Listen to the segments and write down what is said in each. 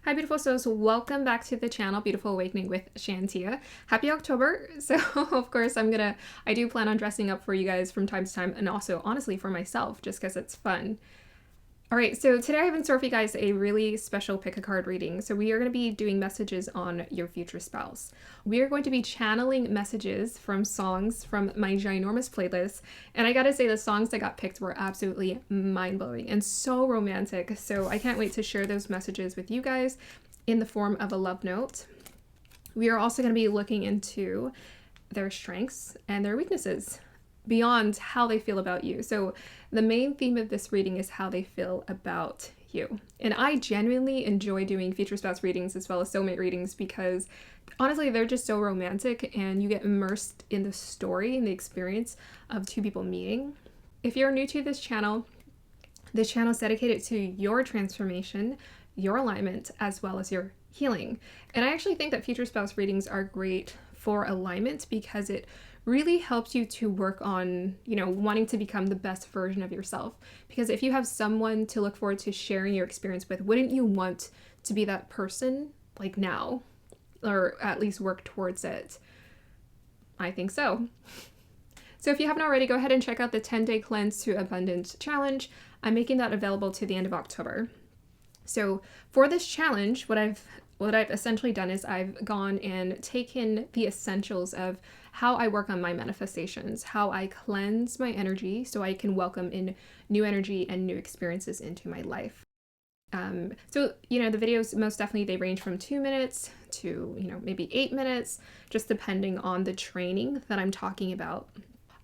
Hi beautiful souls, welcome back to the channel Beautiful Awakening with Shantia. Happy October. So of course I do plan on dressing up for you guys from time to time, and also honestly for myself just because it's fun. Alright, so today I have in store for you guys a really special pick a card reading. So we are going to be doing messages on your future spouse. We are going to be channeling messages from songs from my ginormous playlist. And I gotta say, the songs that got picked were absolutely mind-blowing and so romantic. So I can't wait to share those messages with you guys in the form of a love note. We are also going to be looking into their strengths and their weaknesses beyond how they feel about you. So the main theme of this reading is how they feel about you. And I genuinely enjoy doing future spouse readings as well as soulmate readings because honestly, they're just so romantic and you get immersed in the story and the experience of two people meeting. If you're new to this channel is dedicated to your transformation, your alignment, as well as your healing. And I actually think that future spouse readings are great for alignment because it really helps you to work on, wanting to become the best version of yourself. Because if you have someone to look forward to sharing your experience with, wouldn't you want to be that person like now? Or at least work towards it? I think so. So if you haven't already, go ahead and check out the 10-day Cleanse to Abundance challenge. I'm making that available to the end of October. So for this challenge, what I've essentially done is I've gone and taken the essentials of how I work on my manifestations, how I cleanse my energy so I can welcome in new energy and new experiences into my life. So the videos, most definitely, they range from 2 minutes to, maybe 8 minutes, just depending on the training that I'm talking about.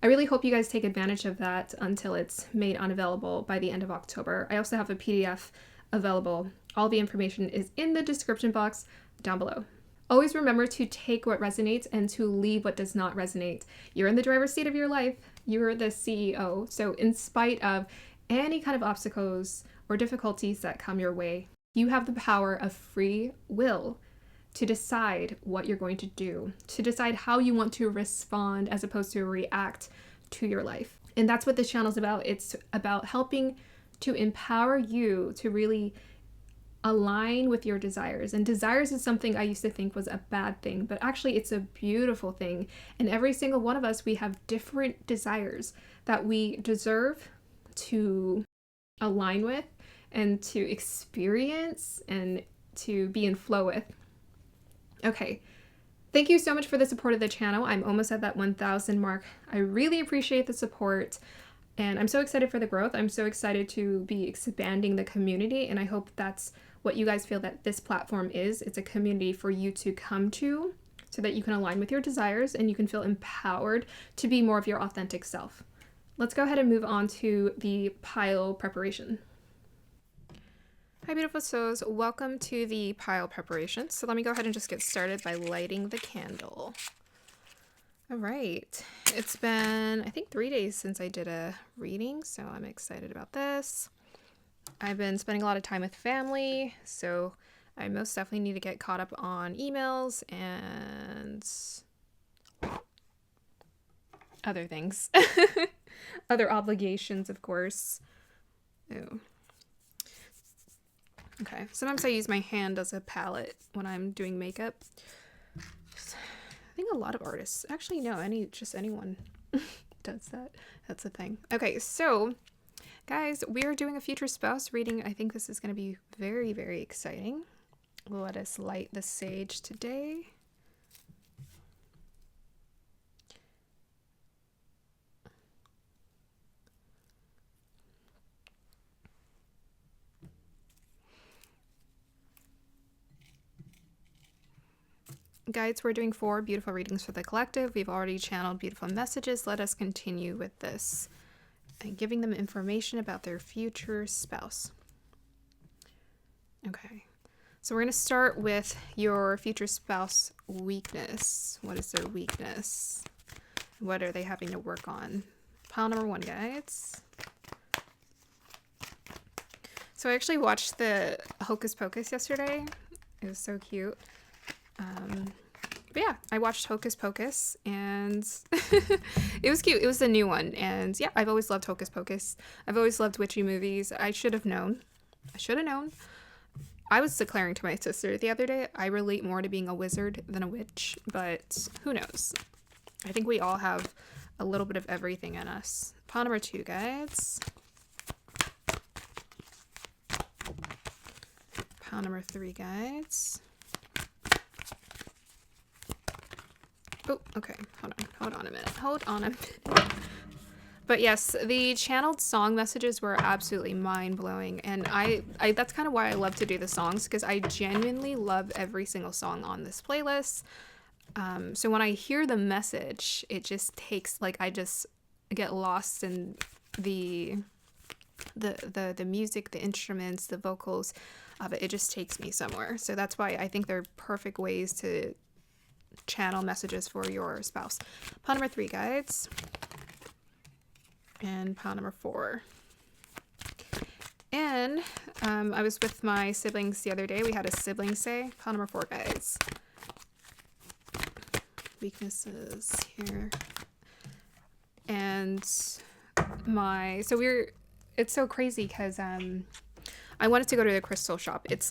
I really hope you guys take advantage of that until it's made unavailable by the end of October. I also have a PDF available. All the information is in the description box down below. Always remember to take what resonates and to leave what does not resonate. You're in the driver's seat of your life. You're the CEO. So in spite of any kind of obstacles or difficulties that come your way, you have the power of free will to decide what you're going to do, to decide how you want to respond as opposed to react to your life. And that's what this channel is about. It's about helping to empower you to really align with your desires. And desires is something I used to think was a bad thing, but actually it's a beautiful thing. And every single one of us, we have different desires that we deserve to align with and to experience and to be in flow with. Okay. Thank you so much for the support of the channel. I'm almost at that 1,000 mark. I really appreciate the support. And I'm so excited for the growth. I'm so excited to be expanding the community. And I hope that's what you guys feel that this platform is. It's a community for you to come to so that you can align with your desires and you can feel empowered to be more of your authentic self. Let's go ahead and move on to the pile preparation. Hi beautiful souls, welcome to the pile preparation. So let me go ahead and just get started by lighting the candle. All right, it's been, I think, 3 days since I did a reading, so I'm excited about this. I've been spending a lot of time with family, so I most definitely need to get caught up on emails and other things. Other obligations, of course. Oh. Okay, sometimes I use my hand as a palette when I'm doing makeup. I think a lot of artists, actually no, anyone does that. That's the thing. Okay, so guys, we are doing a future spouse reading. I think this is going to be very, very exciting. Let us light the sage today. Guides, we're doing 4 beautiful readings for the collective. We've already channeled beautiful messages. Let us continue with this and giving them information about their future spouse. Okay, so we're going to start with your future spouse weakness. What is their weakness? What are they having to work on? Pile number 1, guides. So I actually watched the Hocus Pocus yesterday. It was so cute. But yeah, I watched Hocus Pocus and it was cute. It was the new one. And yeah, I've always loved Hocus Pocus. I've always loved witchy movies. I should have known. I was declaring to my sister the other day, I relate more to being a wizard than a witch, but who knows? I think we all have a little bit of everything in us. Pile number 2, guys. Pile number 3, guys. Oh, okay. Hold on a minute. But yes, the channeled song messages were absolutely mind-blowing, and I that's kind of why I love to do the songs, because I genuinely love every single song on this playlist. So when I hear the message, it just takes, like, I just get lost in the music, the instruments, the vocals of it. It just takes me somewhere. So that's why I think they're perfect ways to channel messages for your spouse. Pile number 3, guys. And pile number 4. And I was with my siblings the other day. We had a sibling say. Pile number 4, guys. Weaknesses here. And it's so crazy because I wanted to go to the crystal shop. It's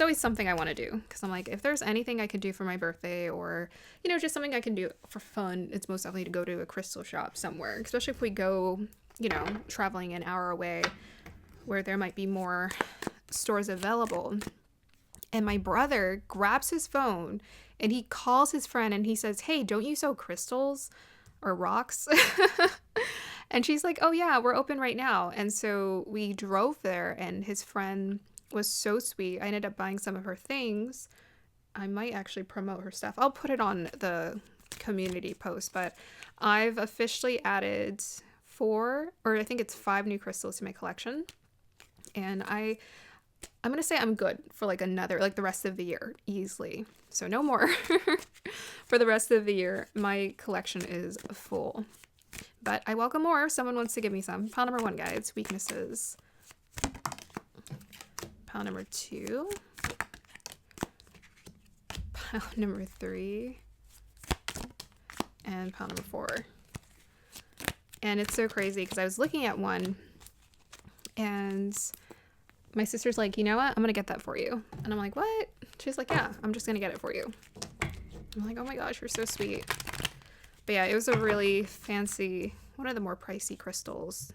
always something I want to do, because I'm like, if there's anything I could do for my birthday, or, you know, just something I can do for fun, it's most definitely to go to a crystal shop somewhere, especially if we go, you know, traveling an hour away where there might be more stores available. And my brother grabs his phone and he calls his friend and he says, "Hey, don't you sell crystals or rocks?" And she's like, "Oh yeah, we're open right now." And so we drove there, and his friend was so sweet. I ended up buying some of her things. I might actually promote her stuff. I'll put it on the community post, but I've officially added 4, or I think it's 5 new crystals to my collection. And I'm going to say I'm good for like the rest of the year easily. So no more for the rest of the year. My collection is full. But I welcome more if someone wants to give me some. Pile number 1, guys. Weaknesses. Pile number 2. Pile number 3. And pile number 4. And it's so crazy because I was looking at one and my sister's like, "You know what? I'm going to get that for you." And I'm like, "What?" She's like, "Yeah, I'm just going to get it for you." I'm like, "Oh my gosh, you're so sweet." But yeah, it was a really fancy, one of the more pricey crystals.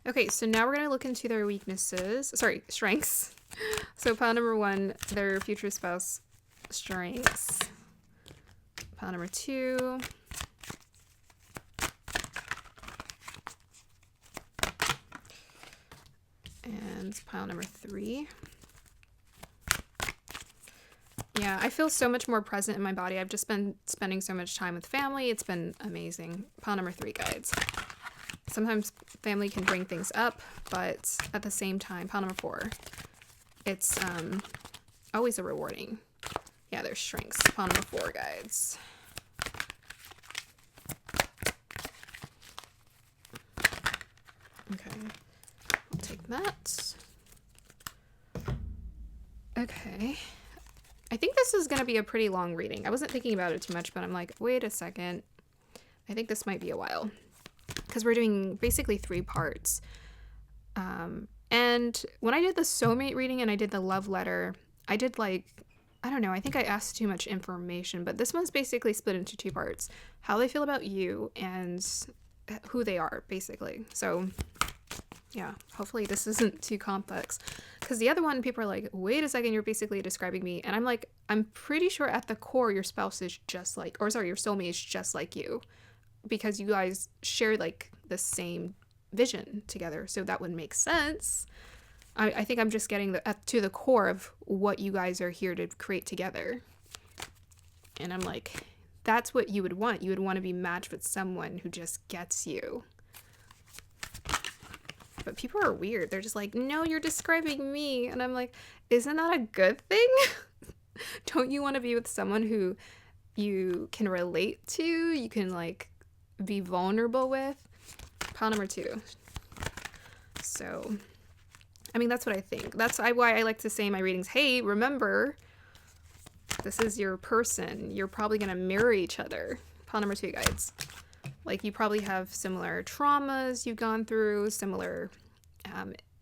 Okay, so now we're going to look into their weaknesses. Sorry, strengths. So pile number 1, their future spouse strengths. Pile number 2. And pile number 3. Yeah, I feel so much more present in my body. I've just been spending so much time with family. It's been amazing. Pile number 3, guys. Sometimes family can bring things up, but at the same time, pile number 4, it's always a rewarding. Yeah, there's strengths. Pile number 4, guys. Okay, I'll take that. Okay. I think this is going to be a pretty long reading. I wasn't thinking about it too much, but I'm like, wait a second. I think this might be a while, because we're doing basically 3 parts. And when I did the soulmate reading and I did the love letter, I did I don't know, I think I asked too much information, but this one's basically split into 2 parts. How they feel about you and who they are, basically. So yeah, hopefully this isn't too complex, because the other one, people are like, "Wait a second, you're basically describing me." And I'm like, I'm pretty sure at the core your spouse is just like, or sorry, your soulmate is just like you, because you guys share like the same vision together, so that would make sense. I think I'm just getting to the core of what you guys are here to create together. And I'm like, that's what you would want. You would want to be matched with someone who just gets you. But people are weird. They're just like, "No, you're describing me." And I'm like, isn't that a good thing? Don't you want to be with someone who you can relate to? You can like be vulnerable with? Pile number 2. So, I mean, that's what I think. That's why I like to say in my readings, hey, remember, this is your person. You're probably going to mirror each other. Pile number 2, guys. Like, you probably have similar traumas you've gone through, similar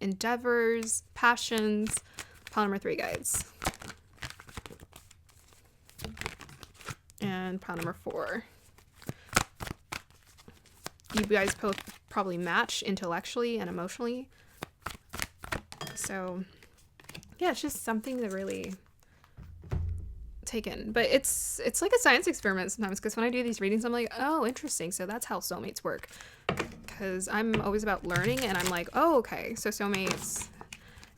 endeavors, passions. Pile number 3, guys. And pile number 4. You guys both probably match intellectually and emotionally. So yeah, it's just something to really take in. But it's like a science experiment sometimes, because when I do these readings, I'm like, oh, interesting. So that's how soulmates work. Because I'm always about learning, and I'm like, oh, okay. So soulmates,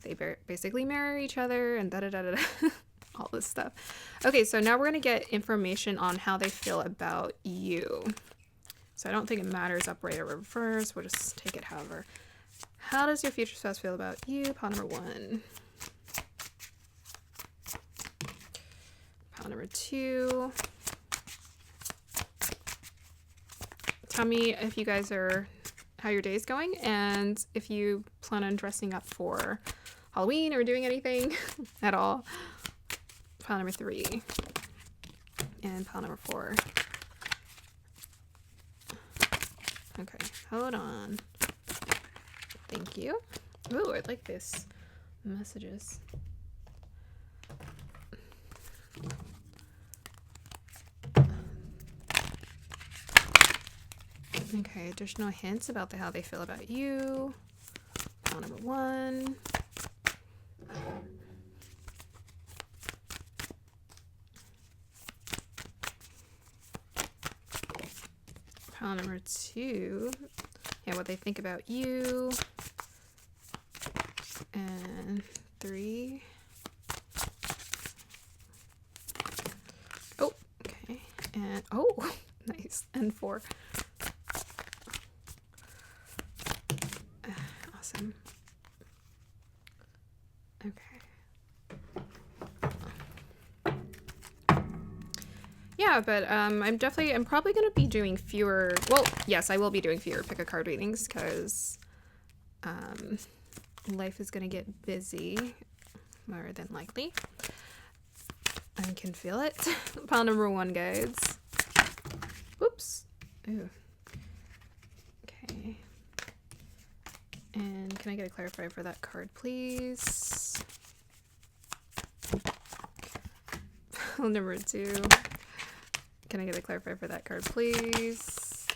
they basically mirror each other and da-da-da-da-da. All this stuff. Okay, so now we're going to get information on how they feel about you. So I don't think it matters upright or reverse. We'll just take it however. How does your future spouse feel about you? Pile number 1. Pile number 2. Tell me if you guys are, how your day is going, and if you plan on dressing up for Halloween or doing anything at all. Pile number 3. And pile number 4. Okay, hold on. Thank you. Ooh, I like this. Messages. Okay, additional hints about how they feel about you. Pile number 1. Pile number 2. Yeah, what they think about you. And 3. Oh, okay. And oh, nice. And 4. Awesome. Okay. Yeah, but I'm probably going to be doing fewer, well, yes, I will be doing fewer pick a card readings, because life is going to get busy, more than likely. I can feel it. Pile number 1, guys. Whoops. Ooh. Okay. And can I get a clarifier for that card, please? Pile number 2. Can I get a clarifier for that card, please?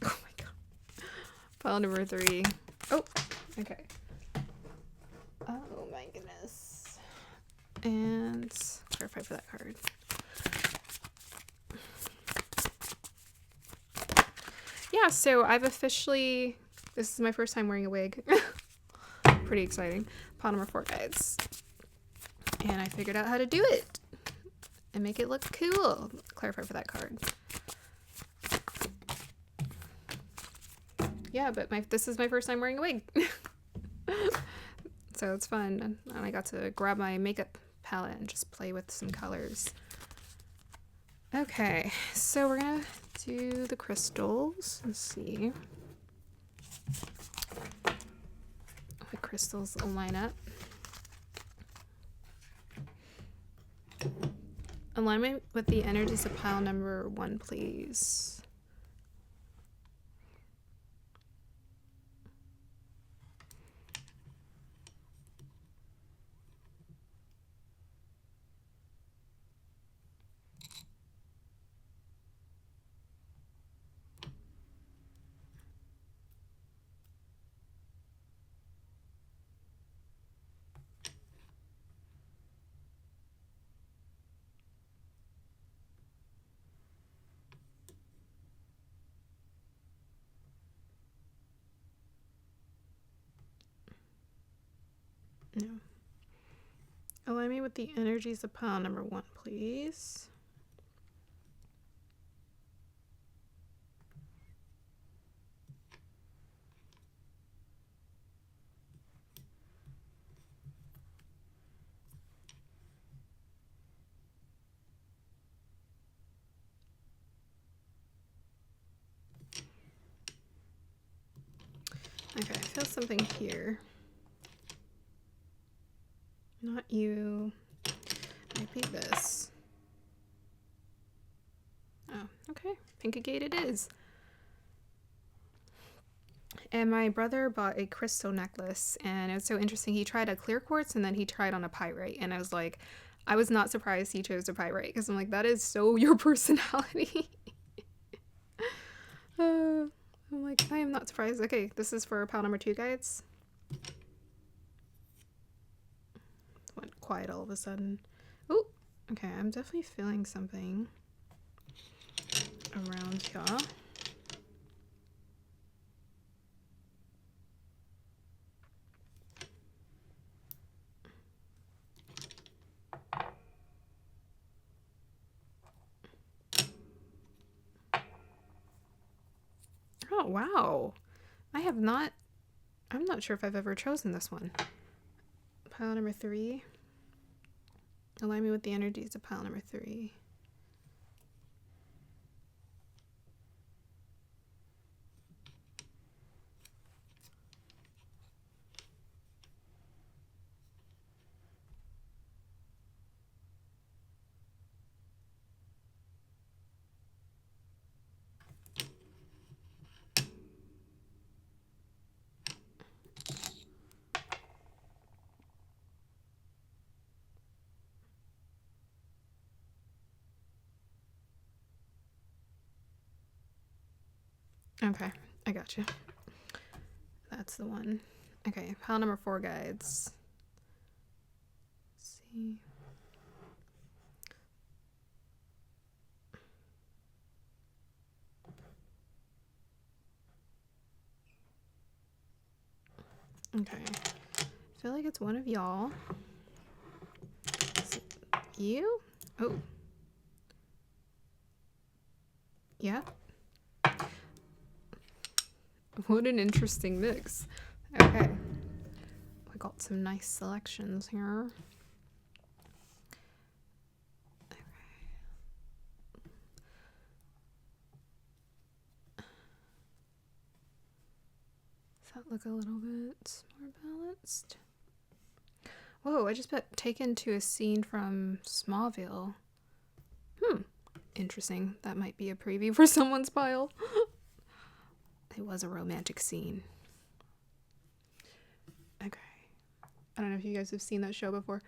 Oh my god. Pile number 3. Oh, okay. Oh my goodness. And clarify for that card. Yeah, so I've officially, this is my first time wearing a wig. Pretty exciting. Pile number 4, guys. And I figured out how to do it and make it look cool. Clarify for that card. Yeah, but this is my first time wearing a wig. So it's fun. And I got to grab my makeup palette and just play with some colors. Okay, so we're gonna do the crystals. Let's see what crystals will line up. Alignment with the energies of pile number 1, please. No. Align me with the energies of pile number 1, please. Okay, I feel something here. Not you. Might be this. Oh, okay. Pinkagate it is. And my brother bought a crystal necklace, and it was so interesting. He tried a clear quartz and then he tried on a pyrite, and I was like, I was not surprised he chose a pyrite because I'm like, that is so your personality. I'm like, I am not surprised. Okay, this is for pile number 2, guys. Went quiet all of a sudden. Oh, okay, I'm definitely feeling something around here. Oh, wow. I'm not sure if I've ever chosen this one. Pile number 3. Align me with the energies of pile number 3. Okay, I got you. That's the one. Okay, pile number 4, guides. Let's see. Okay, I feel like it's one of y'all. You? Oh. Yeah. What an interesting mix. Okay. I got some nice selections here. Okay. Does that look a little bit more balanced? Whoa, I just got taken to a scene from Smallville. Interesting. That might be a preview for someone's pile. It was a romantic scene. Okay. I don't know if you guys have seen that show before.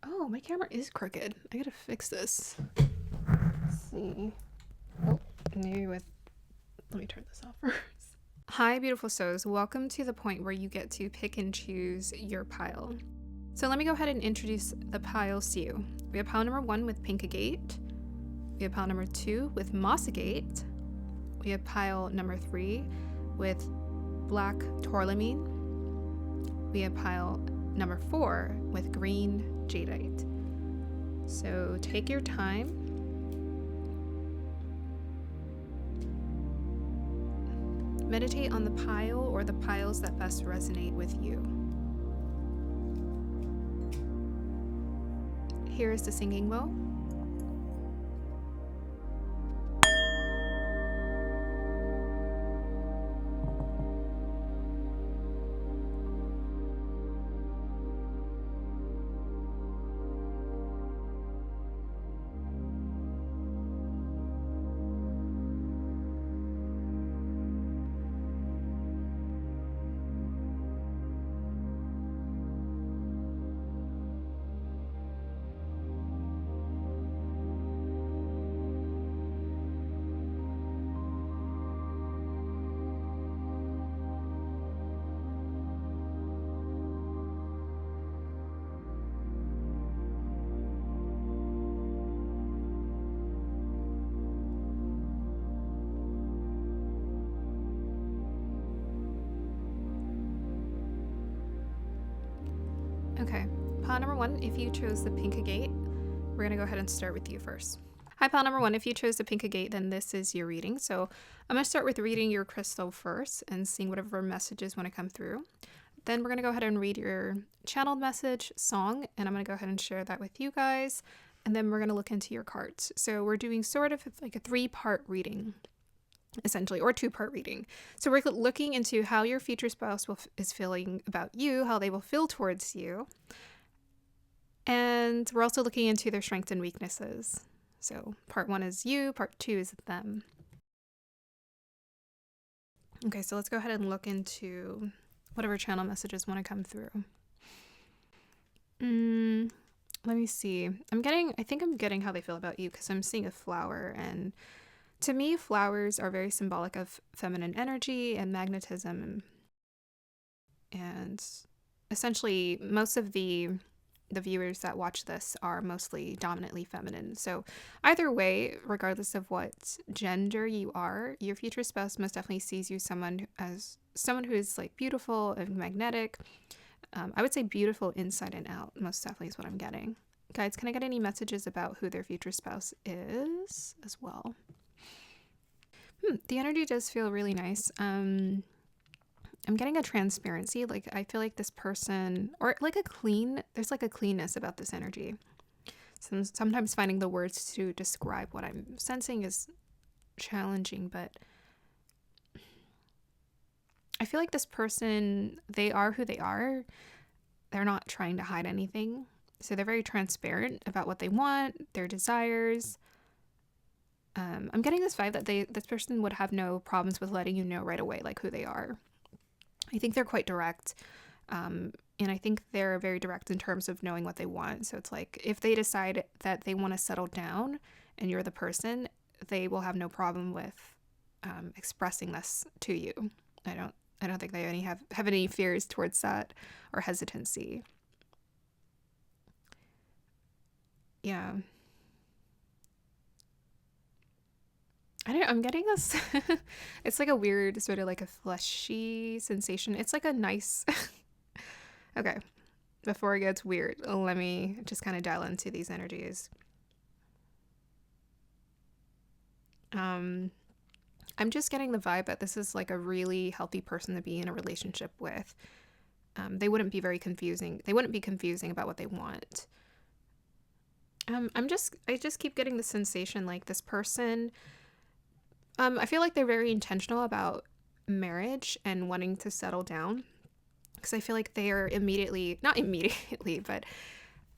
Oh, my camera is crooked. I gotta fix this. Let's see. Oh, maybe with... Let me turn this off first. Hi, beautiful souls. Welcome to the point where you get to pick and choose your pile. So let me go ahead and introduce the piles to you. We have pile number 1 with Pink Agate. We have pile number 2 with Moss Agate. We have pile number 3 with Black Tourmaline. We have pile number 4 with Green Jadeite. So take your time. Meditate on the pile or the piles that best resonate with you. Here is the singing bowl. Okay, pile number 1, if you chose the Pink Agate, we're gonna go ahead and start with you first. Hi, pile number 1, if you chose the Pink Agate, then this is your reading. So I'm gonna start with reading your crystal first and seeing whatever messages want to come through. Then we're gonna go ahead and read your channeled message song, and I'm gonna go ahead and share that with you guys. And then we're gonna look into your cards. So we're doing sort of like a 3-part reading, essentially, or 2-part reading. So we're looking into how your future spouse is feeling about you, how they will feel towards you. And we're also looking into their strengths and weaknesses. So part 1 is you, part 2 is them. Okay, so let's go ahead and look into whatever channel messages want to come through. Let me see. I think I'm getting how they feel about you, because I'm seeing a flower, and to me, flowers are very symbolic of feminine energy and magnetism. And essentially, most of the viewers that watch this are mostly dominantly feminine. So either way, regardless of what gender you are, your future spouse most definitely sees you as someone who is like beautiful and magnetic. I would say beautiful inside and out, most definitely is what I'm getting. Guys, can I get any messages about who their future spouse is as well? The energy does feel really nice. I'm getting a transparency. Like, I feel like this person, or like there's like a cleanness about this energy. Sometimes finding the words to describe what I'm sensing is challenging, but I feel like this person, they are who they are. They're not trying to hide anything. So they're very transparent about what they want, their desires. I'm getting this vibe that this person would have no problems with letting you know right away, like, who they are. I think they're quite direct. And I think they're very direct in terms of knowing what they want. So it's like, if they decide that they want to settle down and you're the person, they will have no problem with expressing this to you. I don't think they have any fears towards that or hesitancy. Yeah. I'm getting this. It's like a weird sort of like a fleshy sensation. It's like a nice. Okay. Before it gets weird, let me just kind of dial into these energies. I'm just getting the vibe that this is like a really healthy person to be in a relationship with. They wouldn't be very confusing. They wouldn't be confusing about what they want. I just keep getting the sensation like this person. I feel like they're very intentional about marriage and wanting to settle down, because I feel like they are not immediately, but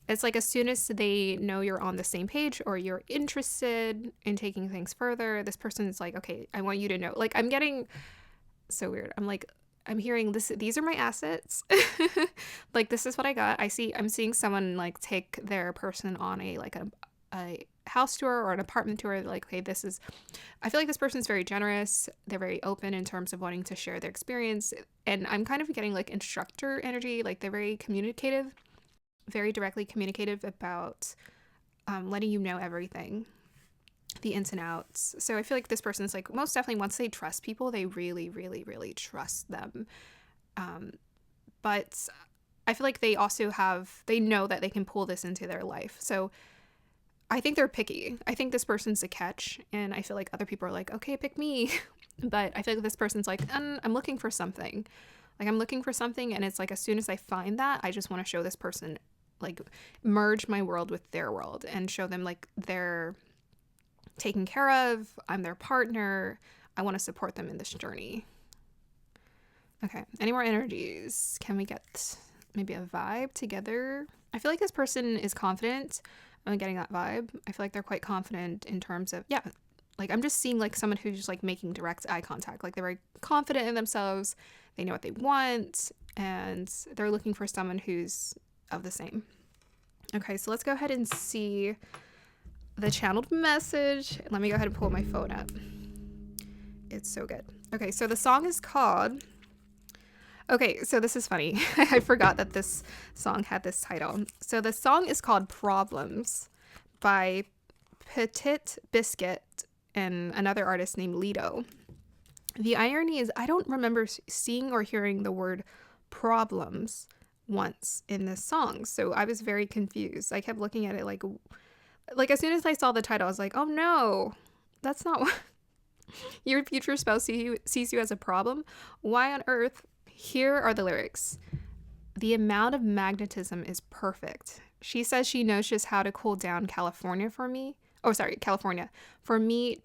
it's like as soon as they know you're on the same page or you're interested in taking things further, this person is like, okay, I want you to know. Like, I'm getting so weird. I'm hearing this. These are my assets. Like, this is what I got. I'm seeing someone like take their person on a house tour or an apartment tour. Like, okay, I feel like this person's very generous. They're very open in terms of wanting to share their experience. And I'm kind of getting like instructor energy. Like, they're very communicative, very directly communicative about letting you know everything, the ins and outs. So I feel like this person's like, most definitely, once they trust people, they really, really, really trust them. But I feel like they know that they can pull this into their life. So I think they're picky. I think this person's a catch, and I feel like other people are like, okay, pick me. But I feel like this person's like, I'm looking for something. Like, I'm looking for something, and it's like, as soon as I find that, I just want to show this person, like, merge my world with their world and show them like they're taken care of. I'm their partner. I want to support them in this journey. Okay, any more energies? Can we get maybe a vibe together? I feel like this person is confident. I'm getting that vibe. I feel like they're quite confident in terms of, like, I'm just seeing like someone who's just like making direct eye contact. Like, they're very confident in themselves. They know what they want, and they're looking for someone who's of the same. Okay, so let's go ahead and see the channeled message. Let me go ahead and pull my phone up. It's so good. Okay, so the song is called... Okay, so this is funny. I forgot that this song had this title. So the song is called Problems by Petit, Biscuit, and another artist named Lido. The irony is, I don't remember seeing or hearing the word problems once in this song. So I was very confused. I kept looking at it like as soon as I saw the title, I was like, oh no, that's not what your future spouse sees you as a problem. Why on earth? Here are the lyrics. The amount of magnetism is perfect. She says she knows just how to cool down California for me. Oh, sorry, California. For me,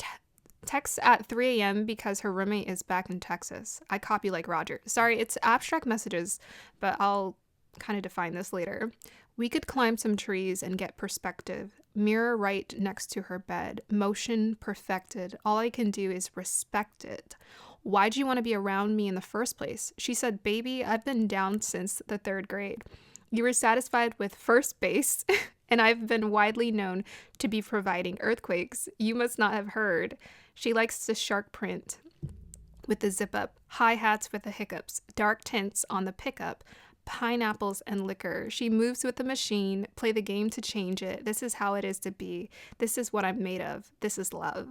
texts at 3 a.m. because her roommate is back in Texas. I copy like Roger. Sorry, it's abstract messages, but I'll kind of define this later. We could climb some trees and get perspective. Mirror right next to her bed. Motion perfected. All I can do is respect it. Why'd you want to be around me in the first place? She said, baby, I've been down since the 3rd grade. You were satisfied with first base, and I've been widely known to be providing earthquakes. You must not have heard. She likes the shark print with the zip up, hi-hats with the hiccups, dark tints on the pickup, pineapples and liquor. She moves with the machine, play the game to change it. This is how it is to be. This is what I'm made of. This is love.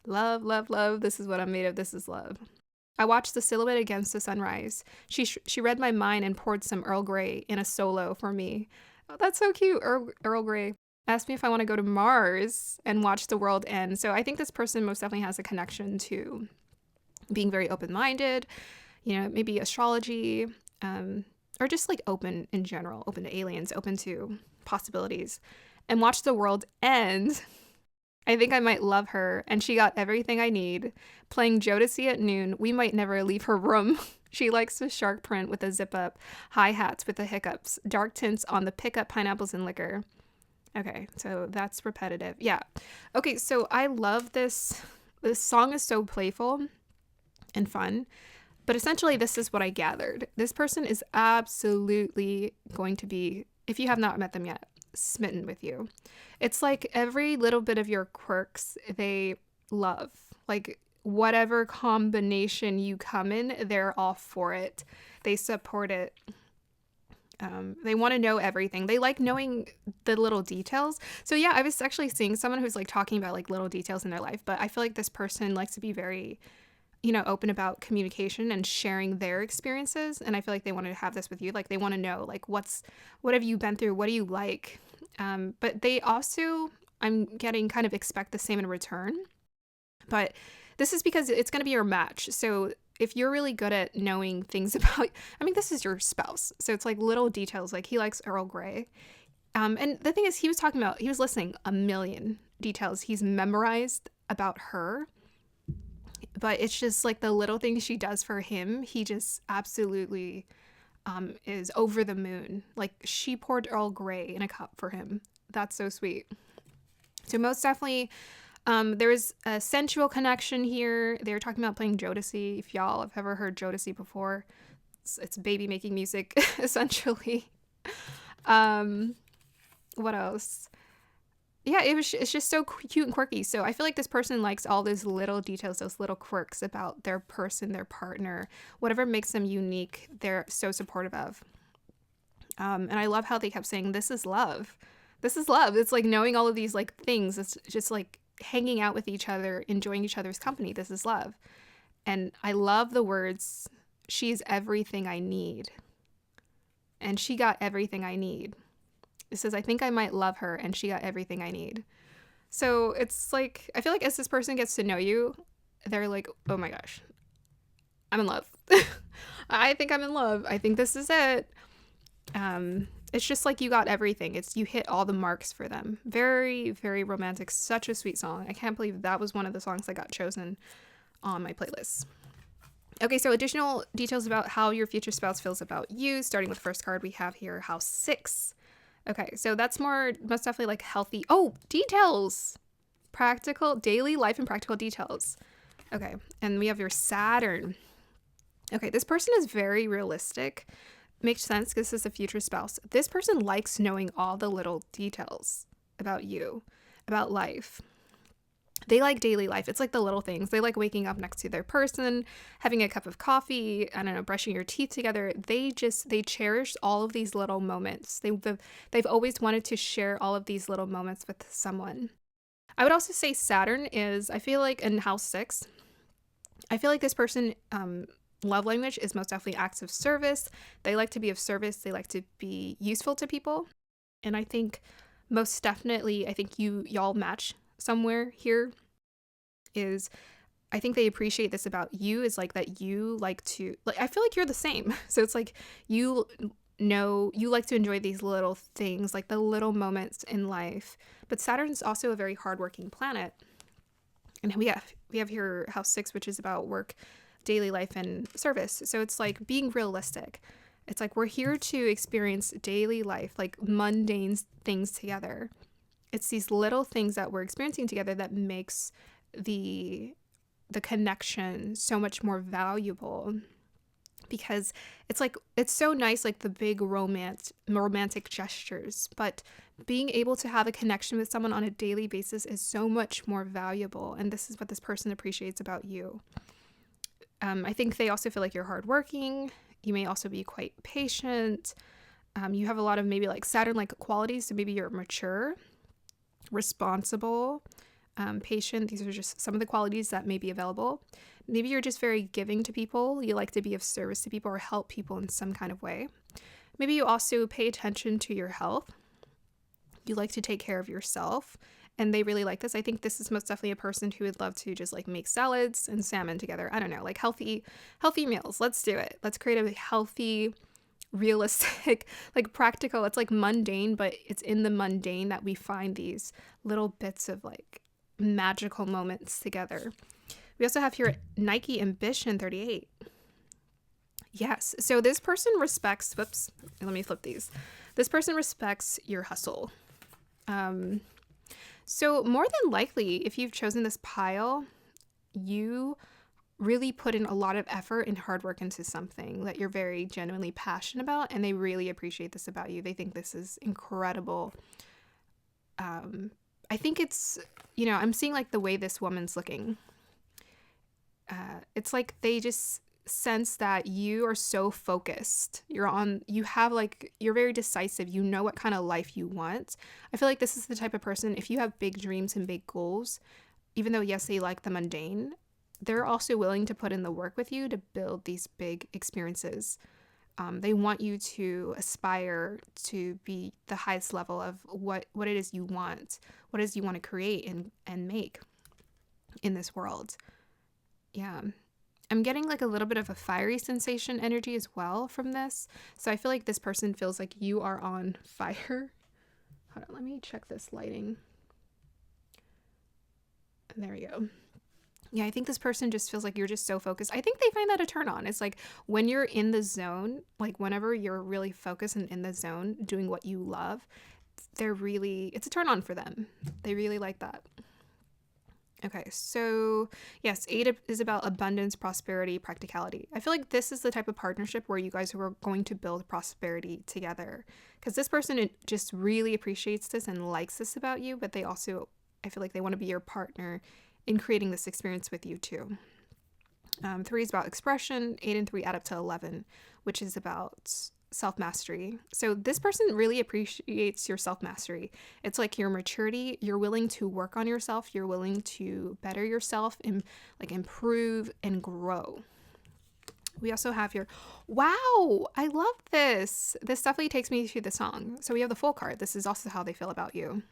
Love, love, love. This is what I'm made of. This is love. I watched the silhouette against the sunrise. She read my mind and poured some Earl Grey in a solo for me. Oh, that's so cute. Earl Grey. Asked me if I want to go to Mars and watch the world end. So I think this person most definitely has a connection to being very open-minded, you know, maybe astrology, or just like open in general, open to aliens, open to possibilities, and watch the world end. I think I might love her, and she got everything I need. Playing Jodeci at noon, we might never leave her room. She likes the shark print with a zip up, hi-hats with the hiccups, dark tints on the pickup, pineapples and liquor. Okay, so that's repetitive. Yeah. Okay, so I love this. This song is so playful and fun, but essentially this is what I gathered. This person is absolutely going to be, if you have not met them yet, smitten with you. It's like every little bit of your quirks they love. Like whatever combination you come in, they're all for it. They support it. They want to know everything. They like knowing the little details. So yeah, I was actually seeing someone who's like talking about like little details in their life, but I feel like this person likes to be very, you know, open about communication and sharing their experiences. And I feel like they want to have this with you. Like they want to know like what have you been through? What do you like? But they also, I'm getting kind of expect the same in return. But this is because it's going to be your match. So if you're really good at knowing things about, I mean, this is your spouse. So it's like little details, like he likes Earl Grey. And the thing is, he was listening a million details he's memorized about her. But it's just like the little things she does for him. He just absolutely is over the moon. Like she poured Earl Grey in a cup for him. That's so sweet. So most definitely, there is a sensual connection here. They were talking about playing Jodeci. If y'all have ever heard Jodeci before, it's baby making music, essentially. What else? Yeah, it's just so cute and quirky. So I feel like this person likes all those little details, those little quirks about their person, their partner, whatever makes them unique. They're so supportive of. And I love how they kept saying, "This is love. This is love." It's like knowing all of these like things. It's just like hanging out with each other, enjoying each other's company. This is love. And I love the words, "She's everything I need." And she got everything I need. It says, "I think I might love her, and she got everything I need." So it's like, I feel like as this person gets to know you, they're like, oh my gosh, I'm in love. I think I'm in love. I think this is it. It's just like you got everything. You hit all the marks for them. Very, very romantic. Such a sweet song. I can't believe that was one of the songs that got chosen on my playlist. Okay, so additional details about how your future spouse feels about you. Starting with the first card we have here, House 6. Okay, so that's most definitely like healthy. Oh, details. Practical, daily life and practical details. Okay, and we have your Saturn. Okay, this person is very realistic. Makes sense because this is a future spouse. This person likes knowing all the little details about you, about life. They like daily life. It's like the little things. They like waking up next to their person, having a cup of coffee, I don't know, brushing your teeth together. They cherish all of these little moments. They've always wanted to share all of these little moments with someone. I would also say Saturn is, I feel like in House 6, I feel like this person, love language is most definitely acts of service. They like to be of service. They like to be useful to people. And I think most definitely, I think y'all match somewhere here. Is I think they appreciate this about you, is like that you like to, like, I feel like you're the same. So it's like you like to enjoy these little things, like the little moments in life. But Saturn's also a very hardworking planet. And we have here House 6, which is about work, daily life, and service. So it's like being realistic. It's like we're here to experience daily life, like mundane things together. It's these little things that we're experiencing together that makes the the connection so much more valuable, because it's so nice, like the big romantic gestures, but being able to have a connection with someone on a daily basis is so much more valuable. And this is what this person appreciates about you. I think they also feel like you're hardworking. You may also be quite patient. You have a lot of maybe like Saturn-like qualities. So maybe you're mature, responsible, patient. These are just some of the qualities that may be available. Maybe you're just very giving to people. You like to be of service to people or help people in some kind of way. Maybe you also pay attention to your health. You like to take care of yourself, and they really like this. I think this is most definitely a person who would love to just like make salads and salmon together. I don't know, like healthy meals. Let's do it. Let's create a healthy, realistic, like practical. It's like mundane, but it's in the mundane that we find these little bits of like magical moments together. We also have here Nike Ambition 38. Yes. So this person respects, let me flip these. This person respects your hustle. So more than likely, if you've chosen this pile, you really put in a lot of effort and hard work into something that you're very genuinely passionate about, and they really appreciate this about you. They think this is incredible. I think it's, I'm seeing like the way this woman's looking. It's like they just sense that you are so focused. You're very decisive. You know what kind of life you want. I feel like this is the type of person, if you have big dreams and big goals, even though, yes, they like the mundane, they're also willing to put in the work with you to build these big experiences. They want you to aspire to be the highest level of what it is you want, what it is you want to create and make in this world. Yeah. I'm getting like a little bit of a fiery sensation energy as well from this. So I feel like this person feels like you are on fire. Hold on, let me check this lighting. And there we go. Yeah, I think this person just feels like you're just so focused. I think they find that a turn on. It's like when you're in the zone, like whenever you're really focused and in the zone doing what you love, it's a turn on for them. They really like that. Okay, so yes, 8 is about abundance, prosperity, practicality. I feel like this is the type of partnership where you guys are going to build prosperity together, because this person just really appreciates this and likes this about you, but they also, I feel like they want to be your partner in creating this experience with you too. 3 is about expression. 8 and 3 add up to 11, which is about self-mastery. So this person really appreciates your self-mastery. It's like your maturity. You're willing to work on yourself. You're willing to better yourself and like improve and grow. We also have here, wow, I love this. This definitely takes me to the song. So we have the Fool card. This is also how they feel about you.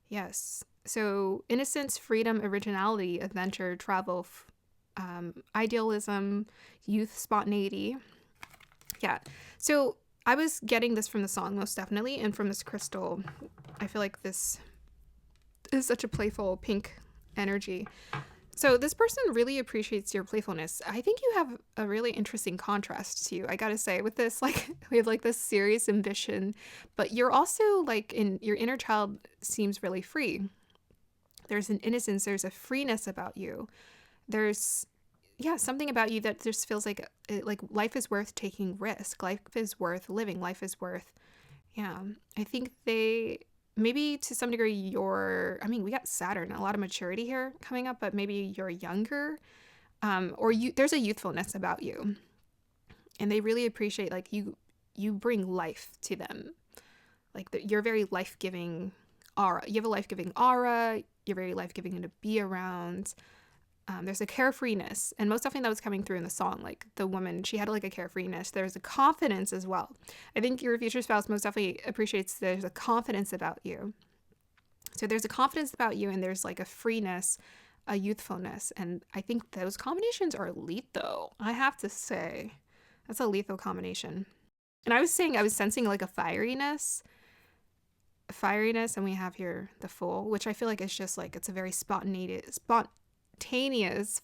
Yes. So innocence, freedom, originality, adventure, travel, idealism, youth, spontaneity. Yeah. So I was getting this from the song most definitely, and from this crystal. I feel like this is such a playful pink energy. So this person really appreciates your playfulness. I think you have a really interesting contrast to you, I gotta say, with this. Like, we have like this serious ambition, but you're also like your inner child seems really free. There's an innocence, there's a freeness about you. There's something about you that just feels like life is worth taking risk. Life is worth living. Life is worth, I think maybe to some degree we got Saturn, a lot of maturity here coming up, but maybe you're younger, there's a youthfulness about you, and they really appreciate like you bring life to them. Like you're very life-giving aura. You have a life-giving aura. You're very life-giving to be around. There's a carefreeness, and most definitely that was coming through in the song. Like the woman, she had like a carefreeness. There's a confidence as well. I think your future spouse most definitely appreciates there's a confidence about you. So there's a confidence about you, and there's like a freeness, a youthfulness, and I think those combinations are lethal. I have to say, that's a lethal combination. And I was sensing like a fieriness, and we have here the Fool, which I feel like is just like, it's a very spontaneous,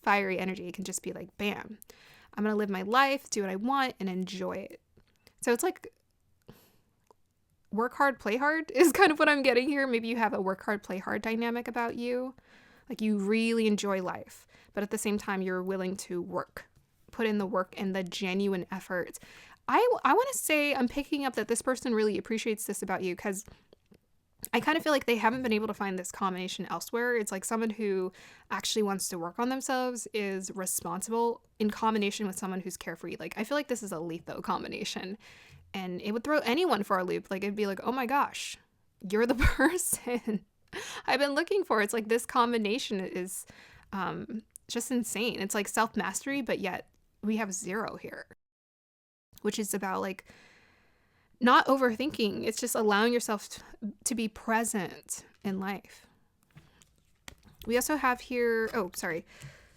fiery energy. It can just be like, bam, I'm gonna live my life, do what I want, and enjoy it. So it's like work hard, play hard is kind of what I'm getting here. Maybe you have a work hard, play hard dynamic about you. Like you really enjoy life, but at the same time, you're willing to put in the work and the genuine effort. I want to say I'm picking up that this person really appreciates this about you, because I kind of feel like they haven't been able to find this combination elsewhere. It's like someone who actually wants to work on themselves, is responsible, in combination with someone who's carefree. Like, I feel like this is a lethal combination, and it would throw anyone for a loop. Like, it'd be like, oh my gosh, you're the person I've been looking for. It's like this combination is just insane. It's like self-mastery, but yet we have 0 here, which is about like not overthinking. It's just allowing yourself to be present in life. We also have here,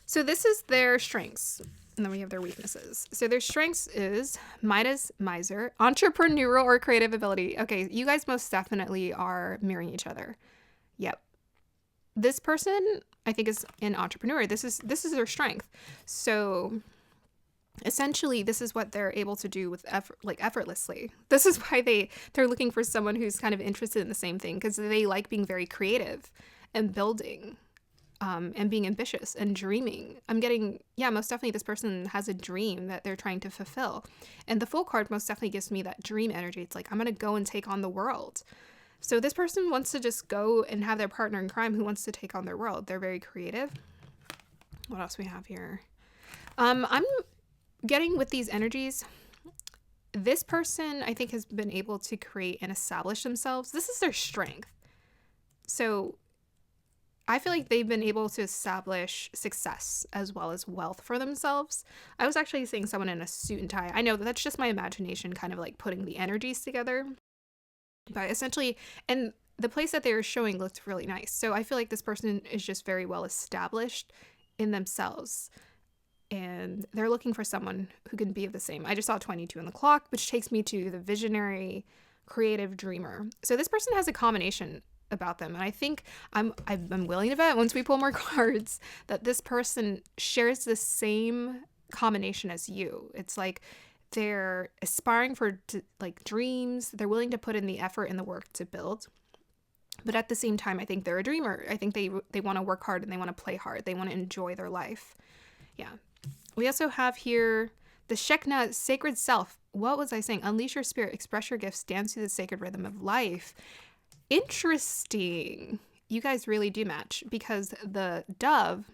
so this is their strengths, and then we have their weaknesses. So their strengths is Midas, miser, entrepreneurial or creative ability. Okay, you guys most definitely are mirroring each other. Yep. This person, I think, is an entrepreneur. This is their strength. So essentially, this is what they're able to do with effortlessly. This is why they're looking for someone who's kind of interested in the same thing, because they like being very creative and building, and being ambitious and dreaming. I'm getting, most definitely this person has a dream that they're trying to fulfill. And the Fool card most definitely gives me that dream energy. It's like, I'm going to go and take on the world. So this person wants to just go and have their partner in crime who wants to take on their world. They're very creative. What else we have here? I'm getting with these energies, this person, I think, has been able to create and establish themselves. This is their strength. So I feel like they've been able to establish success as well as wealth for themselves. I was actually seeing someone in a suit and tie. I know that's just my imagination kind of like putting the energies together. But essentially, and the place that they were showing looked really nice. So I feel like this person is just very well established in themselves, and they're looking for someone who can be of the same. I just saw 22 on the clock, which takes me to the visionary, creative dreamer. So this person has a combination about them, and I think I'm willing to bet, once we pull more cards, that this person shares the same combination as you. It's like they're aspiring for like dreams. They're willing to put in the effort and the work to build. But at the same time, I think they're a dreamer. I think they want to work hard and they want to play hard. They want to enjoy their life. Yeah. We also have here the Shekna, sacred self. What was I saying? Unleash your spirit, express your gifts, dance to the sacred rhythm of life. Interesting. You guys really do match, because the dove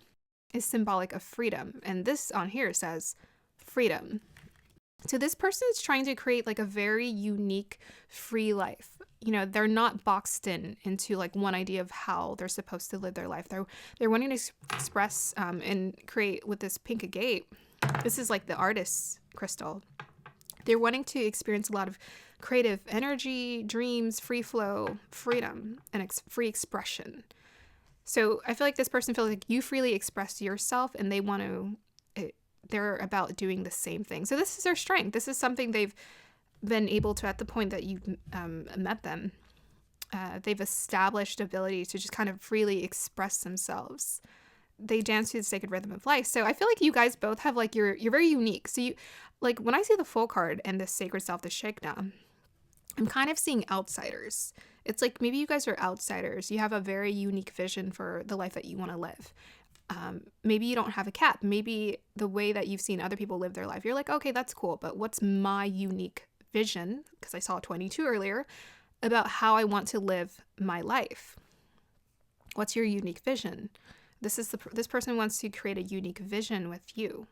is symbolic of freedom. And this on here says freedom. So this person is trying to create like a very unique, free life. You know, they're not boxed into like one idea of how they're supposed to live their life. They're wanting to express and create with this pink agate. This is like the artist's crystal. They're wanting to experience a lot of creative energy, dreams, free flow, freedom, and free expression. So I feel like this person feels like you freely express yourself, and they want to, they're about doing the same thing. So this is their strength. This is something they've been able to, at the point that you met them, they've established ability to just kind of freely express themselves. They dance to the sacred rhythm of life. So I feel like you guys both have like, you're very unique. So you, like when I see the Fool card and the sacred self, the Shekna, I'm kind of seeing outsiders. It's like maybe you guys are outsiders. You have a very unique vision for the life that you want to live. Maybe you don't have a cap. Maybe the way that you've seen other people live their life, you're like, okay, that's cool. But what's my unique vision? Because I saw 22 earlier, about how I want to live my life. What's your unique vision? This person wants to create a unique vision with you.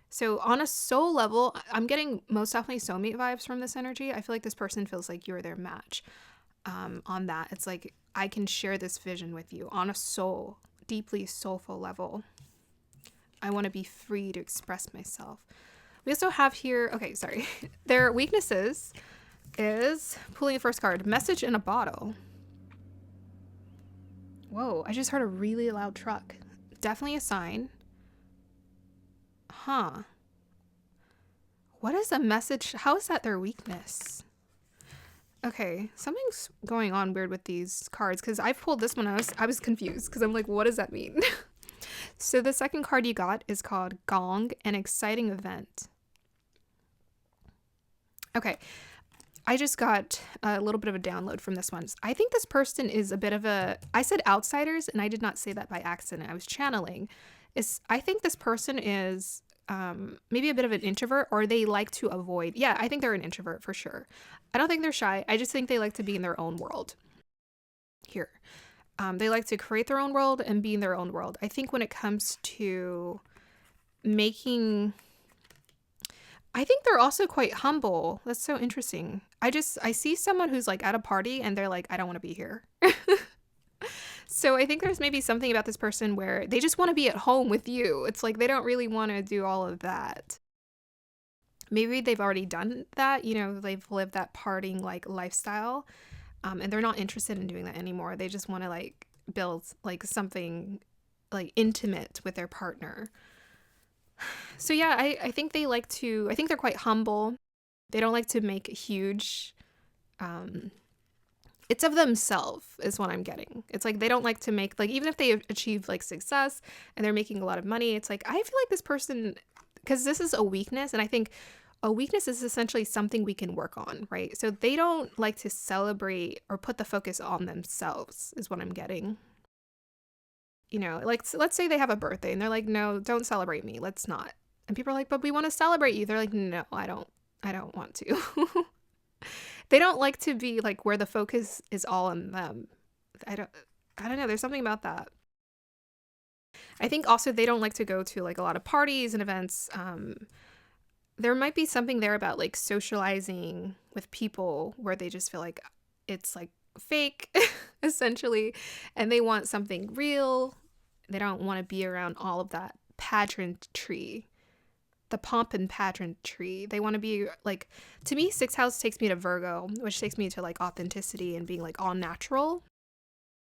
So on a soul level, I'm getting most definitely soulmate vibes from this energy. I feel like this person feels like you're their match. On that, it's like, I can share this vision with you on a soul, deeply soulful level. I want to be free to express myself. We also have here, okay, sorry. Their weaknesses is pulling the first card, message in a bottle. Whoa, I just heard a really loud truck. Definitely a sign. Huh. What is a message? How is that their weakness? Okay, something's going on weird with these cards, because I pulled this one. I was confused because I'm like, what does that mean? So the second card you got is called Gong, an exciting event. Okay, I just got a little bit of a download from this one. I think this person is a bit of a, I said outsiders, and I did not say that by accident. I was channeling. I think this person is maybe a bit of an introvert, or they like to avoid. Yeah, I think they're an introvert for sure. I don't think they're shy. I just think they like to be in their own world. Here. They like to create their own world and be in their own world. I think when it comes to making... I think they're also quite humble. That's so interesting. I see someone who's like at a party and they're like, I don't want to be here. So I think there's maybe something about this person where they just want to be at home with you. It's like they don't really want to do all of that. Maybe they've already done that. You know, they've lived that partying like lifestyle, and they're not interested in doing that anymore. They just want to like build like something like intimate with their partner. So yeah, I think they like to, I think they're quite humble. They don't like to make huge, it's of themselves is what I'm getting. It's like they don't like to make, like, even if they achieve like success and they're making a lot of money, it's like, I feel like this person, because this is a weakness, and I think a weakness is essentially something we can work on, right? So they don't like to celebrate or put the focus on themselves is what I'm getting. You know, like, so let's say they have a birthday and they're like, no, don't celebrate me. Let's not. And people are like, but we want to celebrate you. They're like, no, I don't want to. They don't like to be like where the focus is all on them. I don't know. There's something about that. I think also they don't like to go to like a lot of parties and events. There might be something there about like socializing with people where they just feel like it's like fake essentially, and they want something real. They don't want to be around all of that pageantry, the pomp and pageantry. They want to be like, to me, sixth house takes me to Virgo, which takes me to like authenticity and being like all natural.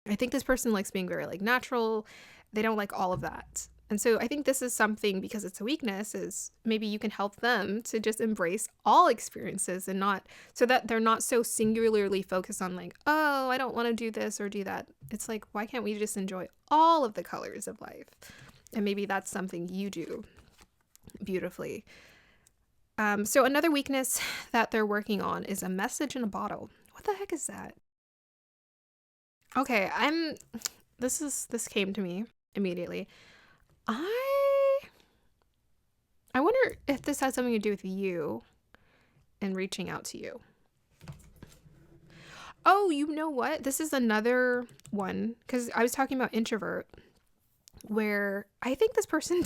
I think this person likes being very like natural. They don't like all of that. And so I think this is something, because it's a weakness, is maybe you can help them to just embrace all experiences and not, so that they're not so singularly focused on like, oh, I don't want to do this or do that. It's like, why can't we just enjoy all of the colors of life? And maybe that's something you do beautifully. So another weakness that they're working on is a message in a bottle. What the heck is that? Okay, this came to me immediately. I wonder if this has something to do with you and reaching out to you. Oh, you know what? This is another one, because I was talking about introvert, where I think this person,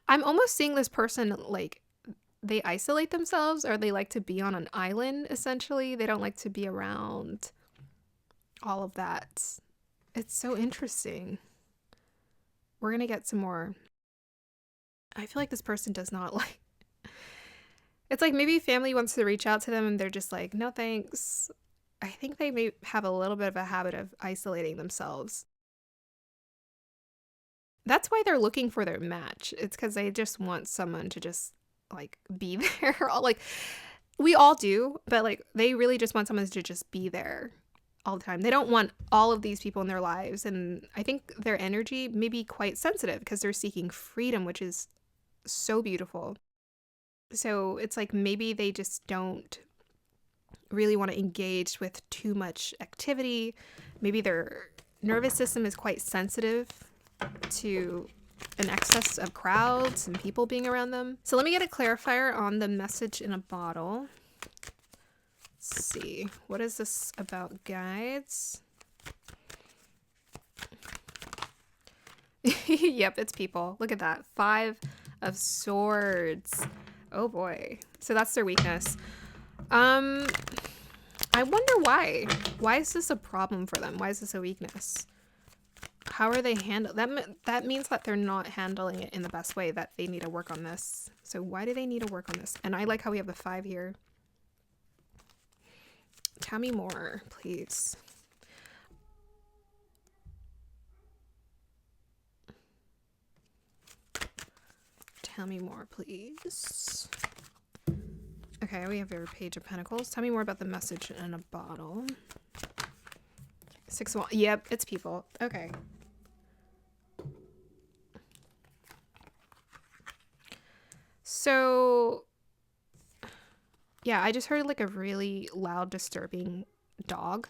I'm almost seeing this person like they isolate themselves, or they like to be on an island, essentially. They don't like to be around all of that. It's so interesting. We're going to get some more. I feel like this person does not like... It's like maybe family wants to reach out to them and they're just like, no thanks. I think they may have a little bit of a habit of isolating themselves. That's why they're looking for their match. It's because they just want someone to just like be there. Like, we all do, but like they really just want someone to just be there all the time. They don't want all of these people in their lives. And I think their energy may be quite sensitive because they're seeking freedom, which is so beautiful. So it's like maybe they just don't really want to engage with too much activity. Maybe their nervous system is quite sensitive to an excess of crowds and people being around them. So let me get a clarifier on the message in a bottle. Let's see. What is this about, guides? Yep, it's people. Look at that. 5 of Swords. Oh boy. So that's their weakness. I wonder why. Why is this a problem for them? Why is this a weakness? How are they that means that they're not handling it in the best way, that they need to work on this. So why do they need to work on this? And I like how we have the 5 here. Tell me more, please. Tell me more, please. Okay, we have your Page of Pentacles. Tell me more about the message in a bottle. 6 of Wands. Yep, it's people. Okay. So, Yeah, I just heard like a really loud, disturbing dog.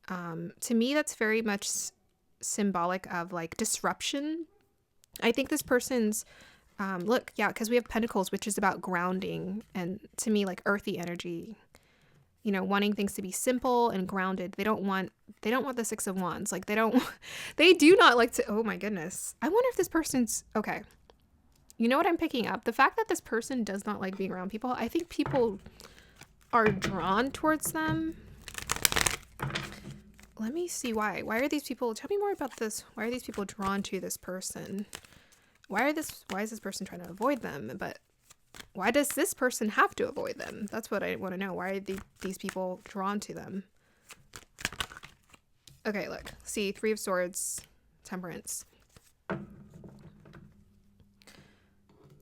To me, that's very much symbolic of like disruption. I think this person's look, yeah, because we have Pentacles, which is about grounding, and to me, like earthy energy. You know, wanting things to be simple and grounded. They don't want the Six of Wands. Like they do not like to. Oh my goodness. I wonder if this person's okay. You know what I'm picking up? The fact that this person does not like being around people. I think people are drawn towards them. Let me see why. Why are these people? Tell me more about this. Why are these people drawn to this person? Why is this person trying to avoid them? But why does this person have to avoid them? That's what I want to know. Why are these people drawn to them? Okay, look. See, Three of Swords, Temperance.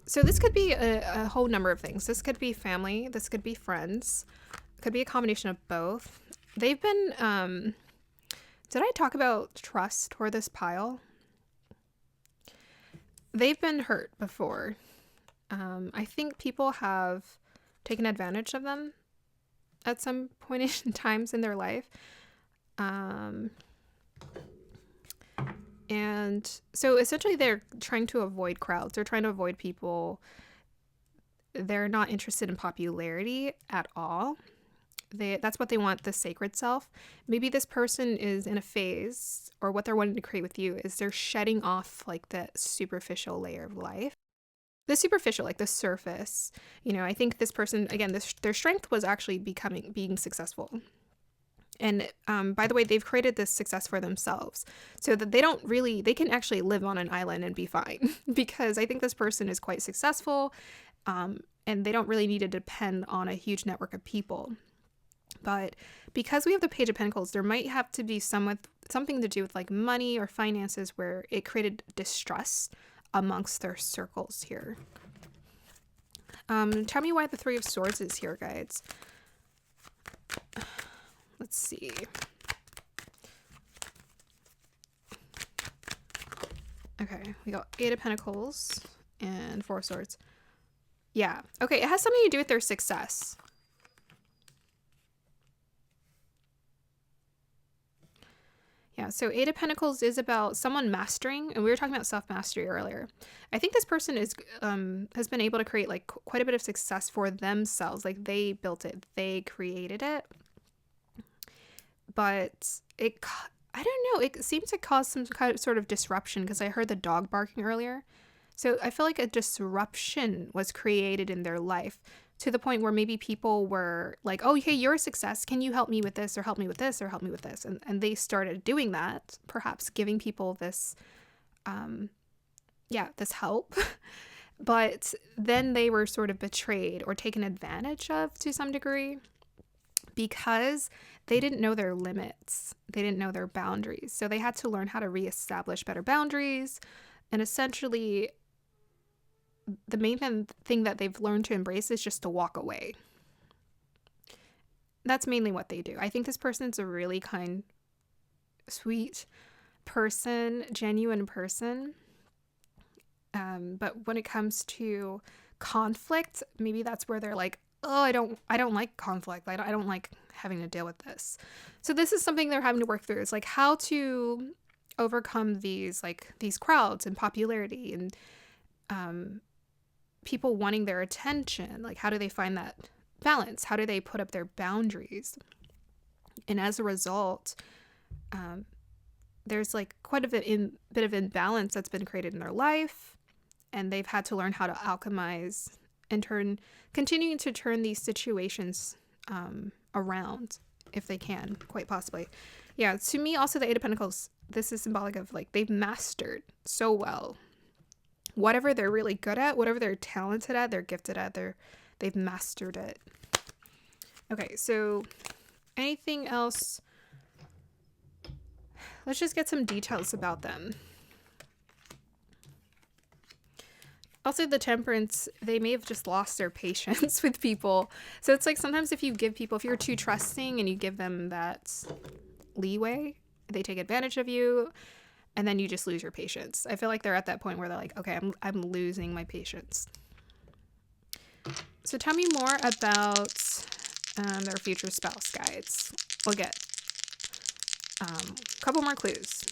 So this could be a whole number of things. This could be family. This could be friends. It could be a combination of both. They've been, did I talk about trust for this pile? They've been hurt before. I think people have taken advantage of them at some point in times in their life. And so essentially they're trying to avoid crowds. They're trying to avoid people. They're not interested in popularity at all. That's what they want, the sacred self. Maybe this person is in a phase, or what they're wanting to create with you is they're shedding off like the superficial layer of life. The superficial, like the surface. You know, I think this person, again, their strength was actually being successful. And by the way, they've created this success for themselves so that they can actually live on an island and be fine. Because I think this person is quite successful, and they don't really need to depend on a huge network of people. But because we have the Page of Pentacles, there might have to be something to do with like money or finances where it created distress amongst their circles here. Tell me why the Three of Swords is here, guys. Let's see. Okay, we got Eight of Pentacles and Four of Swords. Yeah, okay, it has something to do with their success. Yeah, so Eight of Pentacles is about someone mastering, and we were talking about self-mastery earlier. I think this person has been able to create like quite a bit of success for themselves. Like they built it, they created it. But I don't know, it seems to cause some kind of sort of disruption because I heard the dog barking earlier. So I feel like a disruption was created in their life to the point where maybe people were like, oh, hey, you're a success. Can you help me with this or help me with this or help me with this? And they started doing that, perhaps giving people this, this help. But then they were sort of betrayed or taken advantage of to some degree because they didn't know their limits. They didn't know their boundaries. So they had to learn how to reestablish better boundaries. And essentially, the main thing that they've learned to embrace is just to walk away. That's mainly what they do. I think this person's a really kind, sweet person, genuine person. But when it comes to conflict, maybe that's where they're like, oh, I don't like conflict. I don't like having to deal with this. So this is something they're having to work through. It's like how to overcome these crowds and popularity and people wanting their attention. Like, how do they find that balance? How do they put up their boundaries? And as a result, there's like quite a bit of imbalance that's been created in their life, and they've had to learn how to alchemize and continuing to turn these situations around if they can, quite possibly. Yeah, to me, also the Eight of Pentacles, this is symbolic of like they've mastered so well whatever they're really good at, whatever they're talented at, they're gifted at, they've mastered it. Okay, so anything else? Let's just get some details about them. Also, the Temperance, they may have just lost their patience with people. So it's like sometimes if you're too trusting and you give them that leeway, they take advantage of you, and then you just lose your patience. I feel like they're at that point where they're like, okay, I'm losing my patience. So tell me more about Their future spouse guides. We'll get a couple more clues.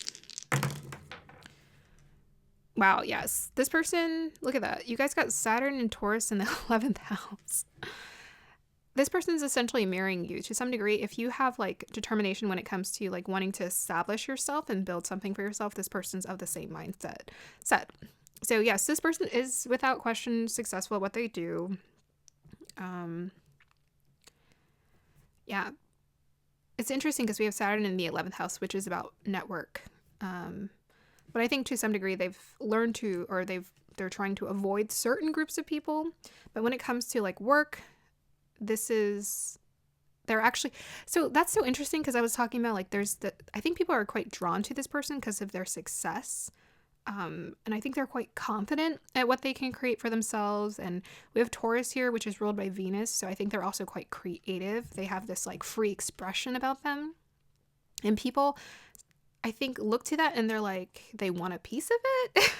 Wow, yes. This person, look at that. You guys got Saturn and Taurus in the 11th house. This person's essentially mirroring you to some degree. If you have like determination when it comes to like wanting to establish yourself and build something for yourself, this person's of the same mindset. So yes, this person is without question successful at what they do. Yeah. It's interesting because we have Saturn in the 11th house, which is about network. But I think to some degree they've learned to, or they're trying to avoid certain groups of people. But when it comes to like work, they're actually, so that's so interesting because I was talking about like I think people are quite drawn to this person because of their success. And I think they're quite confident at what they can create for themselves. And we have Taurus here, which is ruled by Venus. So I think they're also quite creative. They have this like free expression about them. And people, I think, look to that and they're like, they want a piece of it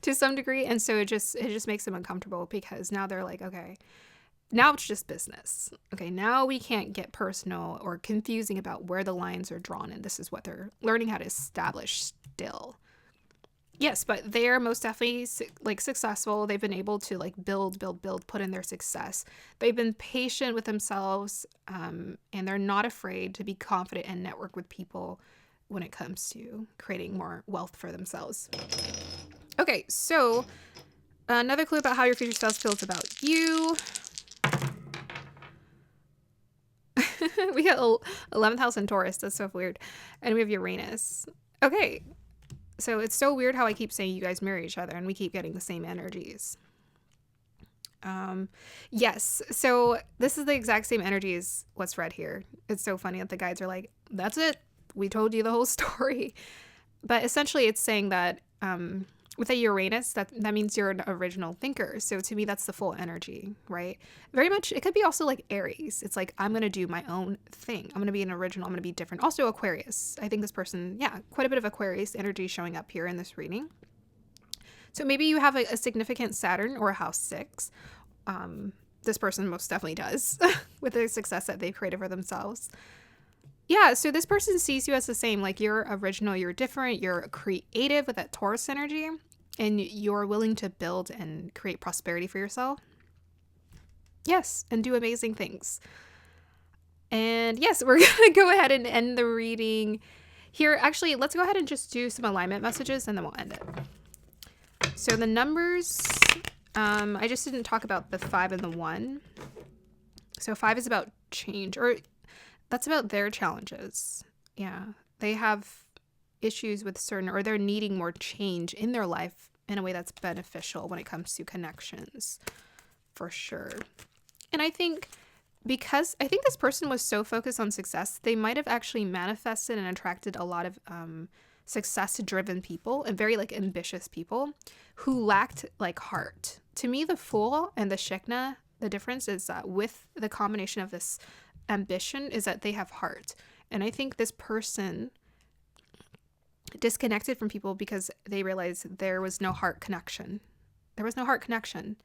to some degree. And so it just makes them uncomfortable because now they're like, okay, now it's just business. Okay, now we can't get personal or confusing about where the lines are drawn. And this is what they're learning how to establish still. Yes, but they are most definitely like successful. They've been able to like build, put in their success. They've been patient with themselves, and they're not afraid to be confident and network with people when it comes to creating more wealth for themselves. Okay, so another clue about how your future spouse feels about you. We got 11th house in Taurus. That's so weird. And we have Uranus. Okay. So it's so weird how I keep saying you guys marry each other and we keep getting the same energies. Yes. So this is the exact same energy as what's read here. It's so funny that the guides are like, that's it. We told you the whole story. But essentially it's saying that with a Uranus, that means you're an original thinker. So to me, that's the full energy, right? Very much, it could be also like Aries. It's like, I'm going to do my own thing. I'm going to be an original. I'm going to be different. Also Aquarius. I think this person, yeah, quite a bit of Aquarius energy showing up here in this reading. So maybe you have a significant Saturn or a house 6. This person most definitely does with the success that they've created for themselves. Yeah, so this person sees you as the same, like you're original, you're different, you're creative with that Taurus energy, and you're willing to build and create prosperity for yourself. Yes, and do amazing things. And yes, we're going to go ahead and end the reading here. Actually, let's go ahead and just do some alignment messages and then we'll end it. So the numbers, I just didn't talk about the 5 and the 1. So 5 is about change, or that's about their challenges. Yeah. They have issues with certain, or they're needing more change in their life in a way that's beneficial when it comes to connections, for sure. And I think because I think this person was so focused on success, they might have actually manifested and attracted a lot of success-driven people and very like ambitious people who lacked like heart. To me, the Fool and the Shikna, the difference is that with the combination of this ambition is that they have heart. And I think this person disconnected from people because they realized there was no heart connection. There was no heart connection.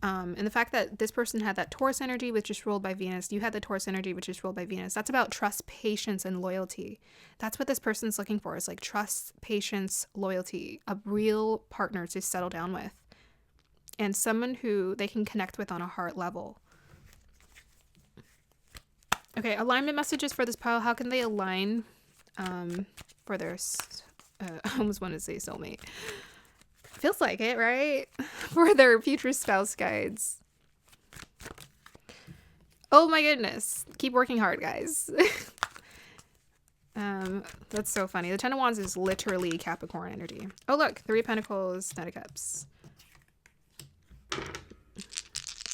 And the fact that this person had that Taurus energy, which is ruled by Venus, you had the Taurus energy, which is ruled by Venus. That's about trust, patience, and loyalty. That's what this person's looking for, is like trust, patience, loyalty, a real partner to settle down with, and someone who they can connect with on a heart level. Okay, alignment messages for this pile. How can they align for their, I almost want to say soulmate. Feels like it, right? For their future spouse guides. Oh my goodness. Keep working hard, guys. That's so funny. The Ten of Wands is literally Capricorn energy. Oh, look. 3 of Pentacles, Knight of Cups.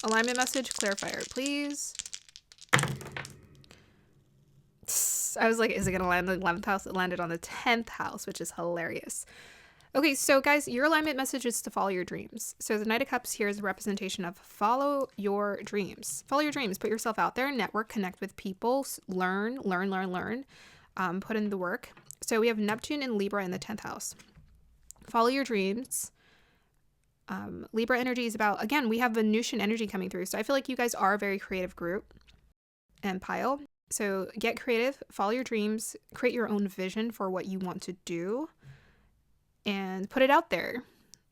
Alignment message, clarifier, please. I was like, is it going to land on the 11th house? It landed on the 10th house, which is hilarious. Okay, so guys, your alignment message is to follow your dreams. So the Knight of Cups here is a representation of follow your dreams. Follow your dreams. Put yourself out there, network, connect with people, learn. Put in the work. So we have Neptune and Libra in the 10th house. Follow your dreams. Libra energy is about, again, we have Venusian energy coming through. So I feel like you guys are a very creative group. and pile. So get creative, follow your dreams, create your own vision for what you want to do, and put it out there.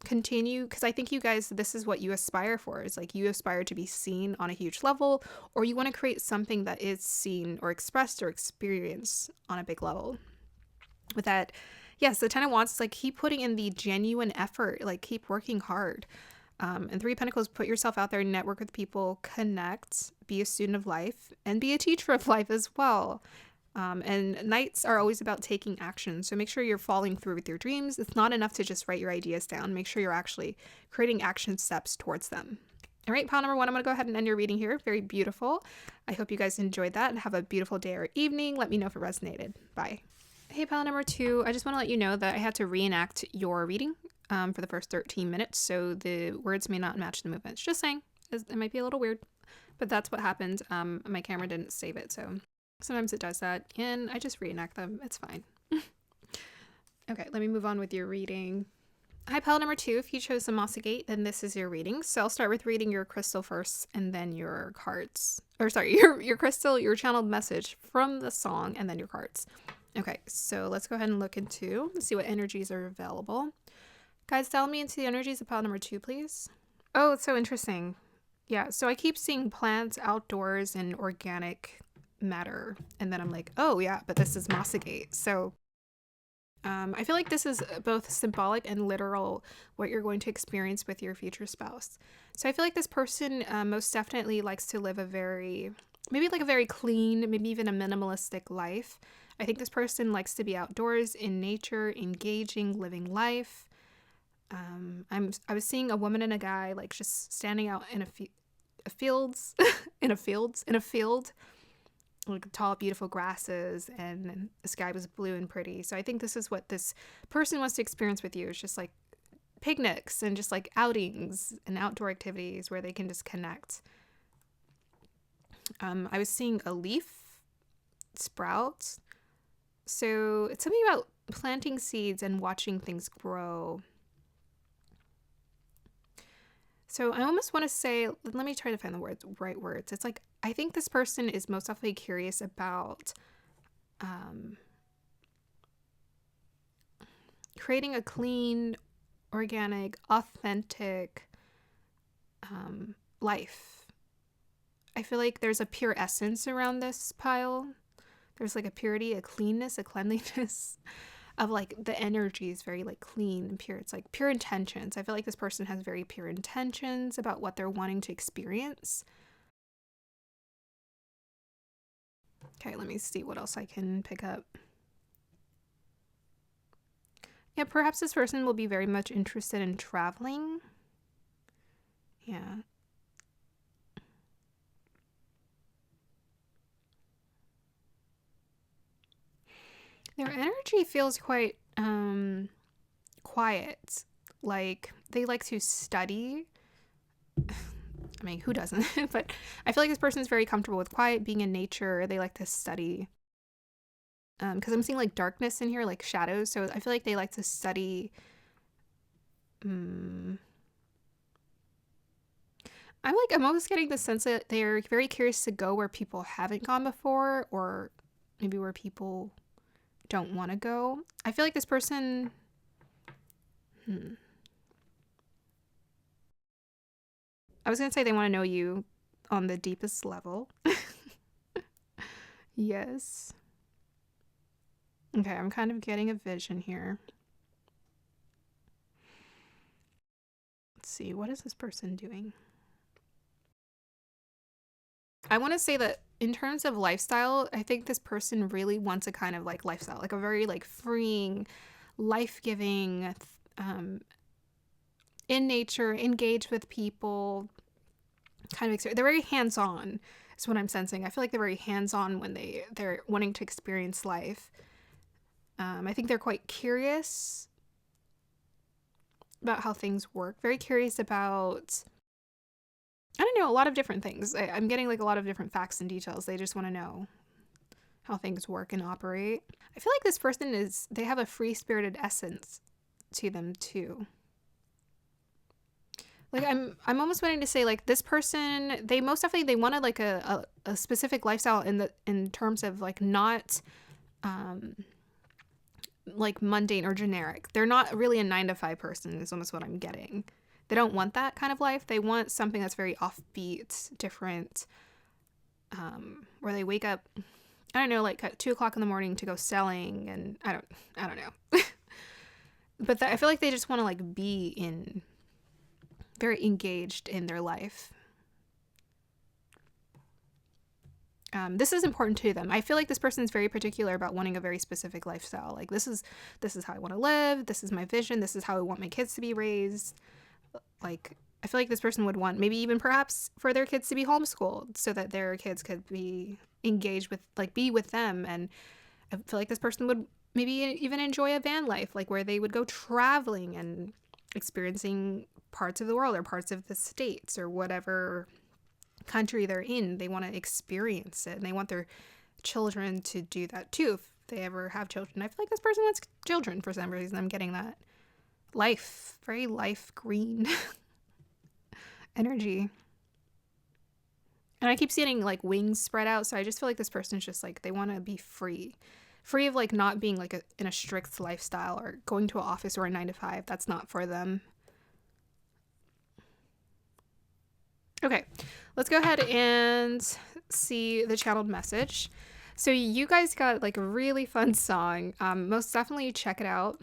Continue, because I think you guys, this is what you aspire for. It's like you aspire to be seen on a huge level, or you want to create something that is seen or expressed or experienced on a big level. With that, yes, the 10 of Wands is like keep putting in the genuine effort, like keep working hard. And Three of Pentacles, put yourself out there, network with people, connect, be a student of life, and be a teacher of life as well. And nights are always about taking action. So make sure you're following through with your dreams. It's not enough to just write your ideas down. Make sure you're actually creating action steps towards them. All right, pile number 1, I'm going to go ahead and end your reading here. Very beautiful. I hope you guys enjoyed that and have a beautiful day or evening. Let me know if it resonated. Bye. Hey, pile number 2, I just want to let you know that I had to reenact your reading for the first 13 minutes, so the words may not match the movements. Just saying, it might be a little weird, but that's what happened. My camera didn't save it, so sometimes it does that, and I just reenact them. It's fine. Okay, let me move on with your reading. Hi, pile number 2. If you chose the Mossagate, then this is your reading. So I'll start with reading your crystal first, and then your cards. Or sorry, your crystal, your channeled message from the song, and then your cards. Okay, so let's go ahead and look into, see what energies are available. Guys, dial me into the energies of pile number 2, please. Oh, it's so interesting. Yeah, so I keep seeing plants, outdoors, and organic matter. And then I'm like, oh yeah, but this is Mossagate. So I feel like this is both symbolic and literal what you're going to experience with your future spouse. So I feel like this person most definitely likes to live a very, maybe like a very clean, maybe even a minimalistic life. I think this person likes to be outdoors, in nature, engaging, living life. I was seeing a woman and a guy like just standing out in a field, like tall, beautiful grasses, and the sky was blue and pretty. So I think this is what this person wants to experience with you. It's just like picnics and just like outings and outdoor activities where they can just connect. I was seeing a leaf sprout. So it's something about planting seeds and watching things grow. So I almost want to say, let me try to find the right words. It's like, I think this person is most definitely curious about creating a clean, organic, authentic life. I feel like there's a pure essence around this pile. There's like a purity, a cleanness, a cleanliness of like the energy is very like clean and pure. It's like pure intentions. I feel like this person has very pure intentions about what they're wanting to experience. Okay, let me see what else I can pick up. Yeah, perhaps this person will be very much interested in traveling. Yeah. Their energy feels quite quiet. Like they like to study. I mean, who doesn't? But I feel like this person is very comfortable with quiet, being in nature. They like to study. Because I'm seeing like darkness in here, like shadows. So I feel like they like to study. I'm almost getting the sense that they're very curious to go where people haven't gone before, or maybe where people don't want to go. I feel like this person I was gonna say they want to know you on the deepest level. Yes. Okay, I'm kind of getting a vision here. Let's see, what is this person doing? I want to say that in terms of lifestyle, I think this person really wants a kind of like lifestyle, like a very like freeing, life-giving, in nature, engage with people, kind of experience. They're very hands-on is what I'm sensing. I feel like they're very hands-on when they're wanting to experience life. I think they're quite curious about how things work, very curious about, I don't know, a lot of different things. I'm getting like a lot of different facts and details. They just want to know how things work and operate. I feel like this person they have a free-spirited essence to them too. Like I'm almost wanting to say like this person, they most definitely they wanted like a specific lifestyle in terms of like not like mundane or generic. They're not really a 9 to 5 person is almost what I'm getting. They don't want that kind of life. They want something that's very offbeat, different, where they wake up, I don't know, like at 2 o'clock in the morning to go selling, and I don't know. But I feel like they just want to like be in very engaged in their life. This is important to them. I feel like this person is very particular about wanting a very specific lifestyle. Like this is how I want to live. This is my vision. This is how I want my kids to be raised. Like I feel like this person would want maybe even perhaps for their kids to be homeschooled so that their kids could be engaged with, like, be with them. And I feel like this person would maybe even enjoy a van life, like where they would go traveling and experiencing parts of the world or parts of the states or whatever country they're in. They want to experience it, and they want their children to do that too if they ever have children. I feel like this person wants children for some reason. I'm getting that very life green energy. And I keep seeing like wings spread out, so I just feel like this person's just like they want to be free of like not being like in a strict lifestyle or going to an office or a 9 to 5. That's not for them. Okay, let's go ahead and see the channeled message. So you guys got like a really fun song. Most definitely check it out.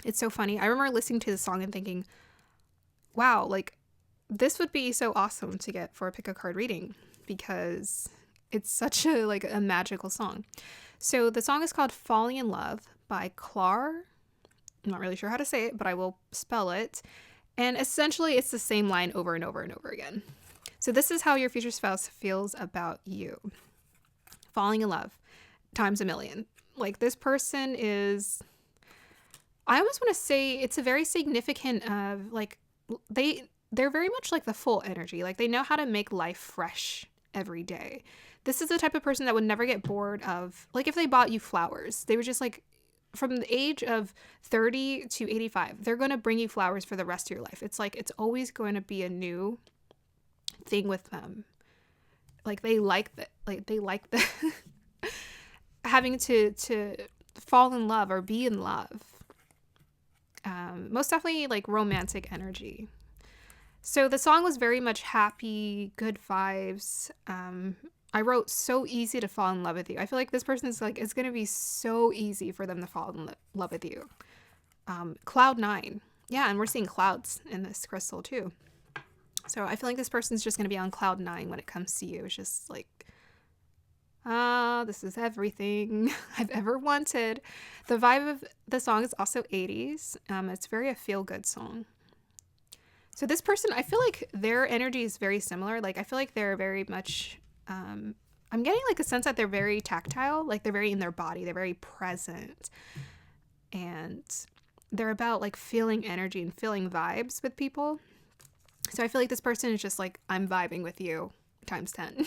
It's so funny. I remember listening to the song and thinking, wow, like this would be so awesome to get for a pick a card reading because it's such a like a magical song. So the song is called Falling in Love by Klahr. I'm not really sure how to say it, but I will spell it. And essentially it's the same line over and over and over again. So this is how your future spouse feels about you. Falling in love times a million. Like this person is, I almost want to say it's a very significant like they're very much like the full energy. Like they know how to make life fresh every day. This is the type of person that would never get bored of, like if they bought you flowers, they were just like, from the age of 30 to 85, they're going to bring you flowers for the rest of your life. It's like, it's always going to be a new thing with them. Like they like that, like they like the having to fall in love or be in love. Most definitely like romantic energy. So the song was very much happy, good vibes. I wrote so easy to fall in love with you. I feel like this person's like, it's going to be so easy for them to fall in love with you. Cloud 9. Yeah, and we're seeing clouds in this crystal too. So I feel like this person's just going to be on cloud 9 when it comes to you. It's just like, this is everything I've ever wanted. The vibe of the song is also 80s. It's very a feel-good song. So this person, I feel like their energy is very similar. Like I feel like they're very much, I'm getting like a sense that they're very tactile, like they're very in their body, they're very present, and they're about like feeling energy and feeling vibes with people. So I feel like this person is just like, I'm vibing with you times 10.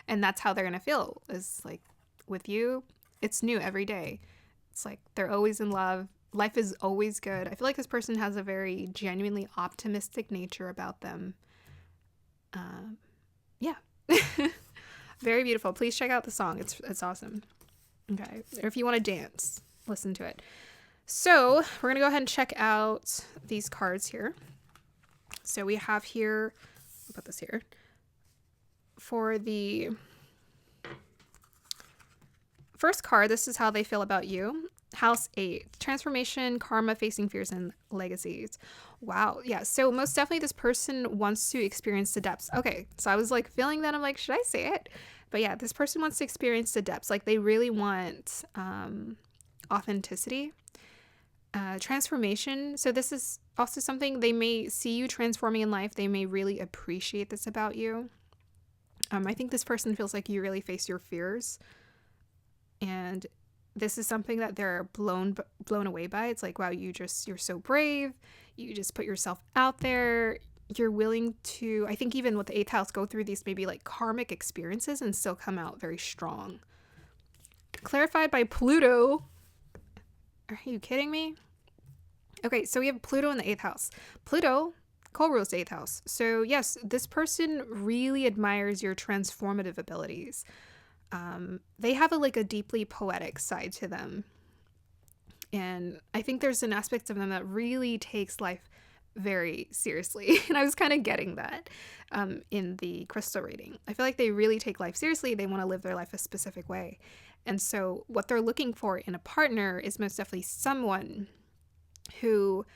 And that's how they're going to feel, is like with you, it's new every day. It's like they're always in love. Life is always good. I feel like this person has a very genuinely optimistic nature about them. Yeah. Very beautiful. Please check out the song. It's awesome. Okay. Or if you want to dance, listen to it. So we're going to go ahead and check out these cards here. So we have here, I'll put this here. For the first card, this is how they feel about you. House 8, transformation, karma, facing fears, and legacies. Wow. Yeah. So most definitely this person wants to experience the depths. Okay. So I was like feeling that. I'm like, should I say it? But yeah, this person wants to experience the depths. Like they really want authenticity, transformation. So this is also something they may see you transforming in life. They may really appreciate this about you. I think this person feels like you really face your fears, and this is something that they're blown away by. It's like, wow, you're so brave. You just put yourself out there. You're willing to, I think even with the 8th house, go through these maybe like karmic experiences and still come out very strong. Clarified by Pluto. Are you kidding me? Okay, so we have Pluto in the 8th house. Pluto co-rules the 8th house. So yes, this person really admires your transformative abilities. They have a deeply poetic side to them. And I think there's an aspect of them that really takes life very seriously. And I was kind of getting that in the crystal reading. I feel like they really take life seriously. They want to live their life a specific way. And so what they're looking for in a partner is most definitely someone who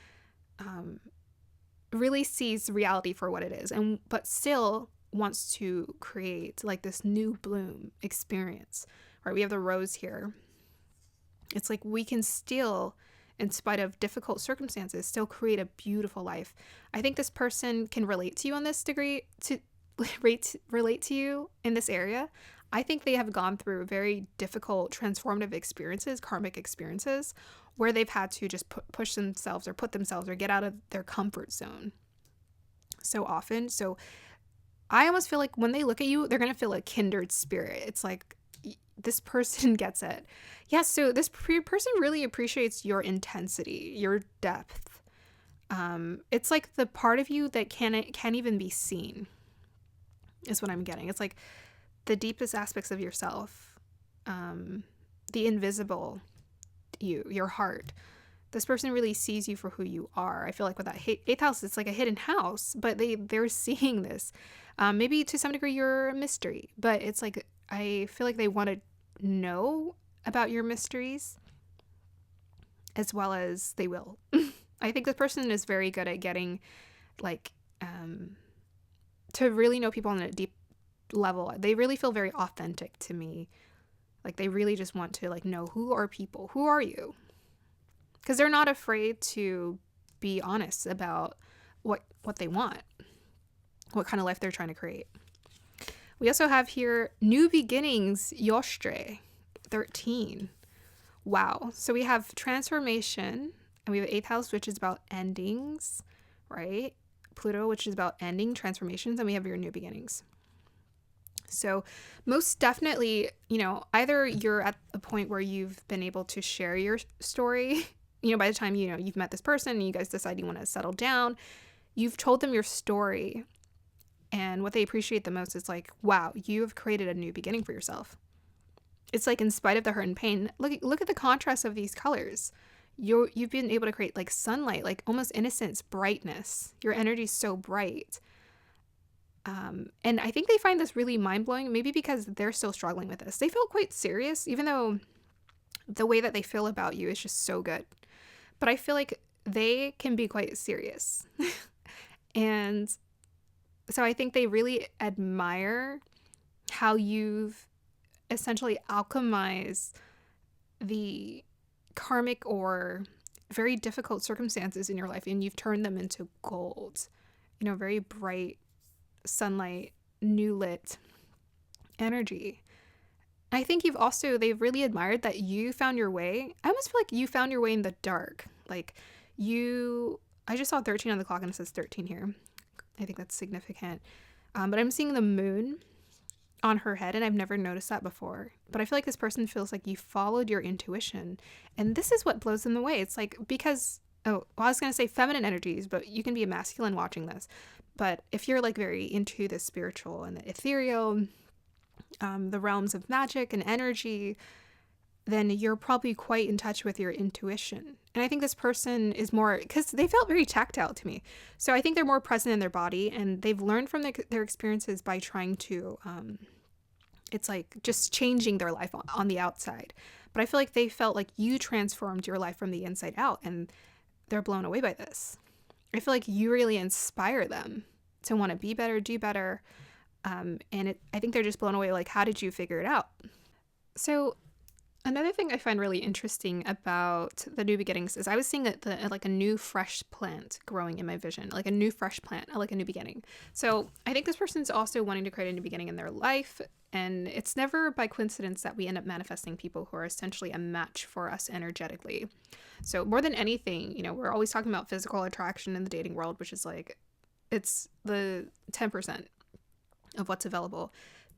really sees reality for what it is, but still wants to create like this new bloom experience. Right? We have the rose here. It's like we can still, in spite of difficult circumstances, still create a beautiful life. I think this person can relate to you on this degree, to relate to you in this area. I think they have gone through very difficult transformative experiences, karmic experiences, where they've had to just push themselves or put themselves or get out of their comfort zone so often. So I almost feel like when they look at you, they're going to feel a kindred spirit. It's like, this person gets it. Yeah, so this person really appreciates your intensity, your depth. It's like the part of you that can't even be seen is what I'm getting. It's like the deepest aspects of yourself, the invisible you, your heart. This person really sees you for who you are. I feel like with that 8th house, it's like a hidden house, but they're seeing this. Maybe to some degree you're a mystery, but it's like I feel like they want to know about your mysteries as well as they will. I think this person is very good at getting to really know people on a deep level. They really feel very authentic to me. Like they really just want to know who are people, who are you? Because they're not afraid to be honest about what they want, what kind of life they're trying to create. We also have here new beginnings, Yostre, 13. Wow. So we have transformation, and we have 8th house, which is about endings, right? Pluto, which is about ending transformations, and we have your new beginnings. So most definitely, either you're at a point where you've been able to share your story, by the time, you've met this person and you guys decide you want to settle down, you've told them your story. And what they appreciate the most is like, wow, you have created a new beginning for yourself. It's like in spite of the hurt and pain, look at the contrast of these colors. You've been able to create like sunlight, like almost innocence, brightness. Your energy is so bright. And I think they find this really mind-blowing, maybe because they're still struggling with this. They feel quite serious, even though the way that they feel about you is just so good. But I feel like they can be quite serious. And so I think they really admire how you've essentially alchemized the karmic or very difficult circumstances in your life, and you've turned them into gold, very bright sunlight, new lit energy. I think they've really admired that you found your way. I almost feel like you found your way in the dark. I just saw 13 on the clock and it says 13 here. I think that's significant. But I'm seeing the moon on her head, and I've never noticed that before. But I feel like this person feels like you followed your intuition, and this is what blows them away. It's like, because, I was going to say feminine energies, but you can be a masculine watching this. But if you're very into the spiritual and the ethereal, the realms of magic and energy, then you're probably quite in touch with your intuition. And I think this person is more, because they felt very tactile to me. So I think they're more present in their body, and they've learned from their experiences by trying to, it's like just changing their life on the outside. But I feel like they felt like you transformed your life from the inside out, and they're blown away by this. I feel like you really inspire them to want to be better, do better. I think they're just blown away. How did you figure it out? So another thing I find really interesting about the new beginnings is I was seeing a new fresh plant growing in my vision, like a new fresh plant, like a new beginning. So I think this person's also wanting to create a new beginning in their life. And it's never by coincidence that we end up manifesting people who are essentially a match for us energetically. So more than anything, we're always talking about physical attraction in the dating world, which is it's the 10% of what's available.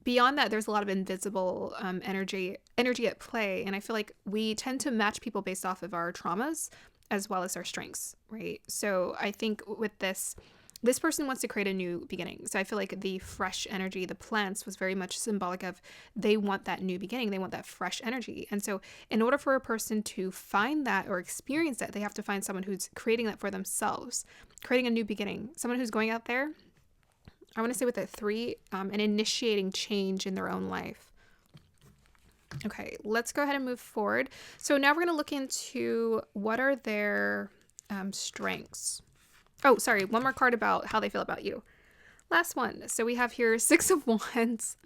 Beyond that, there's a lot of invisible energy at play. And I feel like we tend to match people based off of our traumas as well as our strengths, right? So I think with this, this person wants to create a new beginning. So I feel like the fresh energy, the plants, was very much symbolic of they want that new beginning. They want that fresh energy. And so in order for a person to find that or experience that, they have to find someone who's creating that for themselves, creating a new beginning, someone who's going out there, I want to say with a 3, and initiating change in their own life. Okay, let's go ahead and move forward. So now we're going to look into what are their strengths. Oh, sorry, one more card about how they feel about you. Last one. So we have here 6 of Wands.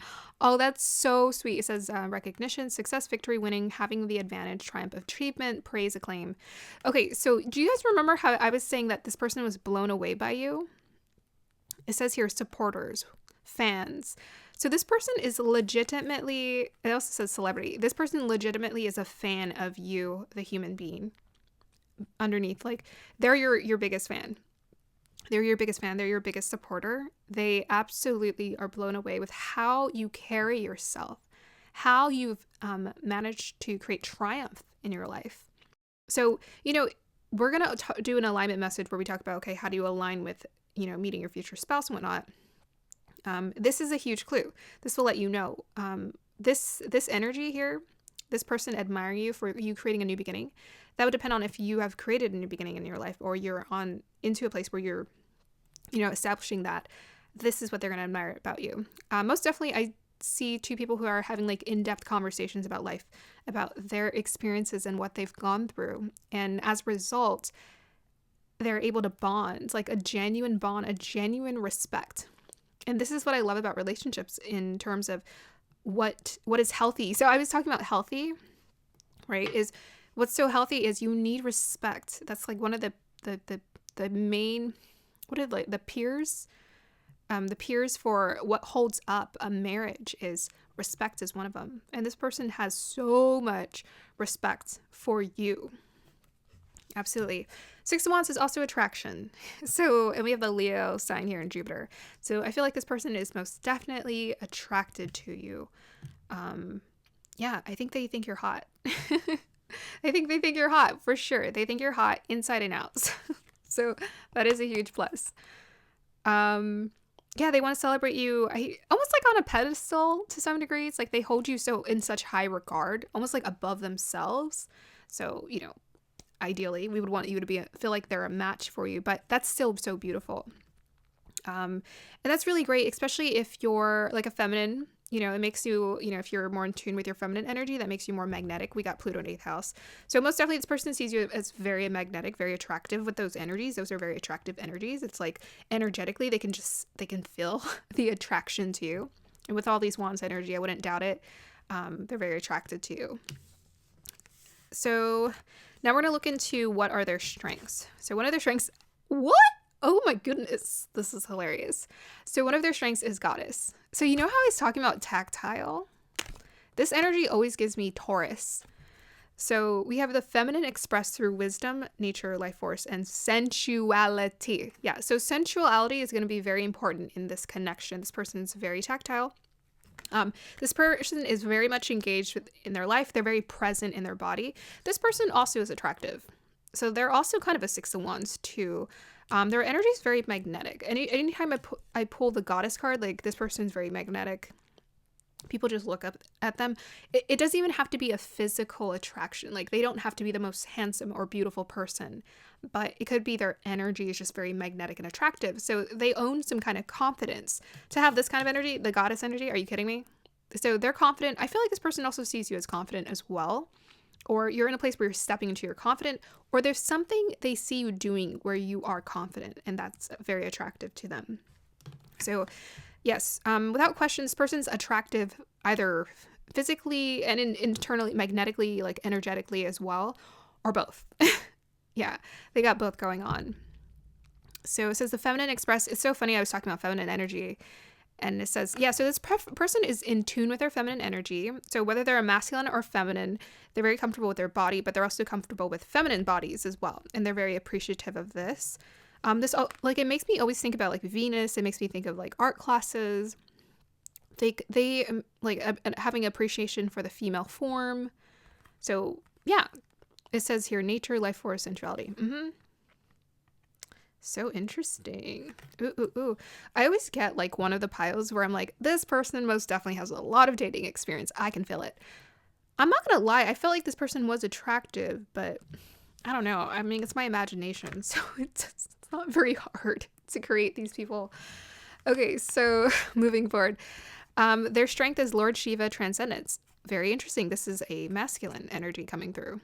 Oh, that's so sweet. It says recognition, success, victory, winning, having the advantage, triumph, achievement, praise, acclaim. Okay, so do you guys remember how I was saying that this person was blown away by you? It says here supporters, fans. So this person is legitimately, it also says celebrity. This person legitimately is a fan of you, the human being. Underneath, like, they're your biggest fan. They're your biggest fan. They're your biggest supporter. They absolutely are blown away with how you carry yourself, how you've managed to create triumph in your life. So, we're going to do an alignment message where we talk about, okay, how do you align with, meeting your future spouse and whatnot. This is a huge clue. This will let you know. This energy here, this person admiring you for you creating a new beginning. That would depend on if you have created a new beginning in your life or you're into a place where you're, establishing that. This is what they're going to admire about you. Most definitely, I see 2 people who are having like in-depth conversations about life, about their experiences and what they've gone through. And as a result, they're able to bond, like a genuine bond, a genuine respect. And this is what I love about relationships in terms of what is healthy. So I was talking about healthy, right? Is what's so healthy is you need respect. That's like one of the main, the peers? The peers for what holds up a marriage is respect is one of them. And this person has so much respect for you. Absolutely. 6 of Wands is also attraction. So, and we have the Leo sign here in Jupiter. So I feel like this person is most definitely attracted to you. Yeah, I think they think you're hot. I think they think you're hot for sure. They think you're hot inside and out. So that is a huge plus. Yeah, they want to celebrate you. Almost like on a pedestal to some degree. It's like they hold you so in such high regard, almost like above themselves. So, ideally, we would want you to feel like they're a match for you, but that's still so beautiful. And that's really great, especially if you're like a feminine, it makes you, if you're more in tune with your feminine energy, that makes you more magnetic. We got Pluto in 8th house. So most definitely this person sees you as very magnetic, very attractive with those energies. Those are very attractive energies. It's like energetically, they can feel the attraction to you. And with all these Wands energy, I wouldn't doubt it. They're very attracted to you. So now we're going to look into what are their strengths. So one of their strengths, what? Oh my goodness, this is hilarious. So one of their strengths is goddess. So you know how I was talking about tactile? This energy always gives me Taurus. So we have the feminine expressed through wisdom, nature, life force, and sensuality. Yeah, so sensuality is going to be very important in this connection. This person's very tactile. This person is very much engaged in their life. They're very present in their body. This person also is attractive. So they're also kind of a 6 of Wands too. Their energy is very magnetic. Anytime I pull the goddess card, like this person's very magnetic. People just look up at them. It doesn't even have to be a physical attraction. Like they don't have to be the most handsome or beautiful person, but it could be their energy is just very magnetic and attractive. So they own some kind of confidence to have this kind of energy, the goddess energy. Are you kidding me? So they're confident. I feel like this person also sees you as confident as well. Or you're in a place where you're stepping into your confident, or there's something they see you doing where you are confident, and that's very attractive to them. So yes, without question, this person's attractive either physically and internally, magnetically, like energetically as well, or both. Yeah, they got both going on. So it says the feminine express. It's so funny. I was talking about feminine energy. And it says, yeah, so this person is in tune with their feminine energy. So whether they're a masculine or feminine, they're very comfortable with their body, but they're also comfortable with feminine bodies as well. And they're very appreciative of this. It makes me always think about like Venus. It makes me think of like art classes. They having appreciation for the female form. So yeah, it says here, nature, life force, sensuality. So interesting. Ooh, ooh, ooh. I always get like one of the piles where I'm like, this person most definitely has a lot of dating experience. I can feel it. I'm not gonna lie, I felt like this person was attractive, but I don't know. I mean, it's my imagination, so it's not very hard to create these people. Okay, so moving forward. Their strength is Lord Shiva Transcendence. Very interesting. This is a masculine energy coming through.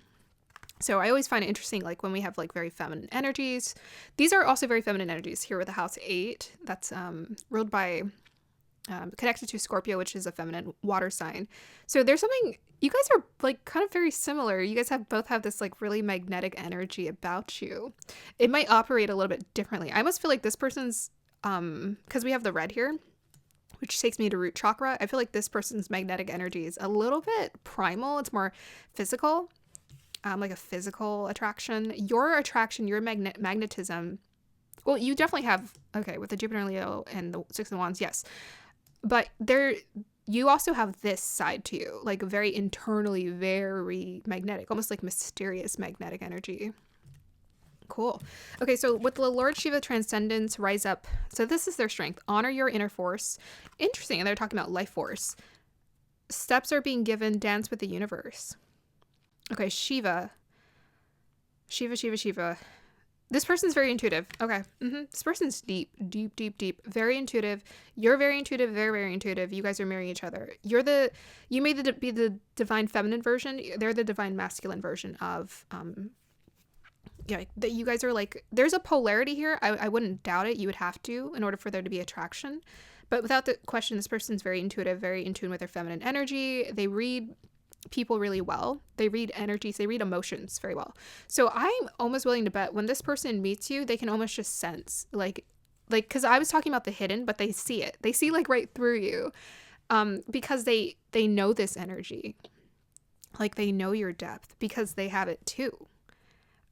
So I always find it interesting, like when we have like very feminine energies. These are also very feminine energies here with the house 8. That's ruled by, connected to Scorpio, which is a feminine water sign. So there's something, you guys are like kind of very similar. You guys both have this like really magnetic energy about you. It might operate a little bit differently. I almost feel like this person's, because we have the red here, which takes me to root chakra. I feel like this person's magnetic energy is a little bit primal. It's more physical, like a physical attraction. Your attraction, your magnetism. Well, you definitely have, okay, with the Jupiter and Leo and the Six of Wands, yes. But you also have this side to you, like very internally, very magnetic, almost like mysterious magnetic energy. Cool. Okay, so with the Lord Shiva Transcendence, rise up. So this is their strength. Honor your inner force. Interesting. And they're talking about life force. Steps are being given. Dance with the universe. Okay, Shiva. Shiva. This person's very intuitive. Okay. This person's deep. Very intuitive. You're very intuitive. Very intuitive. You guys are marrying each other. You may be the divine feminine version. They're the divine masculine version of yeah, that you guys are like, there's a polarity here. I wouldn't doubt it. You would have to in order for there to be attraction. But without the question, this person's very intuitive, very in tune with their feminine energy. They read people really well. They read energies. They read emotions very well. So I'm almost willing to bet when this person meets you, they can almost just sense like, because I was talking about the hidden, but they see it. They see like right through you, because they know this energy. Like they know your depth because they have it too.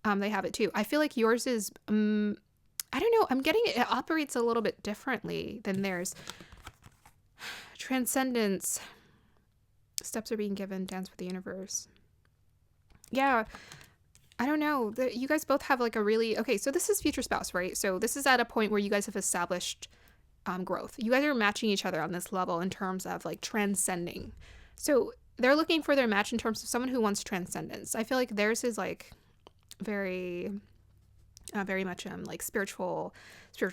I feel like yours is, I don't know. I'm getting it operates a little bit differently than theirs. Transcendence. Steps are being given. Dance with the universe. Yeah. I don't know. You guys both have like a really, okay, so this is future spouse, right? So this is at a point where you guys have established growth. You guys are matching each other on this level in terms of like transcending. So they're looking for their match in terms of someone who wants transcendence. I feel like theirs is like very much like spiritual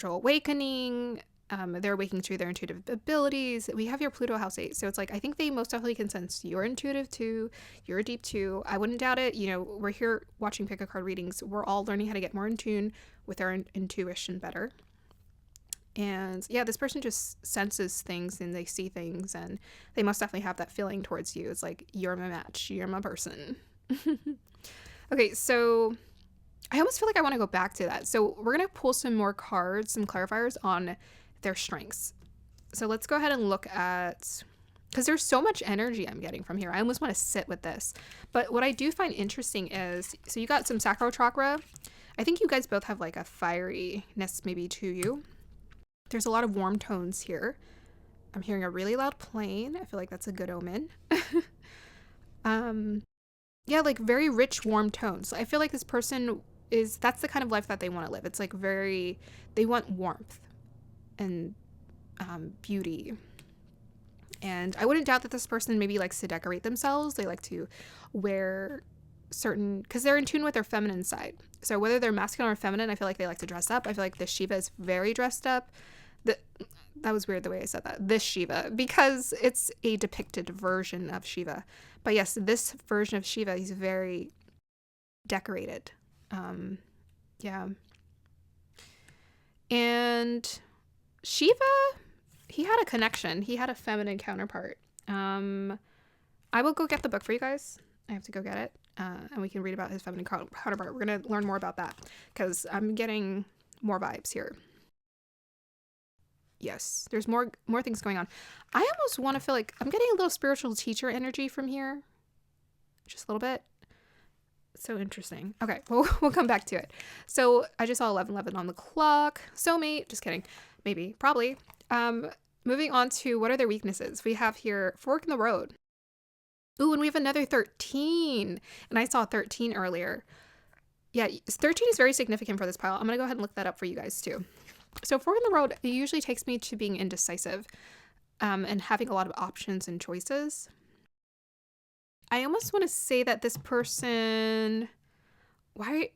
awakening. They're awakening through their intuitive abilities. We have your Pluto house 8, so it's like I think they most definitely can sense you're intuitive too, you're deep too. I wouldn't doubt it. You know, we're here watching pick a card readings. We're all learning how to get more in tune with our intuition better. And yeah, this person just senses things and they see things, and they most definitely have that feeling towards you. It's like, you're my match, you're my person. Okay, so I almost feel like I want to go back to that. So we're going to pull some more cards, some clarifiers on their strengths. So let's go ahead and look at, because there's so much energy I'm getting from here. I almost want to sit with this. But what I do find interesting is, so you got some sacral chakra. I think you guys both have like a fieriness maybe to you. There's a lot of warm tones here. I'm hearing a really loud plane. I feel like that's a good omen. Yeah, like very rich, warm tones. I feel like this person that's the kind of life that they want to live. It's like they want warmth and beauty. And I wouldn't doubt that this person maybe likes to decorate themselves. They like to wear because they're in tune with their feminine side. So whether they're masculine or feminine, I feel like they like to dress up. I feel like the Shiva is very dressed up. That was weird the way I said that. This Shiva, because it's a depicted version of Shiva. But yes, this version of Shiva, he's very decorated. Yeah. And Shiva, he had a connection. He had a feminine counterpart. I will go get the book for you guys. I have to go get it. And we can read about his feminine counterpart. We're going to learn more about that because I'm getting more vibes here. Yes, there's more things going on. I almost want to feel like I'm getting a little spiritual teacher energy from here. Just a little bit. So interesting. Okay, we'll come back to it. So I just saw 11:11 on the clock. Soulmate. Just kidding. Maybe. Probably. Moving on to what are their weaknesses? We have here fork in the road. Ooh, and we have another 13. And I saw 13 earlier. Yeah, 13 is very significant for this pile. I'm going to go ahead and look that up for you guys too. So fork in the road, it usually takes me to being indecisive and having a lot of options and choices. I almost want to say that this person... Why?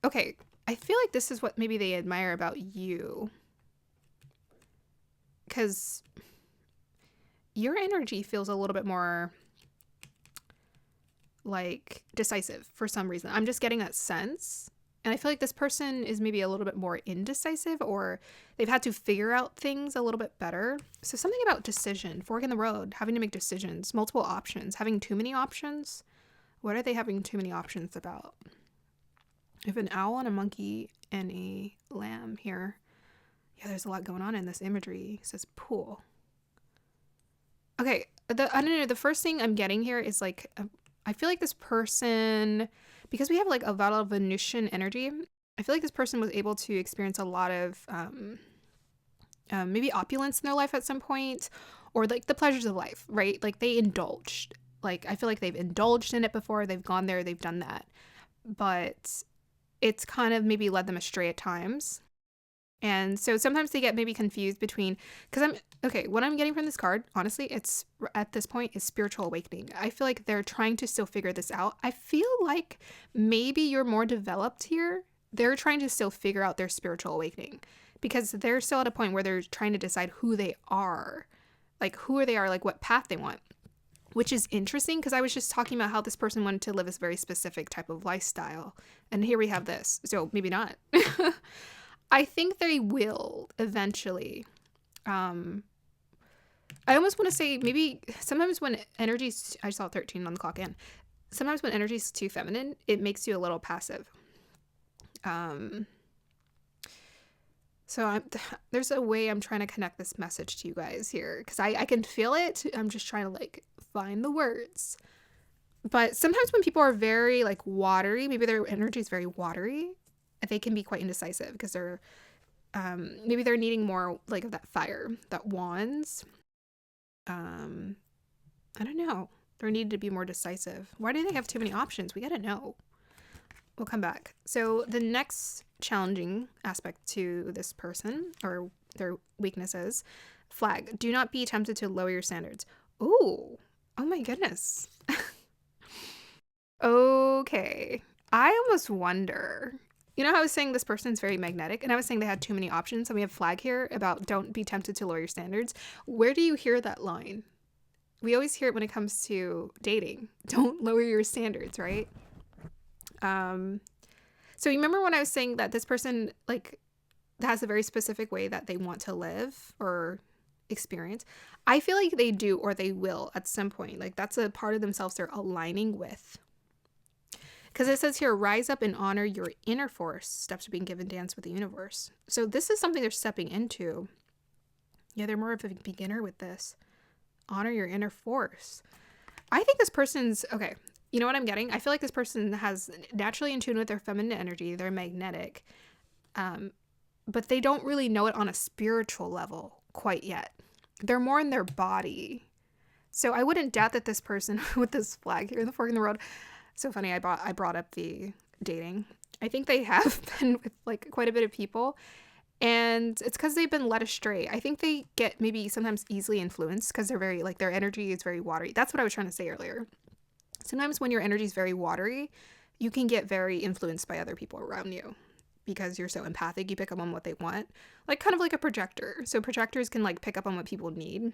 Okay, I feel like this is what maybe they admire about you. Because your energy feels a little bit more like decisive for some reason. I'm just getting that sense. And I feel like this person is maybe a little bit more indecisive, or they've had to figure out things a little bit better. So something about decision, fork in the road, having to make decisions, multiple options, having too many options. What are they having too many options about? I have an owl and a monkey and a lamb here. Yeah, there's a lot going on in this imagery. It says pool. Okay, I don't know. The first thing I'm getting here is like, I feel like this person, because we have like a lot of Venusian energy, I feel like this person was able to experience a lot of maybe opulence in their life at some point, or like the pleasures of life, right? Like they indulged. Like I feel like they've indulged in it before. They've gone there, they've done that. But it's kind of maybe led them astray at times. And so sometimes they get maybe confused between, because what I'm getting from this card, honestly, it's at this point is spiritual awakening. I feel like they're trying to still figure this out. I feel like maybe you're more developed here. They're trying to still figure out their spiritual awakening because they're still at a point where they're trying to decide who they are, like who they are, like what path they want, which is interesting because I was just talking about how this person wanted to live this very specific type of lifestyle. And here we have this. So maybe not. I think they will eventually. I almost want to say maybe sometimes when energy's, I saw 13 on the clock in. Sometimes when energy's too feminine, it makes you a little passive. So there's a way I'm trying to connect this message to you guys here because I can feel it. I'm just trying to like find the words. But sometimes when people are very like watery, maybe their energy is very watery, they can be quite indecisive because they're maybe they're needing more like of that fire, that wands. I don't know. They need to be more decisive. Why do they have too many options? We gotta know. We'll come back. So the next challenging aspect to this person or their weaknesses, flag. Do not be tempted to lower your standards. Oh my goodness. Okay. I almost wonder. You know how I was saying this person's very magnetic, and I was saying they had too many options, and we have flag here about don't be tempted to lower your standards. Where do you hear that line? We always hear it when it comes to dating. Don't lower your standards, right? So you remember when I was saying that this person like has a very specific way that they want to live or experience? I feel like they do or they will at some point. Like that's a part of themselves they're aligning with. Because it says here, rise up and honor your inner force. Steps are being given, dance with the universe. So this is something they're stepping into. Yeah, they're more of a beginner with this. Honor your inner force. I think this person's, okay, you know what I'm getting? I feel like this person has naturally in tune with their feminine energy. They're magnetic. But they don't really know it on a spiritual level quite yet. They're more in their body. So I wouldn't doubt that this person with this flag here in the fork in the road. So funny, I brought up the dating. I think they have been with like quite a bit of people, and it's because they've been led astray. I think they get maybe sometimes easily influenced because they're very like their energy is very watery. That's what I was trying to say earlier. Sometimes when your energy is very watery, you can get very influenced by other people around you because you're so empathic. You pick up on what they want, like kind of like a projector. So projectors can like pick up on what people need,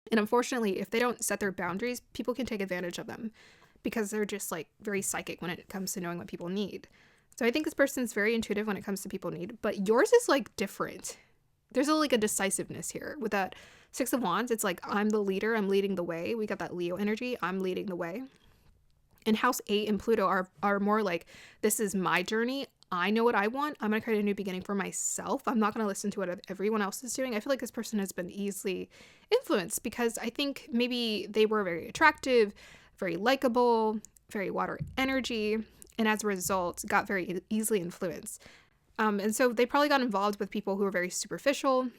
and unfortunately, if they don't set their boundaries, people can take advantage of them. Because they're just like very psychic when it comes to knowing what people need. So I think this person's very intuitive when it comes to people need, but yours is like different. There's like a decisiveness here with that 6 of Wands. It's like, I'm the leader. I'm leading the way. We got that Leo energy. I'm leading the way. And House 8 and Pluto are more like, this is my journey. I know what I want. I'm going to create a new beginning for myself. I'm not going to listen to what everyone else is doing. I feel like this person has been easily influenced because I think maybe they were very attractive, very likable, very water energy, and as a result, got very easily influenced. And so they probably got involved with people who were very superficial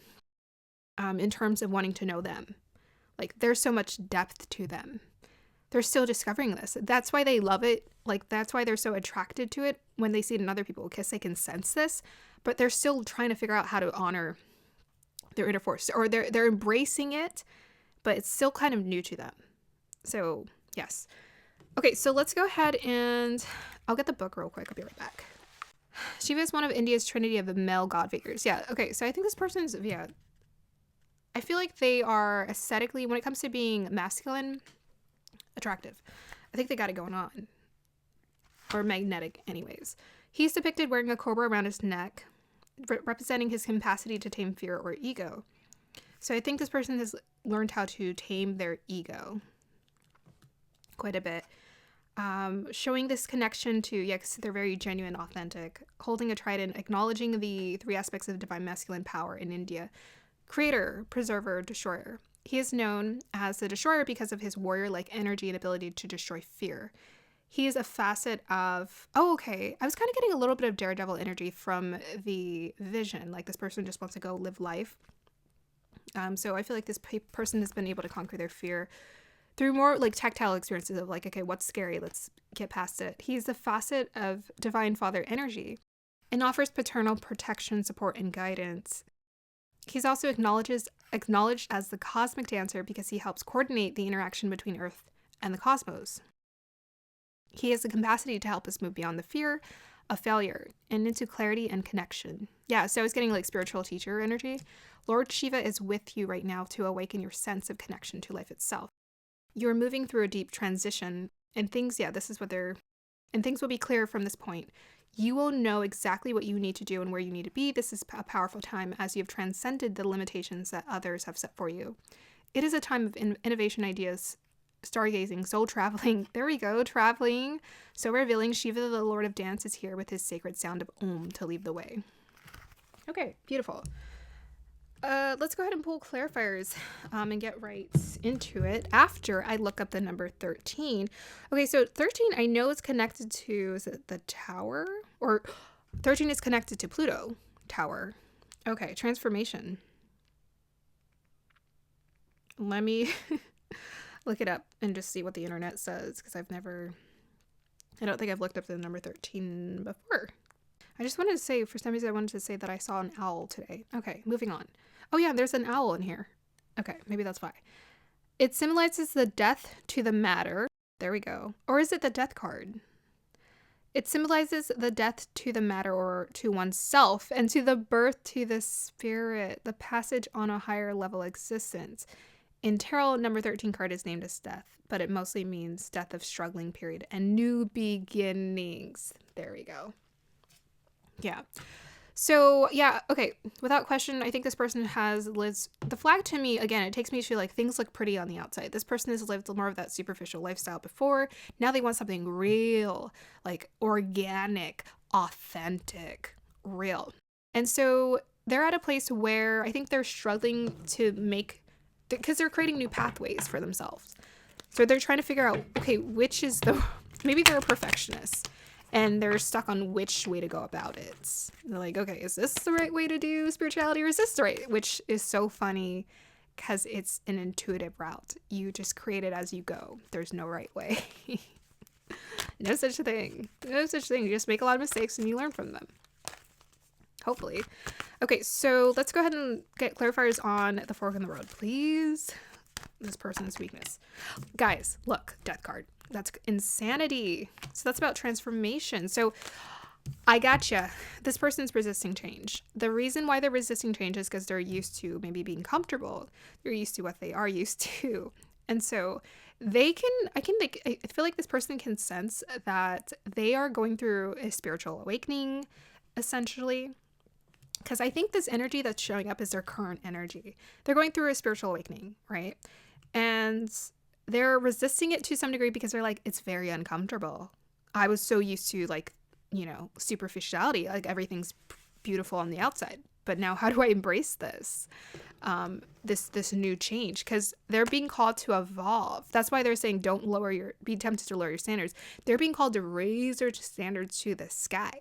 in terms of wanting to know them. Like, there's so much depth to them. they're still discovering this. That's why they love it. Like, that's why they're so attracted to it when they see it in other people, because they can sense this, but they're still trying to figure out how to honor their inner force, or they're embracing it, but it's still kind of new to them. So yes. Okay, so let's go ahead and I'll get the book real quick. I'll be right back. Shiva is one of India's trinity of the male god figures. Yeah, okay, so I think this person's, yeah, I feel like they are aesthetically, when it comes to being masculine, attractive. I think they got it going on. Or magnetic, anyways. He's depicted wearing a cobra around his neck, representing his capacity to tame fear or ego. So I think this person has learned how to tame their ego quite a bit. Showing this connection to, yeah, because they're very genuine, authentic. Holding a trident, acknowledging the three aspects of divine masculine power in India. Creator, preserver, destroyer. He is known as the destroyer because of his warrior-like energy and ability to destroy fear. He is a facet of, oh, okay, I was kind of getting a little bit of daredevil energy from the vision. Like, this person just wants to go live life. So I feel like this person has been able to conquer their fear through more like tactile experiences of like, okay, what's scary? Let's get past it. He's the facet of divine father energy and offers paternal protection, support, and guidance. He's also acknowledged as the cosmic dancer because he helps coordinate the interaction between Earth and the cosmos. He has the capacity to help us move beyond the fear of failure and into clarity and connection. Yeah, so I was getting like spiritual teacher energy. Lord Shiva is with you right now to awaken your sense of connection to life itself. You're moving through a deep transition, and things, yeah, this is what and things will be clear from this point. You will know exactly what you need to do and where you need to be. This is a powerful time as you have transcended the limitations that others have set for you. It is a time of innovation, ideas, stargazing, soul traveling. There we go, traveling. So revealing. Shiva, the Lord of Dance, is here with his sacred sound of Om to lead the way. Okay, beautiful. Let's go ahead and pull clarifiers and get right into it after I look up the number 13. Okay, so 13 I know is connected to, is it the tower? Or 13 is connected to Pluto tower. Okay, transformation. Let me look it up and just see what the internet says, because I don't think I've looked up the number 13 before. I just wanted to say, for some reason I wanted to say that I saw an owl today. Okay, moving on. Oh yeah, there's an owl in here. Okay, maybe that's why. It symbolizes the death to the matter. There we go. Or is it the death card? It symbolizes the death to the matter or to oneself and to the birth to the spirit, the passage on a higher level existence. In tarot, number 13 card is named as death, but it mostly means death of struggling period and new beginnings. There we go. Yeah. So, yeah, okay, without question, I think this person has lived, the flag to me, again, it takes me to, like, things look pretty on the outside. This person has lived more of that superficial lifestyle before. Now they want something real, like, organic, authentic, real. And so they're at a place where I think they're struggling to because they're creating new pathways for themselves. So they're trying to figure out, okay, maybe they're a perfectionist. And they're stuck on which way to go about it. They're like, okay, is this the right way to do spirituality, or is this the right? Which is so funny because it's an intuitive route. You just create it as you go. There's no right way. No such thing. No such thing. You just make a lot of mistakes and you learn from them. Hopefully. Okay, so let's go ahead and get clarifiers on the fork in the road, please. This person's weakness. Guys, look, death card. That's insanity. So that's about transformation. So I gotcha. This person's resisting change. The reason why they're resisting change is because they're used to maybe being comfortable. They're used to what they are used to. And so I feel like this person can sense that they are going through a spiritual awakening, essentially. Because I think this energy that's showing up is their current energy. They're going through a spiritual awakening, right? And they're resisting it to some degree because they're like, it's very uncomfortable. I was so used to, like, you know, superficiality, like everything's beautiful on the outside. But now how do I embrace this? This new change? Because they're being called to evolve. That's why they're saying don't be tempted to lower your standards. They're being called to raise their standards to the sky.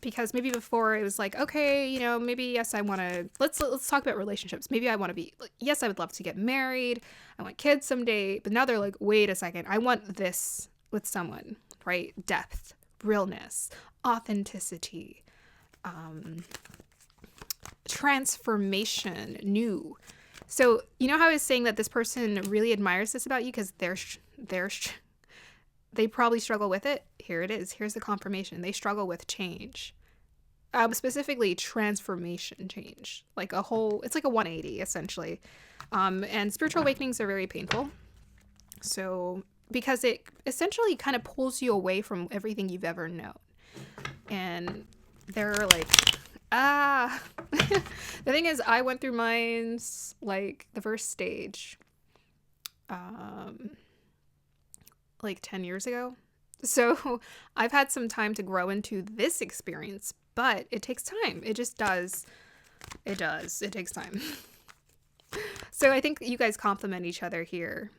because maybe before it was like, okay, you know, maybe yes, I want to, let's talk about relationships. Maybe I want to be, yes, I would love to get married. I want kids someday. But now they're like, wait a second, I want this with someone, right? Depth, realness, authenticity, transformation, new. So, you know how I was saying that this person really admires this about you because they probably struggle with it. Here it is. Here's the confirmation. They struggle with change. Specifically transformation change. Like it's like a 180 essentially. And spiritual awakenings are very painful. So, because it essentially kind of pulls you away from everything you've ever known. And they're like, the thing is, I went through mine's like the first stage. Like 10 years ago. So I've had some time to grow into this experience, but it takes time. It just does. It does. It takes time. So I think you guys complement each other here.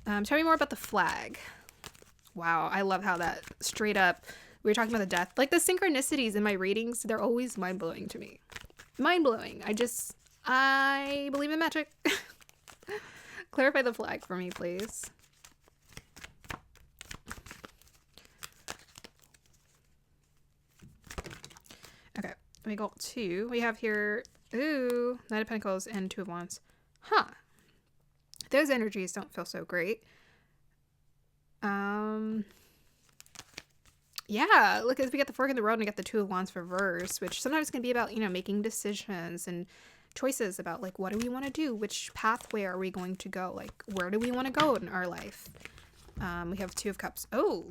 Tell me more about the flag. Wow. I love how that straight up, we were talking about the death. Like the synchronicities in my readings, they're always mind-blowing to me. Mind-blowing. I believe in magic. Clarify the flag for me, please. Okay, we got two. We have here, ooh, Knight of Pentacles and Two of Wands. Huh. Those energies don't feel so great. Yeah, look, as we get the fork in the road and we get the Two of Wands reverse, which sometimes can be about, you know, making decisions and choices about, like, what do we want to do? Which pathway are we going to go? Like, where do we want to go in our life? We have Two of Cups. Oh,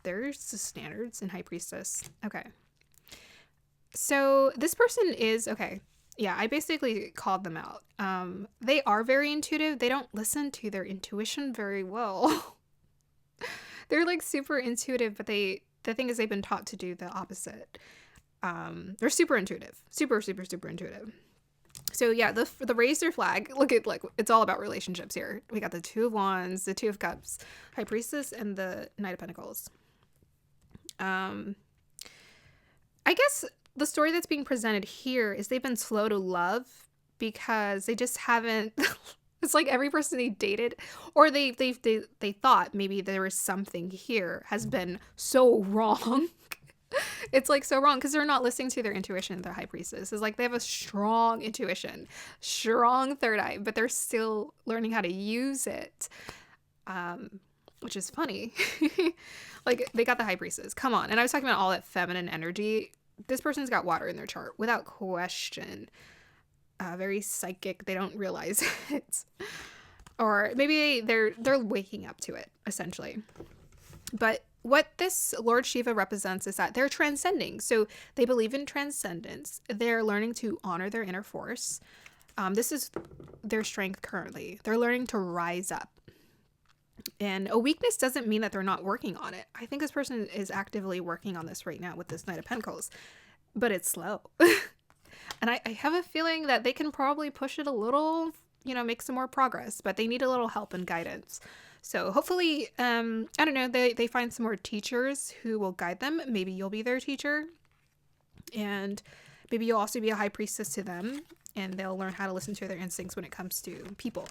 there's the standards in High Priestess. Okay. So this person is, okay, yeah, I basically called them out. They are very intuitive. They don't listen to their intuition very well. They're like super intuitive, but the thing is they've been taught to do the opposite. They're super intuitive, super, super, super intuitive. So yeah, the raise your flag, look at, like, it's all about relationships here. We got the Two of Wands, the Two of Cups, High Priestess, and the Knight of Pentacles. I guess the story that's being presented here is they've been slow to love because they just haven't. It's like every person they dated, or they thought maybe there was something here, has been so wrong. It's like so wrong because they're not listening to their intuition. Their High Priestess is like they have a strong intuition, strong third eye, but they're still learning how to use it, which is funny. Like, they got the High Priestess. Come on. And I was talking about all that feminine energy. This person's got water in their chart without question. Very psychic. They don't realize it, or maybe they're waking up to it essentially. But what this Lord Shiva represents is that they're transcending. So they believe in transcendence. They're learning to honor their inner force. This is their strength currently. They're learning to rise up. And a weakness doesn't mean that they're not working on it. I think this person is actively working on this right now with this Knight of Pentacles, but it's slow. And I have a feeling that they can probably push it a little, you know, make some more progress, but they need a little help and guidance. So hopefully, I don't know, they find some more teachers who will guide them. Maybe you'll be their teacher, and maybe you'll also be a High Priestess to them, and they'll learn how to listen to their instincts when it comes to people.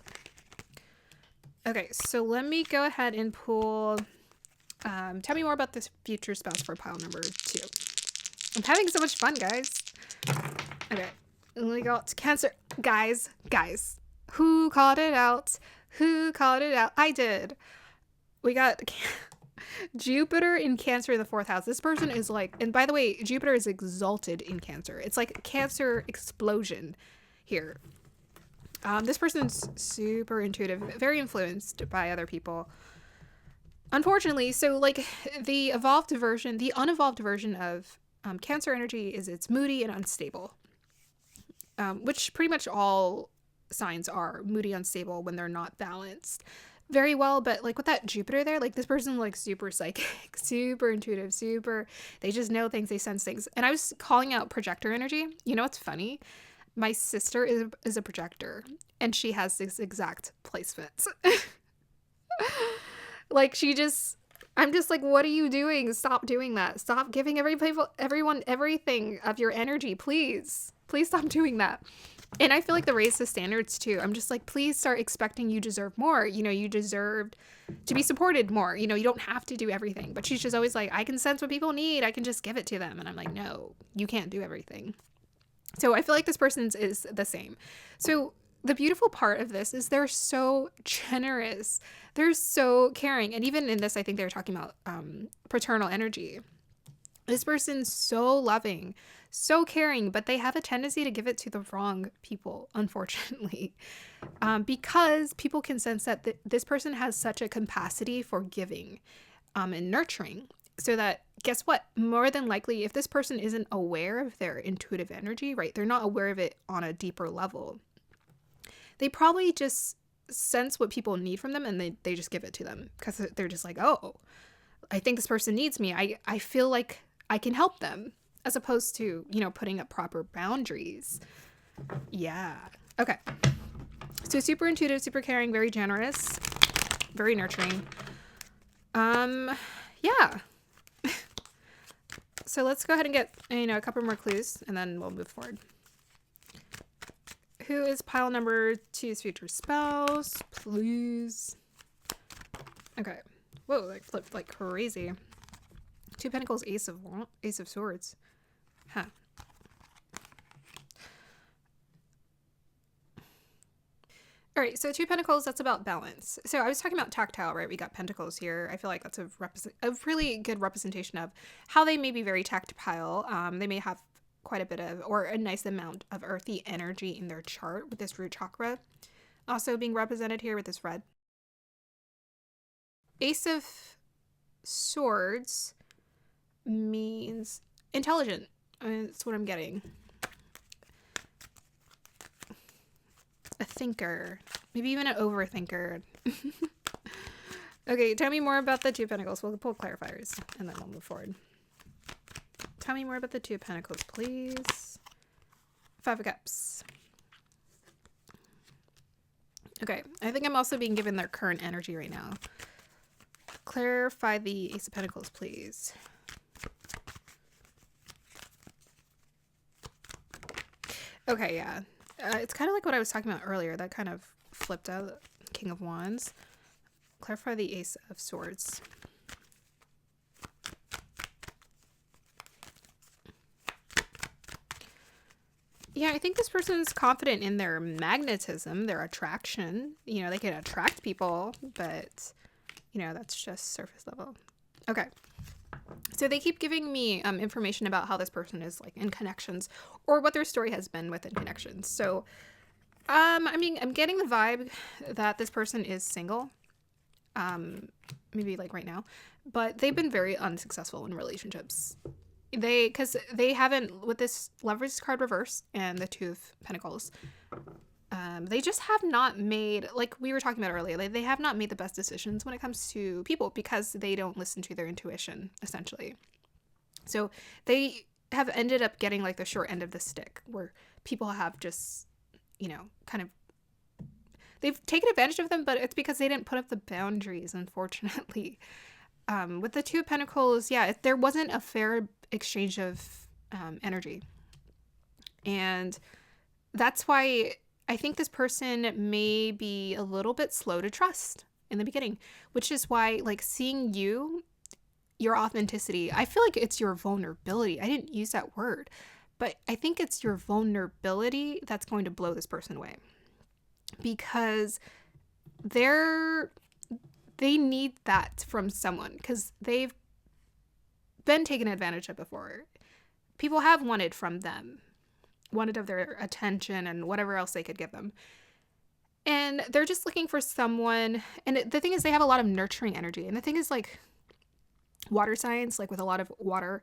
Okay, so let me go ahead and pull, tell me more about this future spouse for pile number 2. I'm having so much fun, guys. Okay, we got Cancer. Guys, who called it out? Who called it out? I did. We got Jupiter in Cancer in the 4th house. This person is like, and by the way, Jupiter is exalted in Cancer. It's like Cancer explosion here. This person's super intuitive, very influenced by other people. Unfortunately, so like the unevolved version of Cancer energy is it's moody and unstable, which pretty much all signs are moody, unstable when they're not balanced very well. But like with that Jupiter there, like this person like super psychic, super intuitive, they just know things, they sense things. And I was calling out projector energy. You know what's funny? My sister is a projector, and she has this exact placement. Like she just, I'm just like, what are you doing? Stop doing that. Stop giving everyone everything of your energy, please. Please stop doing that. And I feel like the raise the standards too. I'm just like, please start expecting you deserve more. You know, you deserved to be supported more. You know, you don't have to do everything. But she's just always like, I can sense what people need. I can just give it to them. And I'm like, no, you can't do everything. So I feel like this person's is the same. So the beautiful part of this is they're so generous. They're so caring. And even in this, I think they were talking about paternal energy. This person's so loving, so caring, but they have a tendency to give it to the wrong people, unfortunately, because people can sense that this person has such a capacity for giving and nurturing. So that, guess what? More than likely, if this person isn't aware of their intuitive energy, right, they're not aware of it on a deeper level, they probably just sense what people need from them and they just give it to them because they're just like, oh, I think this person needs me. I feel like I can help them, as opposed to, you know, putting up proper boundaries. Yeah. Okay. So super intuitive, super caring, very generous, very nurturing. Yeah. So let's go ahead and get, you know, a couple more clues and then we'll move forward. Who is pile number 2's future spouse? Please. Okay. Whoa, like flipped like crazy. 2 Pentacles, Ace of Swords. Huh. All right, so 2 Pentacles, that's about balance. So I was talking about tactile, right? We got Pentacles here. I feel like that's a really good representation of how they may be very tactile. They may have quite a bit of, or a nice amount of earthy energy in their chart with this root chakra. Also being represented here with this red. Ace of Swords means intelligent. That's what I'm getting. A thinker. Maybe even an overthinker. Okay, tell me more about the 2 Pentacles. We'll pull clarifiers and then we'll move forward. Tell me more about the 2 Pentacles, please. 5 of Cups. Okay, I think I'm also being given their current energy right now. Clarify the Ace of Pentacles, please. Okay, yeah. It's kind of like what I was talking about earlier. That kind of flipped out. King of Wands. Clarify the Ace of Swords. Yeah, I think this person's confident in their magnetism, their attraction. You know, they can attract people, but, you know, that's just surface level. Okay. So they keep giving me information about how this person is like in connections or what their story has been within connections. So, I mean, I'm getting the vibe that this person is single, maybe like right now, but they've been very unsuccessful in relationships. Because they haven't, with this Lovers card reverse and the 2 of Pentacles, they just have not made, like we were talking about earlier, they have not made the best decisions when it comes to people because they don't listen to their intuition, essentially. So they have ended up getting like the short end of the stick where people have just, you know, kind of, they've taken advantage of them, but it's because they didn't put up the boundaries, unfortunately. With the 2 of Pentacles, yeah, there wasn't a fair exchange of energy. And that's why I think this person may be a little bit slow to trust in the beginning, which is why, like, seeing you, your authenticity, I feel like it's your vulnerability. I didn't use that word, but I think it's your vulnerability that's going to blow this person away because they need that from someone because they've been taken advantage of before. People have wanted from them, wanted of their attention and whatever else they could give them. And they're just looking for someone. And the thing is, they have a lot of nurturing energy. And the thing is, like, water signs, like with a lot of water,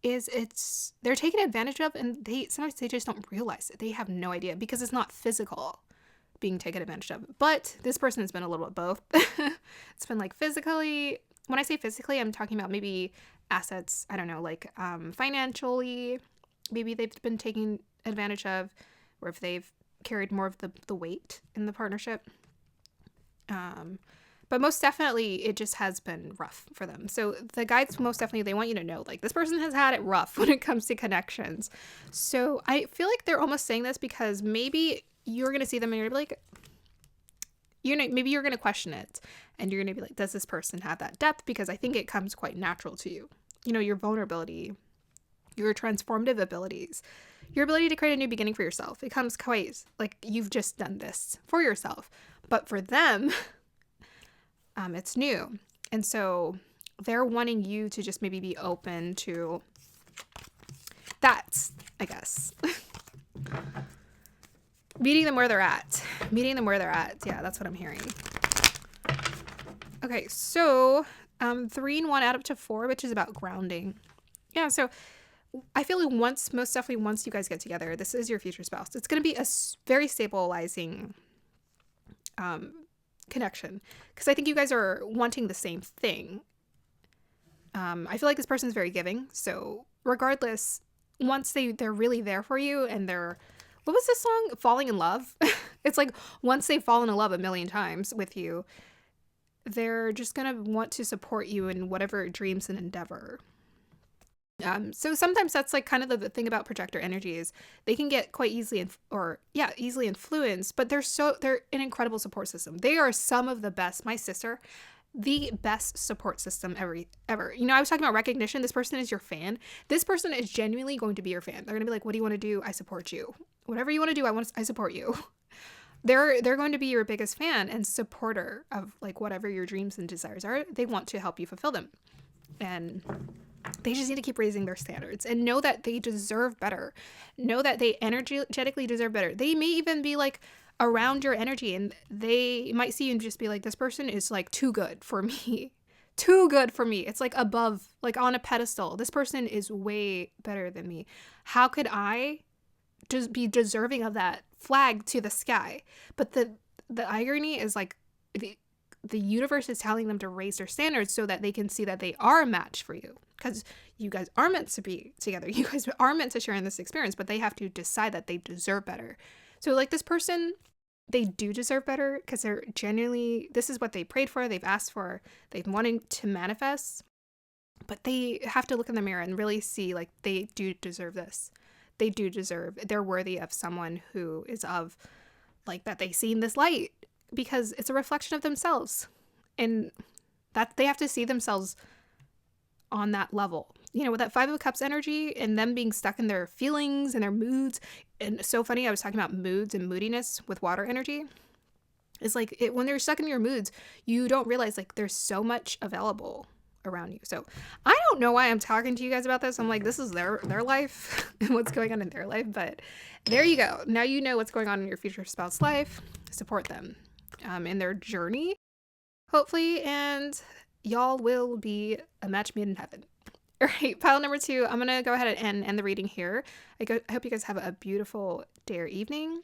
is they're taken advantage of, and sometimes they just don't realize it. They have no idea because it's not physical being taken advantage of. But this person has been a little bit both. It's been like physically. When I say physically, I'm talking about maybe assets, I don't know, like financially, maybe they've been taken advantage of, or if they've carried more of the weight in the partnership. But most definitely, it just has been rough for them. So the guides, most definitely, they want you to know, like, this person has had it rough when it comes to connections. So I feel like they're almost saying this because maybe you're going to see them and you're like, maybe you're going to question it. And you're going to be like, does this person have that depth? Because I think it comes quite natural to you. You know, your vulnerability, your transformative abilities, your ability to create a new beginning for yourself. It comes quite, like, you've just done this for yourself. But for them, it's new. And so they're wanting you to just maybe be open to that, I guess. Meeting them where they're at. Yeah, that's what I'm hearing. Okay, so 3 and 1 add up to 4, which is about grounding. Yeah, so I feel like most definitely once you guys get together, this is your future spouse. It's going to be a very stabilizing connection, because I think you guys are wanting the same thing. I feel like this person is very giving, so regardless, once they're really there for you, and what was this song? Falling in love? It's like once they've fallen in love a million times with you, they're just gonna want to support you in whatever dreams and endeavor. So sometimes that's like kind of the thing about projector energy is they can get quite easily easily influenced, but they're an incredible support system. They are some of the best. My sister, the best support system ever. You know, I was talking about recognition. This person is your fan. This person is genuinely going to be your fan. They're going to be like, what do you want to do? I support you. Whatever you want to do, I support you. They're going to be your biggest fan and supporter of like whatever your dreams and desires are. They want to help you fulfill them. And they just need to keep raising their standards and know that they deserve better. Know that they energetically deserve better. They may even be like around your energy, and they might see you and just be like, this person is like too good for me. Too good for me. It's like above, like on a pedestal. This person is way better than me. How could I just be deserving of that flag to the sky? But the irony is like the universe is telling them to raise their standards so that they can see that they are a match for you, because you guys are meant to be together. You guys are meant to share in this experience, but they have to decide that they deserve better. So like this person, they do deserve better because they're genuinely, this is what they prayed for, they've asked for, they've wanted to manifest, but they have to look in the mirror and really see like they do deserve this. They're worthy of someone who is of like that they see in this light, because it's a reflection of themselves, and that they have to see themselves on that level, you know, with that 5 of Cups energy and them being stuck in their feelings and their moods. And so funny, I was talking about moods and moodiness with water energy. It's like when they're stuck in your moods, you don't realize like there's so much available around you. So I don't know why I'm talking to you guys about this. I'm like, this is their life and what's going on in their life, but there you go. Now you know what's going on in your future spouse's life. Support them in their journey, hopefully, and y'all will be a match made in heaven. All right, pile number 2. I'm gonna go ahead and end the reading here. I hope you guys have a beautiful day or evening.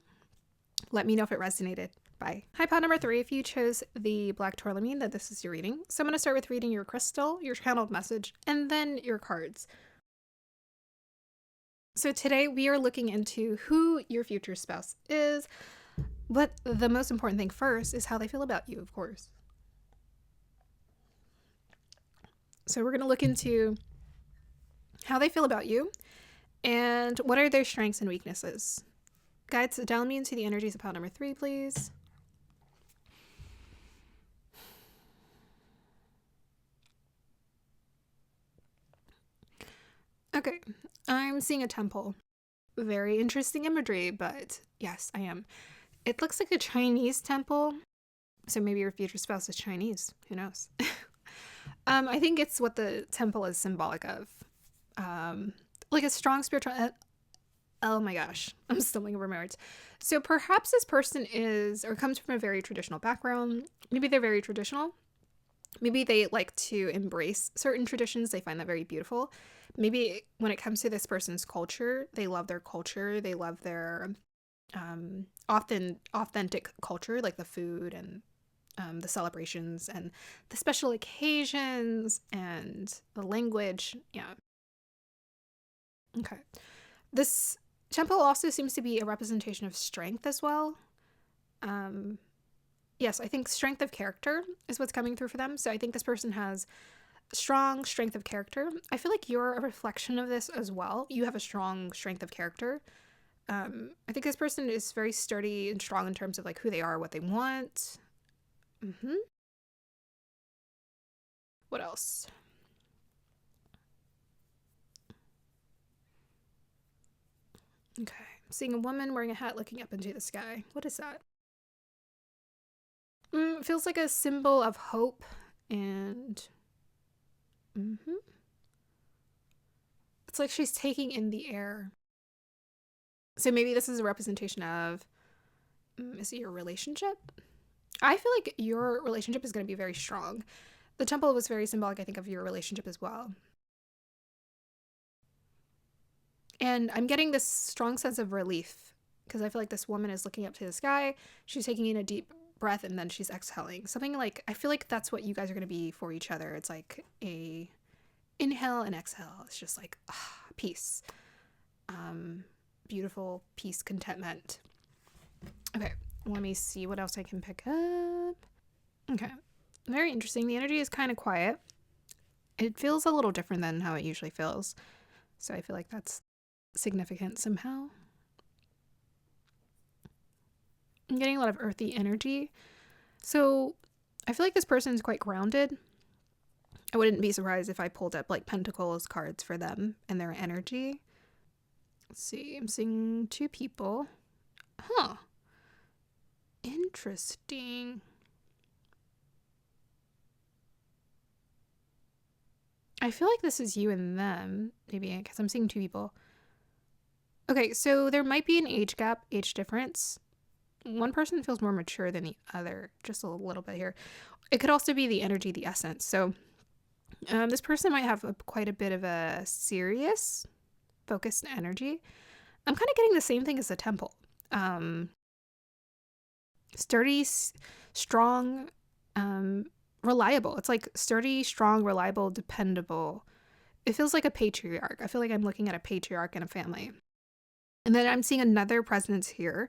Let me know if it resonated. Bye. Hi, pile number 3. If you chose the black tourmaline, that this is your reading. So I'm gonna start with reading your crystal, your channeled message, and then your cards. So today we are looking into who your future spouse is. But the most important thing first is how they feel about you, of course. So we're going to look into how they feel about you and what are their strengths and weaknesses. Guides, dial me into the energies of pile number 3, please. Okay, I'm seeing a temple. Very interesting imagery, but yes, I am. It looks like a Chinese temple, so maybe your future spouse is Chinese. Who knows? I think it's what the temple is symbolic of. Like a strong spiritual... oh my gosh, I'm stumbling over my words. So perhaps this person is or comes from a very traditional background. Maybe they're very traditional. Maybe they like to embrace certain traditions. They find that very beautiful. Maybe when it comes to this person's culture, they love their culture. They love their... often authentic culture, like the food and the celebrations and the special occasions and the language. Yeah. Okay. This temple also seems to be a representation of strength as well. yes, I think strength of character is what's coming through for them. So I think this person has strong strength of character. I feel like you're a reflection of this as well. You have a strong strength of character. I think this person is very sturdy and strong in terms of like who they are, what they want. What else? Okay, I'm seeing a woman wearing a hat looking up into the sky. What is that? It feels like a symbol of hope and it's like she's taking in the air. So maybe this is a representation of, is it your relationship? I feel like your relationship is going to be very strong. The temple was very symbolic, I think, of your relationship as well. And I'm getting this strong sense of relief because I feel like this woman is looking up to the sky. She's taking in a deep breath and then she's exhaling. Something like, I feel like that's what you guys are going to be for each other. It's like a inhale and exhale. It's just like peace. Beautiful peace, contentment. Okay, let me see what else I can pick up. Okay, very interesting. The energy is kind of quiet. It feels a little different than how it usually feels. So I feel like that's significant somehow. I'm getting a lot of earthy energy. So I feel like this person is quite grounded. I wouldn't be surprised if I pulled up like Pentacles cards for them and their energy. Let's see, I'm seeing 2 people. Huh. Interesting. I feel like this is you and them, maybe, because I'm seeing 2 people. Okay, so there might be an age gap, age difference. One person feels more mature than the other, just a little bit here. It could also be the energy, the essence. So this person might have quite a bit of a serious, focused energy. I'm kind of getting the same thing as the temple. Sturdy, strong, reliable. It's like sturdy, strong, reliable, dependable. It feels like a patriarch. I feel like I'm looking at a patriarch in a family. And then I'm seeing another presence here.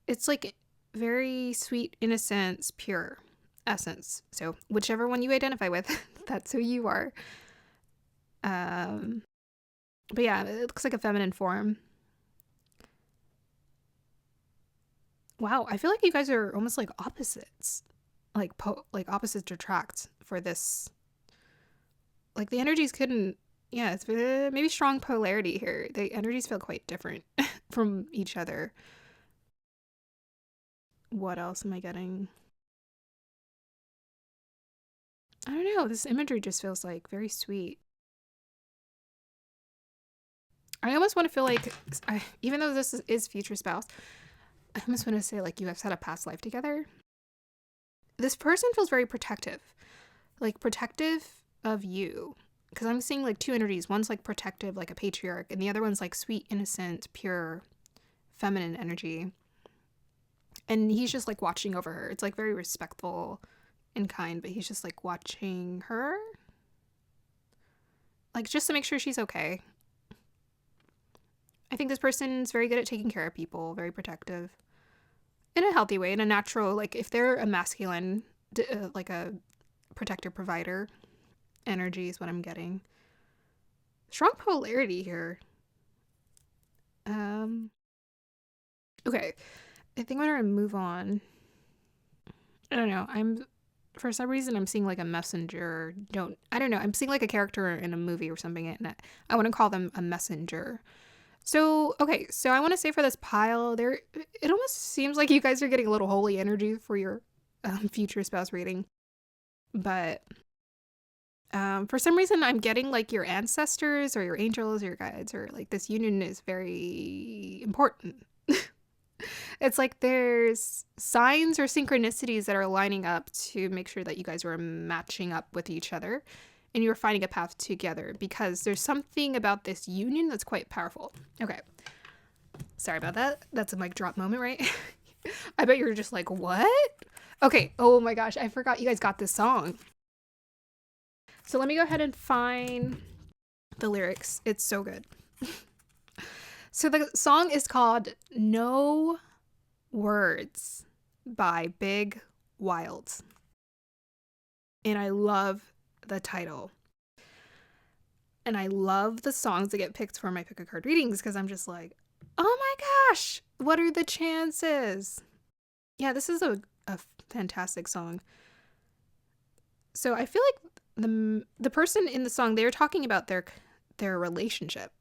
It's like very sweet, innocence, pure essence. So whichever one you identify with, that's who you are. But yeah, it looks like a feminine form. Wow, I feel like you guys are almost like opposites. Like opposites attract for this. Like the energies couldn't, yeah, it's maybe strong polarity here. The energies feel quite different from each other. What else am I getting? I don't know. This imagery just feels like very sweet. I almost want to feel like, even though this is future spouse, I almost want to say like you guys had a past life together. This person feels very protective, like protective of you. Because I'm seeing like 2 energies. One's like protective, like a patriarch, and the other one's like sweet, innocent, pure, feminine energy. And he's just like watching over her. It's like very respectful and kind, but he's just like watching her. Like just to make sure she's okay. I think this person's very good at taking care of people, very protective. In a healthy way, in a natural, like if they're a masculine, like a protector, provider energy is what I'm getting. Strong polarity here. Okay. I think I'm gonna move on. I don't know. For some reason I'm seeing like a messenger. I don't know. I'm seeing like a character in a movie or something, and I want to call them a messenger. So, okay, so I want to say for this pile, it almost seems like you guys are getting a little holy energy for your future spouse reading. But for some reason, I'm getting like your ancestors or your angels or your guides, or like this union is very important. It's like there's signs or synchronicities that are lining up to make sure that you guys are matching up with each other and you're finding a path together, because there's something about this union that's quite powerful. Okay. Sorry about that. That's a mic drop moment, right? I bet you're just like, what? Okay. Oh my gosh. I forgot you guys got this song. So let me go ahead and find the lyrics. It's so good. So the song is called No Words by Big wild. And I love the title. And I love the songs that get picked for my pick a card readings because I'm just like, oh my gosh, what are the chances? Yeah, this is a fantastic song. So I feel like the person in the song, they were talking about their relationship.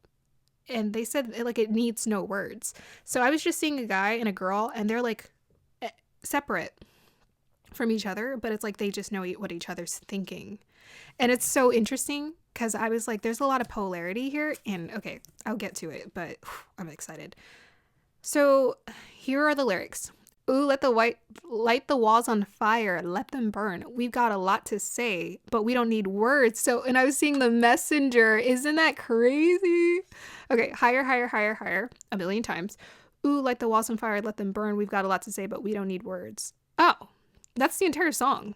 And they said like it needs no words. So I was just seeing a guy and a girl, and they're like separate from each other, but it's like they just know what each other's thinking. And it's so interesting because I was like, there's a lot of polarity here. And okay, I'll get to it, but I'm excited. So here are the lyrics. Ooh, light the walls on fire, let them burn. We've got a lot to say, but we don't need words. So, and I was seeing the messenger. Isn't that crazy? Okay, higher, higher, higher, higher, a million times. Ooh, light the walls on fire, let them burn. We've got a lot to say, but we don't need words. Oh, that's the entire song.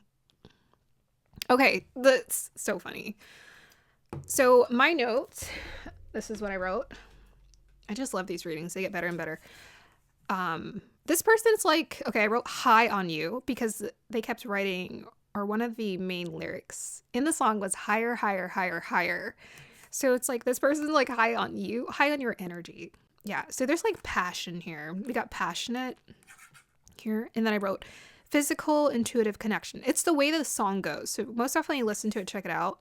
Okay, that's so funny. So my notes, this is what I wrote. I just love these readings. They get better and better. This person's like, okay, I wrote high on you because they kept writing, or one of the main lyrics in the song was higher, higher, higher, higher. So it's like this person's like high on you, high on your energy. Yeah. So there's like passion here. We got passionate here. And then I wrote physical, intuitive connection. It's the way the song goes. So most definitely listen to it, check it out.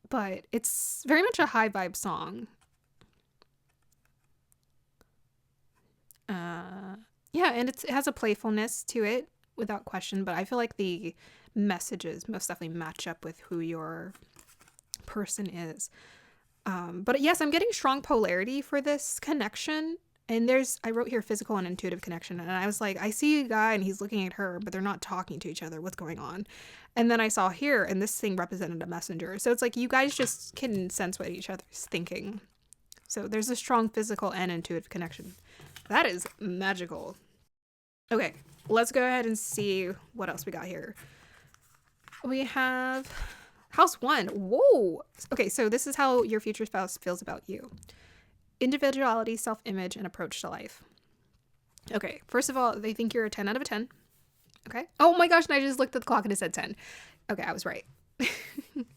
But it's very much a high vibe song. Yeah, and it has a playfulness to it without question, but I feel like the messages most definitely match up with who your person is. But yes, I'm getting strong polarity for this connection. And I wrote here physical and intuitive connection. And I was like, I see a guy and he's looking at her, but they're not talking to each other. What's going on? And then I saw here, and this thing represented a messenger. So it's like you guys just can sense what each other's thinking. So there's a strong physical and intuitive connection. That is magical. Okay, let's go ahead and see what else we got here. We have house 1. Whoa. Okay, so this is how your future spouse feels about you. Individuality, self-image, and approach to life. Okay, first of all, they think you're a 10 out of a 10. Okay. Oh my gosh, and I just looked at the clock and it said 10. Okay, I was right.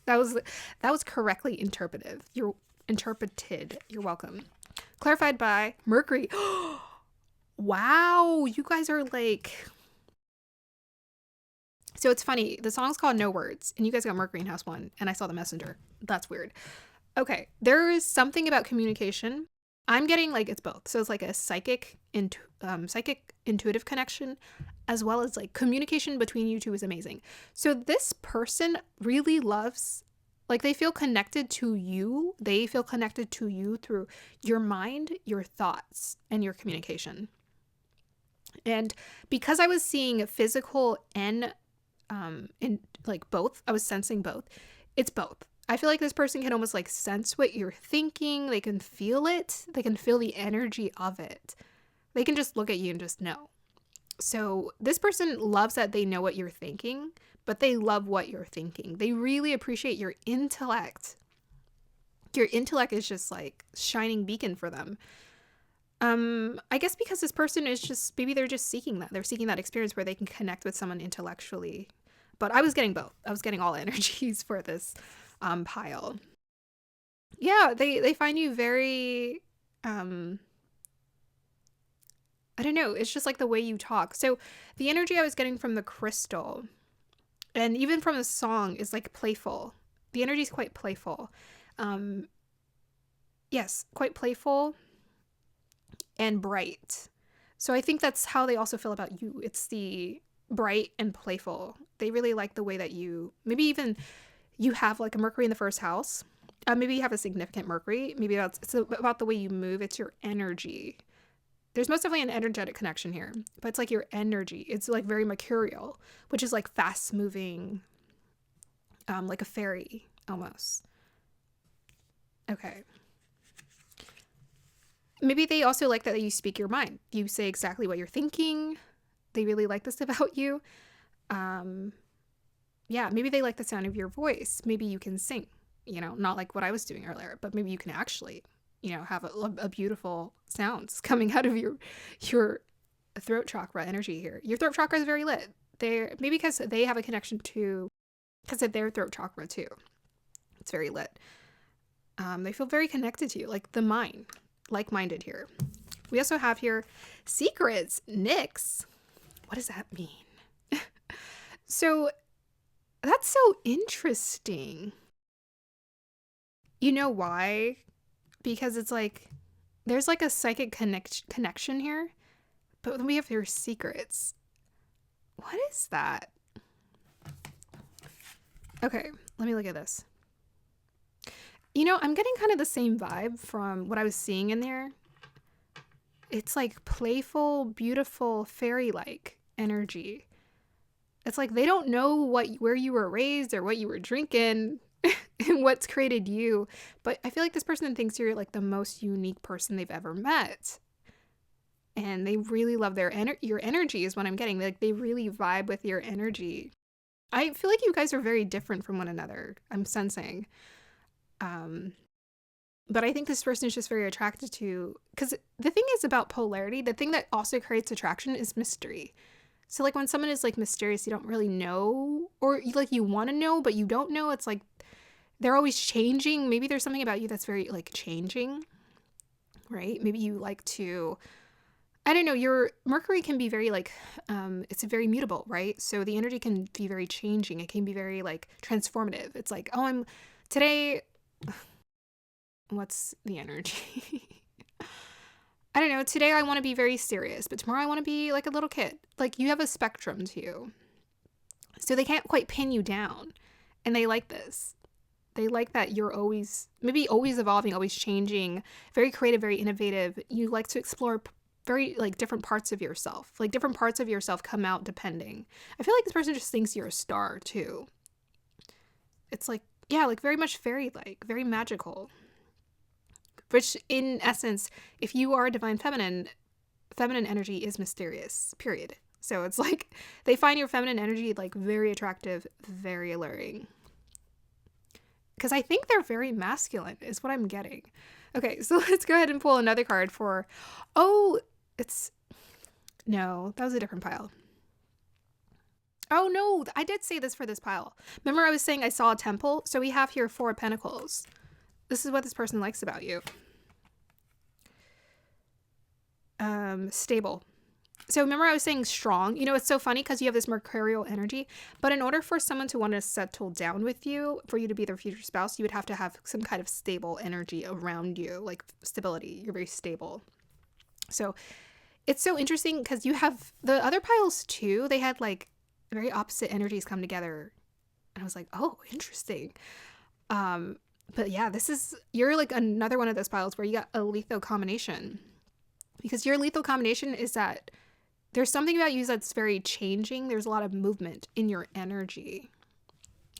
that was correctly interpreted. You're welcome. Clarified by Mercury. Wow, you guys are like... So it's funny. The song's called No Words, and you guys got Mercury in house 1, and I saw the messenger. That's weird. Okay, there is something about communication. I'm getting like it's both. So it's like a psychic intuitive connection, as well as like communication between you two is amazing. So this person really loves, like they feel connected to you. They feel connected to you through your mind, your thoughts, and your communication. And because I was seeing physical and in like both, I was sensing both. It's both. I feel like this person can almost like sense what you're thinking. They can feel it. They can feel the energy of it. They can just look at you and just know. So this person loves that they know what you're thinking, but they love what you're thinking. They really appreciate your intellect. Your intellect is just like shining beacon for them. I guess because this person is just, maybe they're just seeking that. They're seeking that experience where they can connect with someone intellectually. But I was getting both. I was getting all energies for this pile. Yeah, they find you very, I don't know, it's just like the way you talk. So the energy I was getting from the crystal and even from the song is like playful. The energy is quite playful. Yes, quite playful and bright. So I think that's how they also feel about you. It's the bright and playful. They really like the way that you, maybe even you have like a Mercury in the first house. Maybe you have a significant Mercury. Maybe it's about the way you move. It's your energy. There's most definitely an energetic connection here, but it's like your energy. It's like very mercurial, which is like fast moving, like a fairy almost. Okay. Maybe they also like that you speak your mind. You say exactly what you're thinking. They really like this about you. Yeah, maybe they like the sound of your voice. Maybe you can sing, not like what I was doing earlier, but maybe you can actually, have a beautiful sounds coming out of your throat chakra energy here. Your throat chakra is very lit. They're maybe because they have a connection to, because of their throat chakra too. It's very lit. They feel very connected to you, like the mind, like-minded here. We also have here secrets, Nyx. What does that mean? So that's so interesting. You know why? Because it's like, there's like a psychic connection here, but then we have your secrets. What is that? Okay, let me look at this. You know, I'm getting kind of the same vibe from what I was seeing in there. It's like playful, beautiful, fairy-like energy. It's like they don't know where you were raised or what you were drinking and what's created you. But I feel like this person thinks you're like the most unique person they've ever met. And they really love your energy is what I'm getting. Like they really vibe with your energy. I feel like you guys are very different from one another. I'm sensing. But I think this person is just very attracted to, because the thing is about polarity, the thing that also creates attraction is mystery. So like when someone is like mysterious, you don't really know, or like you want to know, but you don't know. It's like they're always changing. Maybe there's something about you that's very like changing, right? Maybe you like to, I don't know, your Mercury can be very like, it's very mutable, right? So the energy can be very changing. It can be very like transformative. It's like, oh, today, what's the energy? I don't know. Today I want to be very serious, but tomorrow I want to be like a little kid. Like you have a spectrum to you. So they can't quite pin you down. And they like this. They like that you're always, maybe always evolving, always changing, very creative, very innovative. You like to explore very like different parts of yourself. Like different parts of yourself come out depending. I feel like this person just thinks you're a star too. It's like, yeah, like very much fairy-like, very magical. Which in essence, if you are a divine feminine energy is mysterious, period. So it's like they find your feminine energy like very attractive, very alluring. Because I think they're very masculine is what I'm getting. Okay, so let's go ahead and pull another card for, no, that was a different pile. Oh no, I did say this for this pile. Remember I was saying I saw a temple? So we have here 4 pentacles. This is what this person likes about you. Stable. So remember I was saying strong. You know, it's so funny because you have this mercurial energy, but in order for someone to want to settle down with you, for you to be their future spouse, you would have to have some kind of stable energy around you, like stability. You're very stable. So it's so interesting because you have the other piles too. They had like very opposite energies come together. And I was like, oh, interesting. But yeah, you're like another one of those piles where you got a lethal combination. Because your lethal combination is that there's something about you that's very changing. There's a lot of movement in your energy.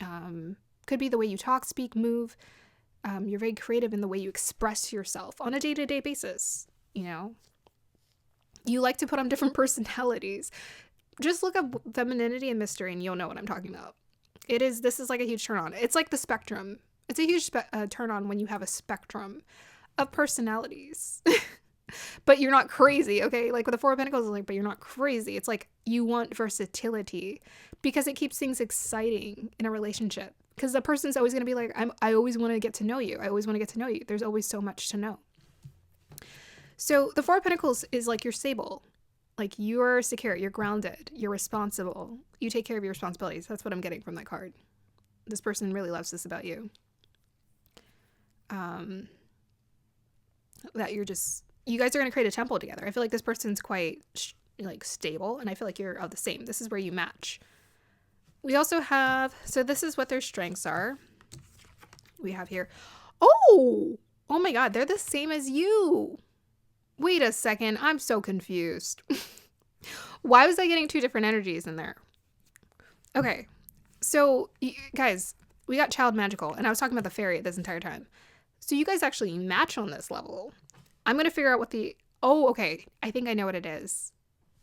Could be the way you talk, speak, move. You're very creative in the way you express yourself on a day-to-day basis, you know? You like to put on different personalities. Just look up femininity and mystery and you'll know what I'm talking about. This is like a huge turn on. It's like the spectrum. It's a huge turn on when you have a spectrum of personalities. But you're not crazy, okay? Like with the 4 of Pentacles, like, but you're not crazy. It's like you want versatility because it keeps things exciting in a relationship. Because the person's always going to be like, I always want to get to know you. I always want to get to know you. There's always so much to know. So the 4 of Pentacles is like you're stable. Like you're secure, you're grounded, you're responsible. You take care of your responsibilities. That's what I'm getting from that card. This person really loves this about you. That you guys are going to create a temple together. I feel like this person's quite like stable, and I feel like you're of the same. This is where you match. We also have, so this is what their strengths are. We have here, oh my God, they're the same as you. Wait a second, I'm so confused. Why was I getting 2 different energies in there? Okay, so guys, we got child magical, and I was talking about the fairy this entire time. So you guys actually match on this level. I'm going to figure out what okay, I think I know what it is.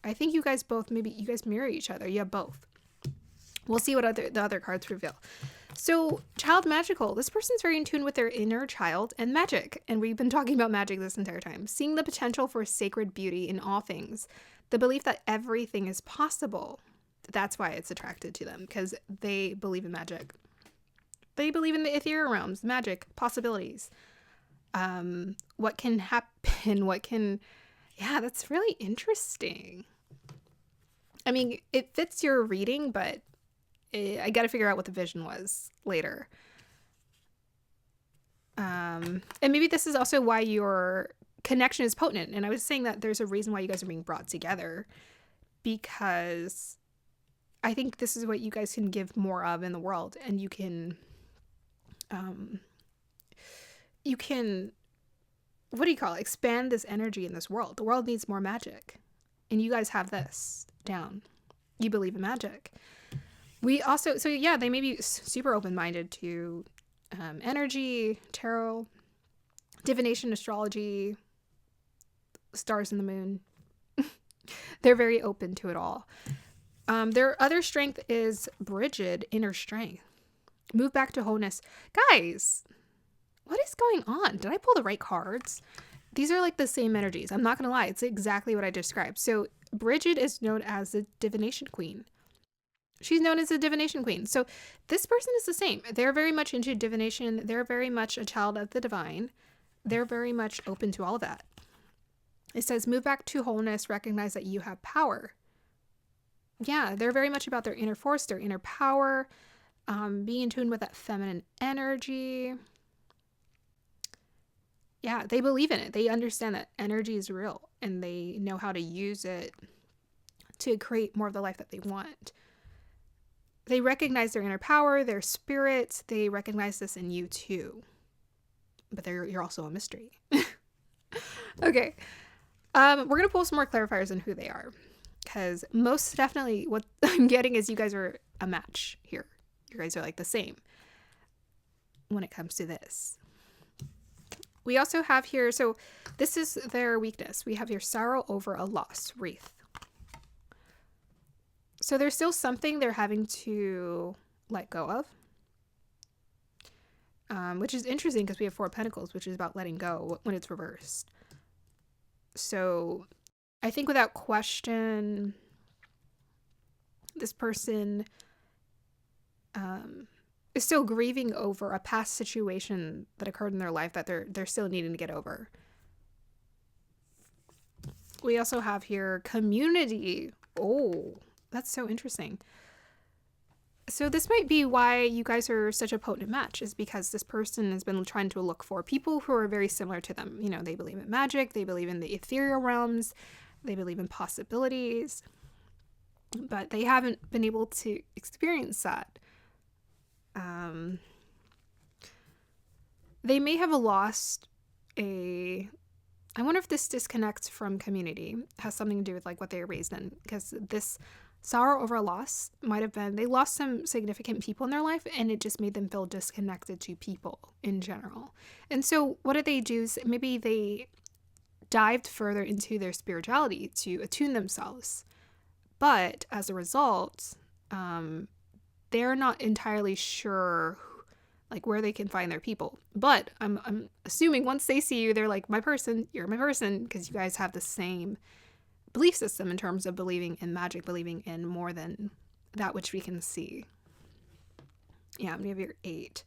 I think you guys both, maybe you guys mirror each other. You have both. We'll see what the other cards reveal. So child magical, this person's very in tune with their inner child and magic. And we've been talking about magic this entire time. Seeing the potential for sacred beauty in all things. The belief that everything is possible. That's why it's attracted to them, because they believe in magic. They believe in the ethereal realms, magic, possibilities. What can happen, yeah, that's really interesting. I mean, it fits your reading, but I got to figure out what the vision was later. And maybe this is also why your connection is potent. And I was saying that there's a reason why you guys are being brought together, because I think this is what you guys can give more of in the world, and you can, what do you call it? Expand this energy in this world. The world needs more magic, and you guys have this down. You believe in magic. We also, so yeah, they may be super open-minded to energy, tarot, divination, astrology, stars and the moon. They're very open to it all. Their other strength is Brigid, inner strength. Move back to wholeness. Guys, what is going on? Did I pull the right cards? These are like the same energies. I'm not going to lie. It's exactly what I described. So Brigid is known as the divination queen. She's known as the divination queen. So this person is the same. They're very much into divination. They're very much a child of the divine. They're very much open to all of that. It says, move back to wholeness, recognize that you have power. Yeah, they're very much about their inner force, their inner power, being in tune with that feminine energy. Yeah, they believe in it. They understand that energy is real, and they know how to use it to create more of the life that they want. They recognize their inner power, their spirit. They recognize this in you too. But you're also a mystery. Okay. We're going to pull some more clarifiers on who they are. Because most definitely what I'm getting is you guys are a match here. You guys are like the same when it comes to this. We also have here, so this is their weakness. We have your sorrow over a loss, wreath. So there's still something they're having to let go of. Which is interesting because we have Four of Pentacles, which is about letting go when it's reversed. So I think without question, this person is still grieving over a past situation that occurred in their life that they're still needing to get over. We also have here community. Oh, that's so interesting. So this might be why you guys are such a potent match, is because this person has been trying to look for people who are very similar to them. You know, they believe in magic, they believe in the ethereal realms, they believe in possibilities, but they haven't been able to experience that. They may have lost I wonder if this disconnect from community has something to do with like what they were raised in, because this sorrow over a loss might have been they lost some significant people in their life, and it just made them feel disconnected to people in general. And so what did they do? Maybe they dived further into their spirituality to attune themselves, but as a result, they're not entirely sure like where they can find their people. But I'm assuming once they see you, they're like, my person, you're my person, because you guys have the same belief system in terms of believing in magic, believing in more than that which we can see. Yeah, we have your 8.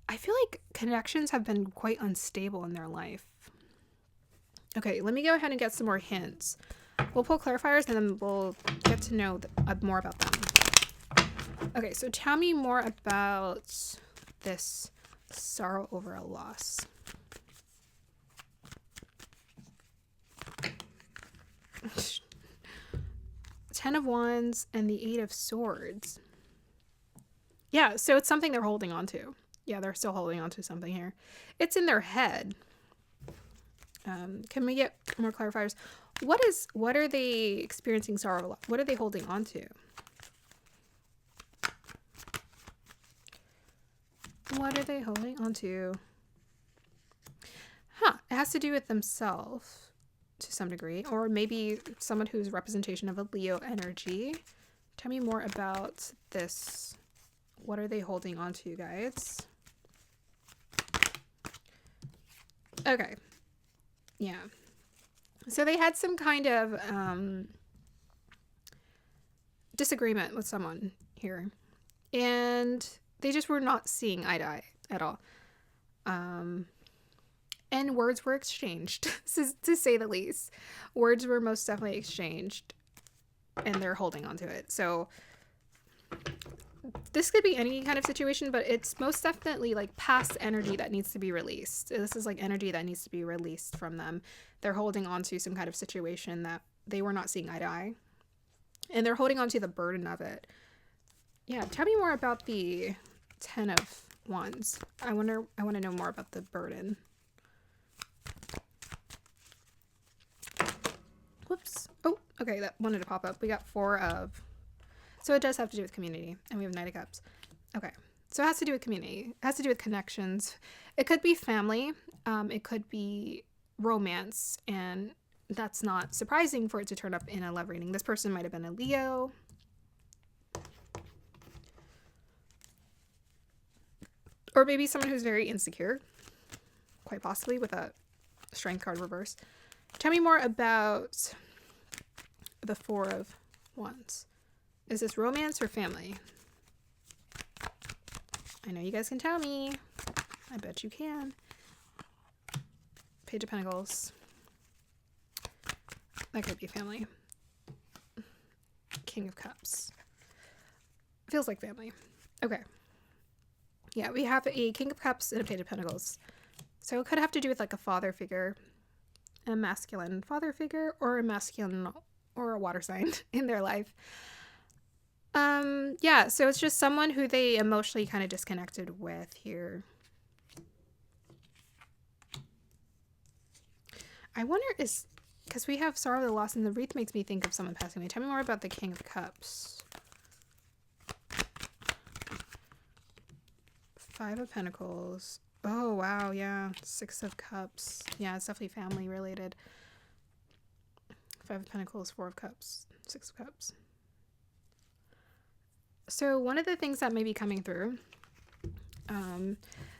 I feel like connections have been quite unstable in their life. Okay, let me go ahead and get some more hints. We'll pull clarifiers and then we'll get to know more about them. Okay, so tell me more about this sorrow over a loss. Ten of Wands and the 8 of Swords. Yeah, so it's something they're holding on to. Yeah, they're still holding on to something here. It's in their head. Can we get more clarifiers? What are they experiencing sorrow over? What are they holding on to? What are they holding on to? It has to do with themselves to some degree, or maybe someone who's representation of a Leo energy. Tell me more about this. What are they holding on to, guys? Okay. Yeah. So they had some kind of disagreement with someone here, and they just were not seeing eye to eye at all. And words were exchanged, to say the least. Words were most definitely exchanged, and they're holding on to it. So this could be any kind of situation, but it's most definitely like past energy that needs to be released. This is like energy that needs to be released from them. They're holding on to some kind of situation that they were not seeing eye to eye, and they're holding on to the burden of it. Yeah, tell me more about the 10 of Wands. I want to know more about the burden. Whoops. Oh, okay, that wanted to pop up. We got 4 of... So it does have to do with community, and we have Knight of Cups. Okay, so it has to do with community. It has to do with connections. It could be family. It could be romance, and that's not surprising for it to turn up in a love reading. This person might have been a Leo. Or maybe someone who's very insecure, quite possibly, with a Strength card reverse. Tell me more about the 4 of Wands. Is this romance or family? I know you guys can tell me. I bet you can. Page of Pentacles. That could be family. King of Cups. Feels like family. Okay. Yeah, we have a King of Cups and a Page of Pentacles. So it could have to do with like a father figure, a masculine father figure, or a masculine or a water sign in their life. Yeah, so it's just someone who they emotionally kind of disconnected with here. I wonder because we have sorrow, the loss, and the wreath makes me think of someone passing away. Tell me more about the King of Cups. 5 of Pentacles. Oh, wow, yeah. 6 of Cups. Yeah, it's definitely family related. 5 of Pentacles, 4 of Cups, 6 of Cups. So one of the things that may be coming through,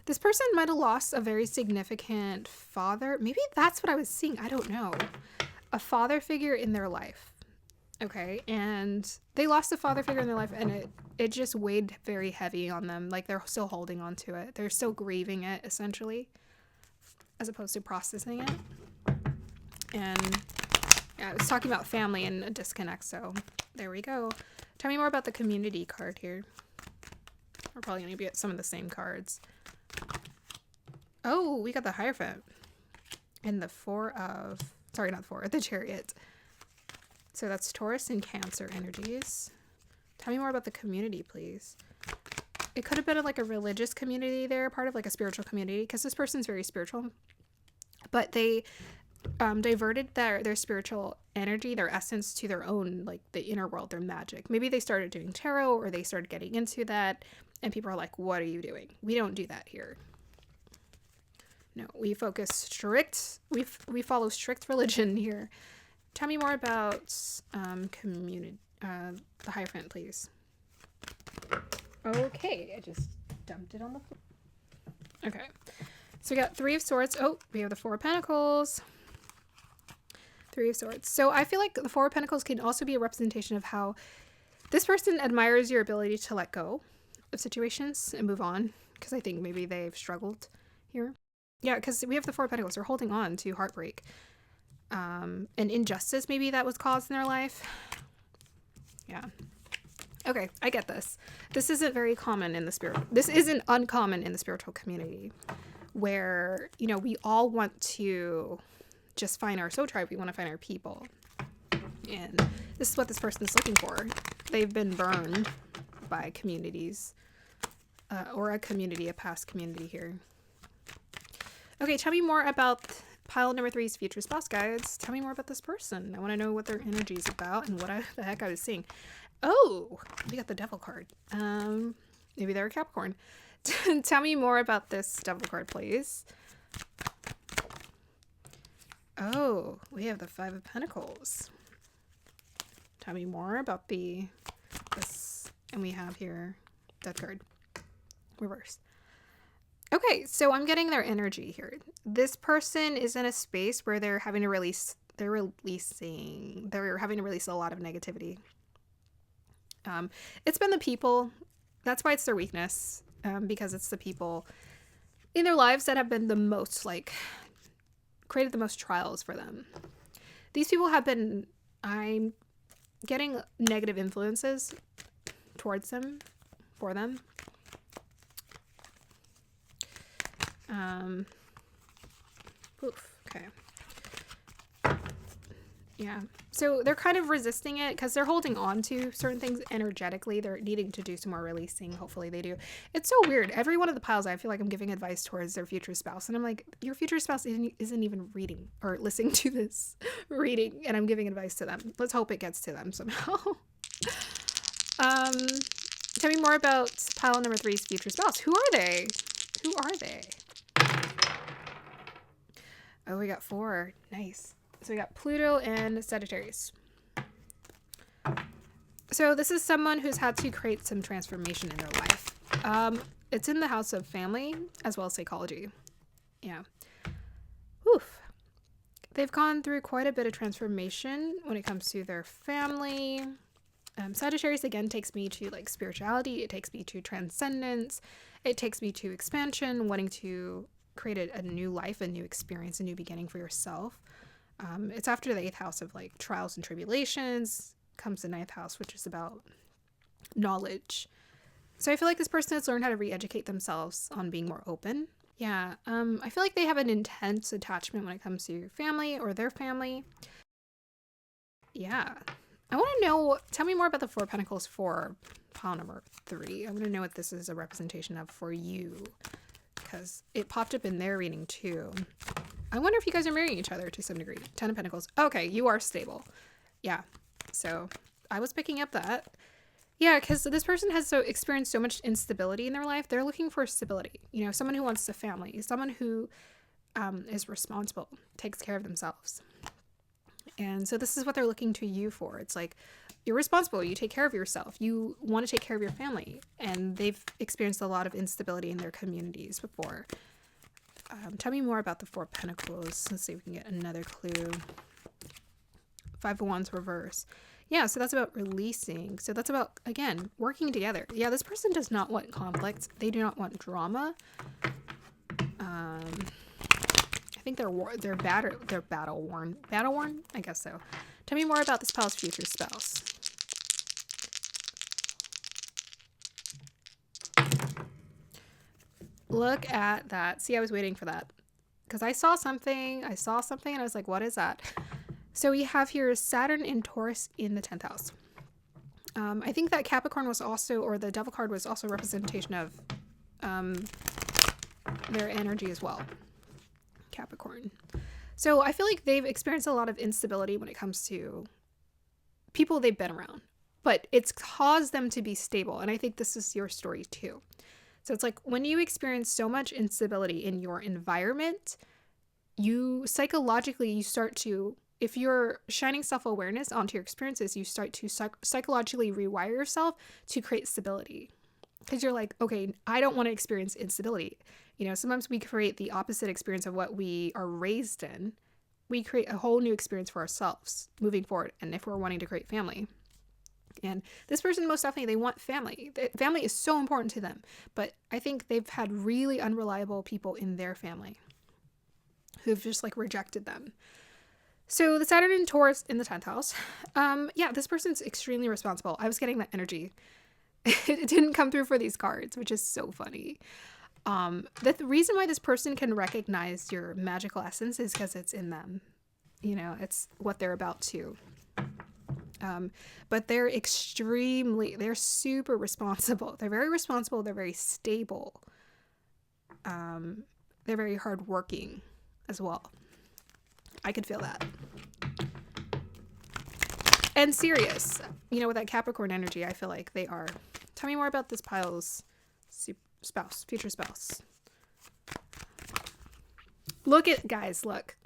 this person might have lost a very significant father. Maybe that's what I was seeing. I don't know. A father figure in their life. Okay. And they lost a father figure in their life, and it just weighed very heavy on them. Like they're still holding on to it. They're still grieving it, essentially, as opposed to processing it. And yeah, I was talking about family and a disconnect. So there we go. Tell me more about the community card here. We're probably going to get some of the same cards. Oh, we got the Hierophant. And the 4 of... Sorry, not the 4. The Chariot. So that's Taurus and Cancer energies. Tell me more about the community, please. It could have been like a religious community there, part of like a spiritual community, because this person's very spiritual. But they... diverted their spiritual energy, their essence, to their own, like the inner world, their magic. Maybe they started doing tarot, or they started getting into that, and people are like, what are you doing? We don't do that here. No, we focus strict, we follow strict religion here. Tell me more about community, the Hierophant, please. Okay, I just dumped it on the floor. Okay, so we got 3 of Swords. Oh, we have the 4 of Pentacles. 3 of Swords. So I feel like the 4 of Pentacles can also be a representation of how this person admires your ability to let go of situations and move on, because I think maybe they've struggled here. Yeah, because we have the 4 of Pentacles. They're holding on to heartbreak. An injustice maybe that was caused in their life. Yeah. Okay, I get this. This isn't very common in the spirit. This isn't uncommon in the spiritual community, where, you know, we all want to just find our soul tribe. We want to find our people. And this is what this person is looking for. They've been burned by communities, or a community, a past community here. Okay, tell me more about pile number 3's future spouse guides. Tell me more about this person. I want to know what their energy is about and what the heck I was seeing. Oh, we got the Devil card. Maybe they're a Capricorn. Tell me more about this Devil card, please. Oh, we have the 5 of Pentacles. Tell me more about this, and we have here Death card, reverse. Okay, so I'm getting their energy here. This person is in a space where they're having to release They're having to release a lot of negativity. It's been the people. That's why it's their weakness, because it's the people in their lives that have been the most, like, created the most trials for them. These people have been, I'm getting negative influences towards them, for them. Okay. Yeah. So they're kind of resisting it because they're holding on to certain things energetically. They're needing to do some more releasing. Hopefully they do. It's so weird. Every one of the piles, I feel like I'm giving advice towards their future spouse. And I'm like, your future spouse isn't even reading or listening to this reading. And I'm giving advice to them. Let's hope it gets to them somehow. Tell me more about pile number 3's future spouse. Who are they? Who are they? Oh, we got 4. Nice. So we got Pluto and Sagittarius. So this is someone who's had to create some transformation in their life. It's in the house of family as well as psychology. Yeah. Oof. They've gone through quite a bit of transformation when it comes to their family. Sagittarius, again, takes me to, like, spirituality. It takes me to transcendence. It takes me to expansion, wanting to create a new life, a new experience, a new beginning for yourself. It's after the 8th house of, like, trials and tribulations comes the 9th house, which is about knowledge. So I feel like this person has learned how to re-educate themselves on being more open. Yeah. I feel like they have an intense attachment when it comes to family or their family. Yeah. I want to know, tell me more about the 4 of Pentacles for pile number 3. I want to know what this is a representation of for you, because it popped up in their reading too. I wonder if you guys are marrying each other to some degree. 10 of Pentacles. Okay, you are stable. Yeah. So I was picking up that. Yeah, because this person has experienced so much instability in their life. They're looking for stability. You know, someone who wants a family. Someone who is responsible. Takes care of themselves. And so this is what they're looking to you for. It's like, you're responsible. You take care of yourself. You want to take care of your family. And they've experienced a lot of instability in their communities before. Tell me more about the 4 of Pentacles. Let's see if we can get another clue. 5 of Wands reverse. Yeah, so that's about releasing. So that's about, again, working together. Yeah, this person does not want conflict. They do not want drama. I think they're battle worn. Battle worn? I guess so. Tell me more about this pile's future spouse. Look at that. See, I was waiting for that because I saw something and I was like, what is that? So we have here Saturn in Taurus in the 10th house. I think that Capricorn was also, or the Devil card was also a representation of their energy as well. Capricorn. So I feel like they've experienced a lot of instability when it comes to people they've been around, but it's caused them to be stable. And I think this is your story too. So it's like when you experience so much instability in your environment, you psychologically, you start to, if you're shining self-awareness onto your experiences, you start to psychologically rewire yourself to create stability. Because you're like, okay, I don't want to experience instability. You know, sometimes we create the opposite experience of what we are raised in. We create a whole new experience for ourselves moving forward. And if we're wanting to create family. And this person, most definitely, they want family. Family is so important to them. But I think they've had really unreliable people in their family who've just, like, rejected them. So the Saturn in Taurus in the 10th house. Yeah, this person's extremely responsible. I was getting that energy. It didn't come through for these cards, which is so funny. The reason why this person can recognize your magical essence is because it's in them. You know, it's what they're about to. But they're super responsible. They're very responsible. They're very stable. They're very hardworking as well. I could feel that. And serious. You know, with that Capricorn energy, I feel like they are. Tell me more about this pile's spouse, future spouse. Look at, guys, look.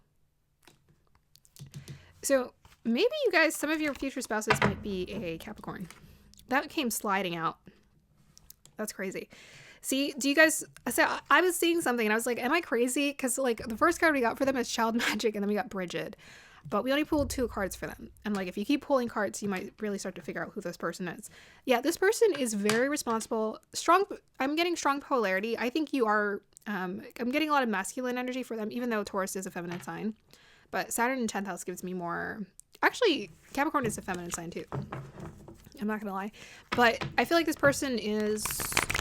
So maybe you guys, some of your future spouses might be a Capricorn. That came sliding out. That's crazy. See, do you guys, so I was seeing something and I was like, am I crazy? Because, like, the first card we got for them is Child Magic and then we got Bridget. but we only pulled 2 cards for them. And like, if you keep pulling cards, you might really start to figure out who this person is. Yeah, this person is very responsible, strong. I'm getting strong polarity. I think you are, I'm getting a lot of masculine energy for them, even though Taurus is a feminine sign. But Saturn in 10th house gives me more, actually Capricorn is a feminine sign too. I'm not gonna lie, but I feel like this person is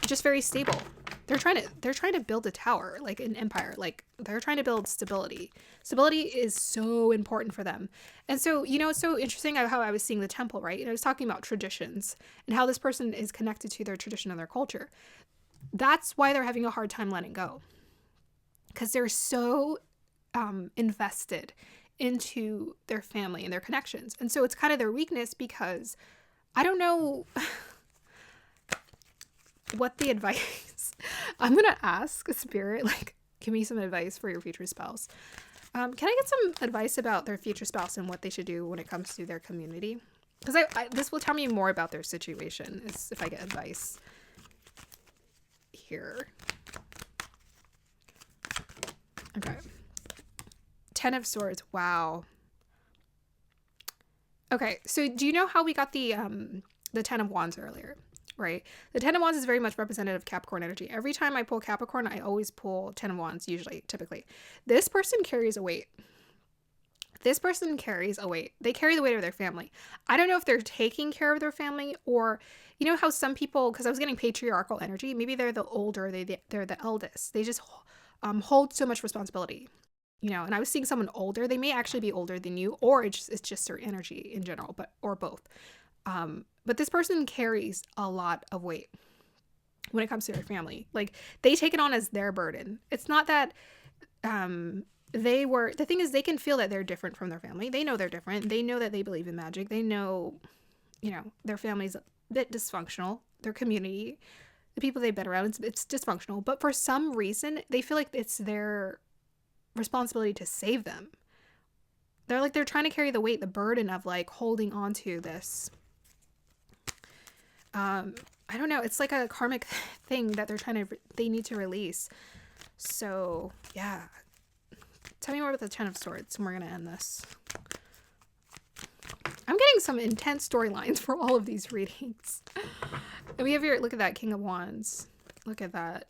just very stable. They're trying to build a tower, like an empire. Like, they're trying to build stability. Stability is so important for them. And so, you know, it's so interesting how I was seeing the temple, right? And I was talking about traditions and how this person is connected to their tradition and their culture. That's why they're having a hard time letting go, because they're so invested into their family and their connections. And so it's kind of their weakness, because I don't know what the advice. I'm gonna ask a spirit, like, give me some advice for your future spouse. Can I get some advice about their future spouse and what they should do when it comes to their community? Because this will tell me more about their situation, is if I get advice here. Okay. 10 of Swords. Wow. Okay, so do you know how we got the 10 of Wands earlier? Right? The 10 of Wands is very much representative of Capricorn energy. Every time I pull Capricorn, I always pull 10 of Wands, usually, typically. This person carries a weight. This person carries a weight. They carry the weight of their family. I don't know if they're taking care of their family, or, you know how some people, because I was getting patriarchal energy, maybe they're the older, they're the eldest. They just hold so much responsibility. You know, and I was seeing someone older. They may actually be older than you, or it's just their energy in general, or both. But this person carries a lot of weight when it comes to their family. Like, they take it on as their burden. It's not that the thing is, they can feel that they're different from their family. They know they're different. They know that they believe in magic. They know, you know, their family's a bit dysfunctional. Their community, the people they've been around, it's dysfunctional. But for some reason, they feel like it's their responsibility to save them. They're trying to carry the weight, the burden of like holding on to this. I don't know. It's like a karmic thing that they need to release. So yeah. Tell me more about the 10 of Swords, and we're going to end this. I'm getting some intense storylines for all of these readings. And we have here, look at that, King of Wands. Look at that.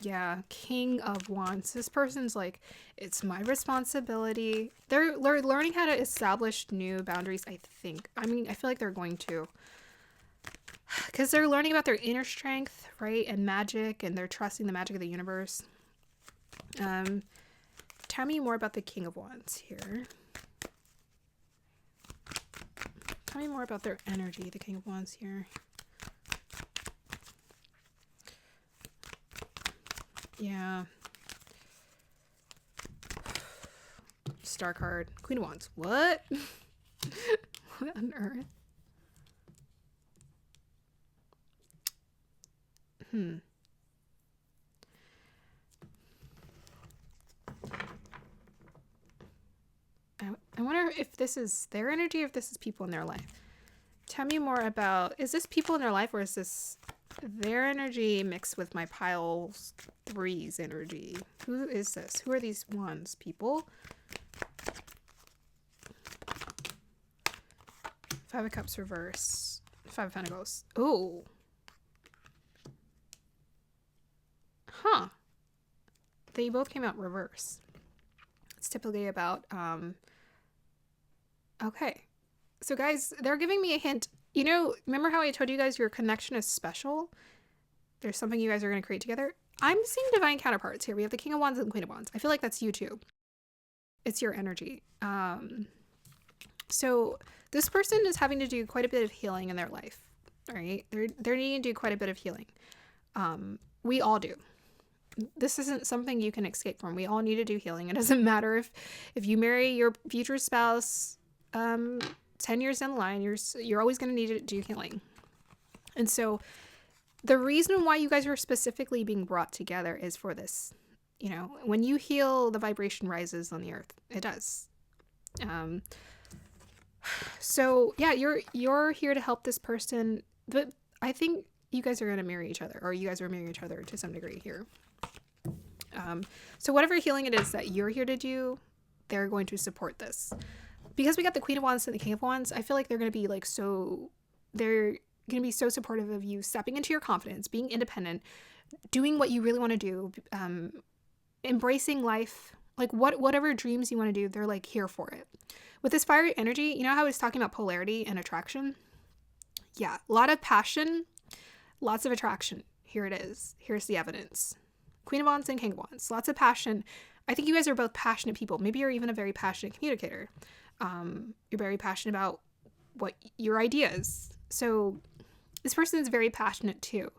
Yeah, King of Wands. This person's like, it's my responsibility. They're learning how to establish new boundaries, I think. I mean, I feel like they're going to. Because they're learning about their inner strength, right? And magic, and they're trusting the magic of the universe. Tell me more about the King of Wands here. Tell me more about their energy, the King of Wands here. Yeah. Star card. Queen of Wands. What? What on earth? I wonder if this is their energy or if this is people in their life. Tell me more about, is this people in their life, or is this their energy mixed with my pile 3's energy? Who is this? Who are these ones? People? 5 of Cups reverse. 5 of Pentacles. Oh. Huh. They both came out reverse. It's typically about, okay. So guys, they're giving me a hint. You know, remember how I told you guys your connection is special? There's something you guys are going to create together. I'm seeing divine counterparts here. We have the King of Wands and the Queen of Wands. I feel like that's you too. It's your energy. So this person is having to do quite a bit of healing in their life, right? They're needing to do quite a bit of healing. We all do. This isn't something you can escape from. We all need to do healing. It doesn't matter if you marry your future spouse 10 years down the line, you're always going to need to do healing. And so the reason why you guys are specifically being brought together is for this. You know, when you heal, the vibration rises on the earth. It does. So yeah, you're here to help this person, but I think you guys are going to marry each other, or you guys are marrying each other to some degree here. So whatever healing it is that you're here to do, they're going to support this. because we got the Queen of Wands and the King of Wands, I feel like they're going to be like they're going to be so supportive of you stepping into your confidence, being independent, doing what you really want to do, embracing life, like whatever dreams you want to do, they're like here for it. With this fiery energy, you know how I was talking about polarity and attraction? Yeah, a lot of passion, lots of attraction. Here it is. Here's the evidence. Queen of Wands and King of Wands. Lots of passion. I think you guys are both passionate people. Maybe you're even a very passionate communicator. You're very passionate about what your ideas. So this person is very passionate too.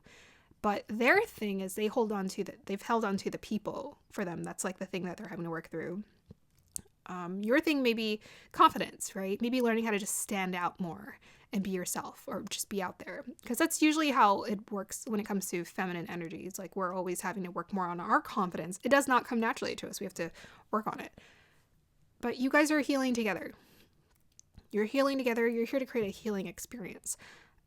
But their thing is they've held on to the people for them. That's like the thing that they're having to work through. Your thing may be confidence, right? Maybe learning how to just stand out more and be yourself, or just be out there, because that's usually how it works when it comes to feminine energies. Like, we're always having to work more on our confidence. It does not come naturally to us. We have to work on it. But you guys are healing together. You're healing together. You're here to create a healing experience.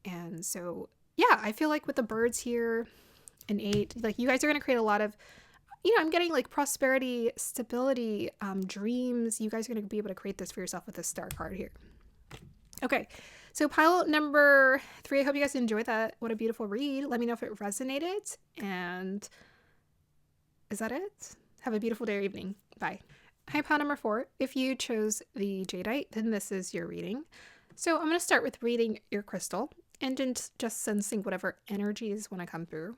And so, yeah, I feel like with the birds here, an 8, like, you guys are going to create a lot of, I'm getting like prosperity, stability, dreams. You guys are going to be able to create this for yourself with this star card here. Okay, so pile number 3, I hope you guys enjoyed that. What a beautiful read. Let me know if it resonated. And is that it? Have a beautiful day or evening. Bye. Hi, pile number 4. If you chose the jadeite, then this is your reading. So I'm going to start with reading your crystal and just sensing whatever energies want to come through.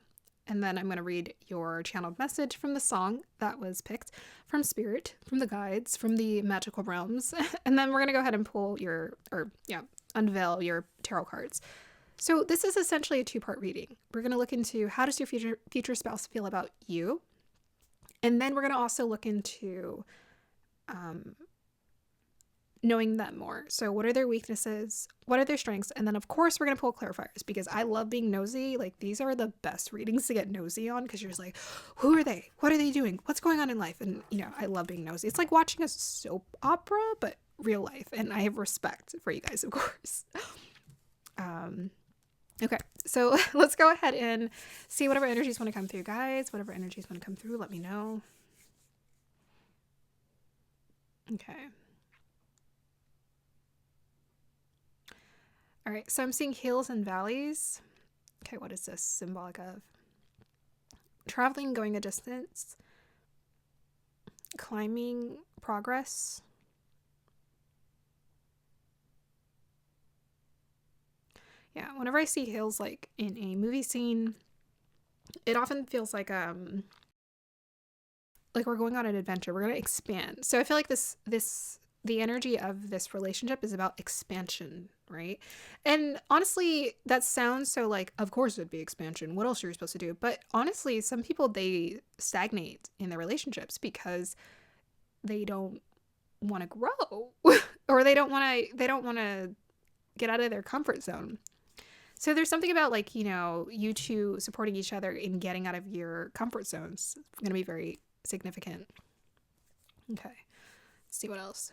And then I'm going to read your channeled message from the song that was picked, from spirit, from the guides, from the magical realms. And then we're going to go ahead and pull unveil your tarot cards. So this is essentially a 2-part reading. We're going to look into how does your future spouse feel about you? And then we're going to also look into knowing them more. So what are their weaknesses? What are their strengths? And then, of course, we're going to pull clarifiers, because I love being nosy. Like, these are the best readings to get nosy on, because you're just like, who are they? What are they doing? What's going on in life? And, I love being nosy. It's like watching a soap opera, but real life. And I have respect for you guys, of course. Okay, so let's go ahead and see whatever energies want to come through, guys. Whatever energies want to come through, let me know. Okay. All right, so I'm seeing hills and valleys. Okay, what is this symbolic of? Traveling, going a distance. Climbing, progress. Yeah, whenever I see hills, like in a movie scene, it often feels like we're going on an adventure. We're going to expand. So I feel like the energy of this relationship is about expansion, right? And honestly, that sounds so like, of course it'd be expansion. What else are you supposed to do? But honestly, some people, they stagnate in their relationships because they don't want to grow or they don't want to get out of their comfort zone. So there's something about like, you two supporting each other in getting out of your comfort zones. It's going to be very significant. Okay. Let's see what else.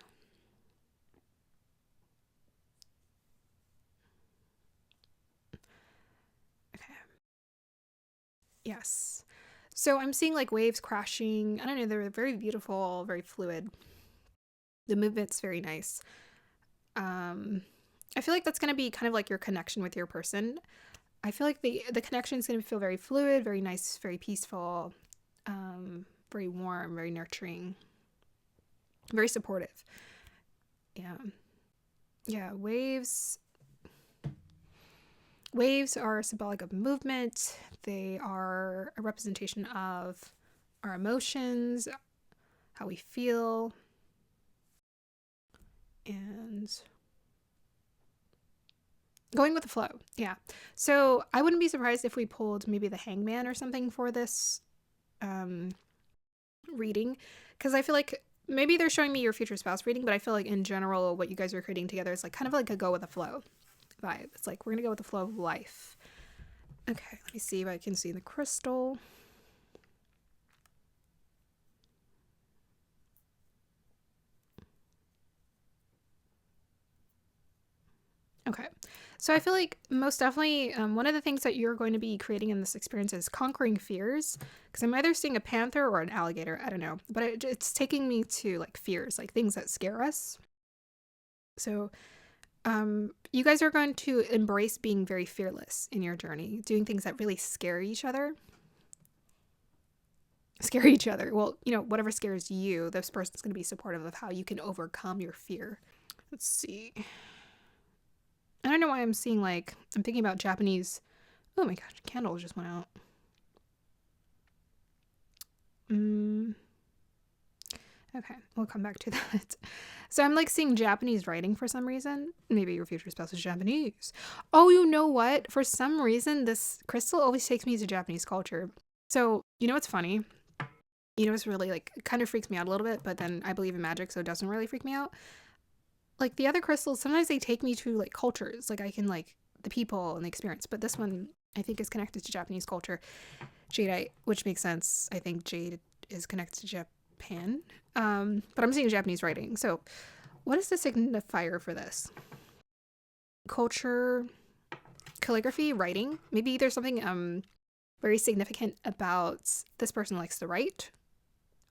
Yes. So I'm seeing like waves crashing. I don't know. They're very beautiful, very fluid. The movement's very nice. I feel like that's going to be kind of like your connection with your person. I feel like the connection is going to feel very fluid, very nice, very peaceful, very warm, very nurturing, very supportive. Yeah. Yeah. Waves are symbolic of movement. They are a representation of our emotions, how we feel, and going with the flow. Yeah. So I wouldn't be surprised if we pulled maybe the Hangman or something for this reading, because I feel like maybe they're showing me your future spouse reading, but I feel like in general what you guys are creating together is like kind of like a go with the flow vibe. It's like, we're gonna go with the flow of life. Okay, let me see if I can see the crystal. Okay, so I feel like most definitely one of the things that you're going to be creating in this experience is conquering fears, because I'm either seeing a panther or an alligator. I don't know, but it's taking me to like fears, like things that scare us. So you guys are going to embrace being very fearless in your journey, doing things that really scare each other. Well, whatever scares you, this person's going to be supportive of how you can overcome your fear. Let's see. I don't know why I'm seeing, like, I'm thinking about Japanese. Oh my gosh, candle just went out. Okay, we'll come back to that. So I'm like seeing Japanese writing for some reason. Maybe your future spouse is Japanese. Oh, you know what? For some reason, this crystal always takes me to Japanese culture. So, what's funny? It's really, like, it kind of freaks me out a little bit, but then I believe in magic, so it doesn't really freak me out. Like, the other crystals, sometimes they take me to, like, cultures. Like, I can, like, the people and the experience. But this one, I think, is connected to Japanese culture. Jadeite, which makes sense. I think jade is connected to Japan. But I'm seeing Japanese writing. So what is the signifier for this? Culture, calligraphy, writing. Maybe there's something very significant about this person likes to write.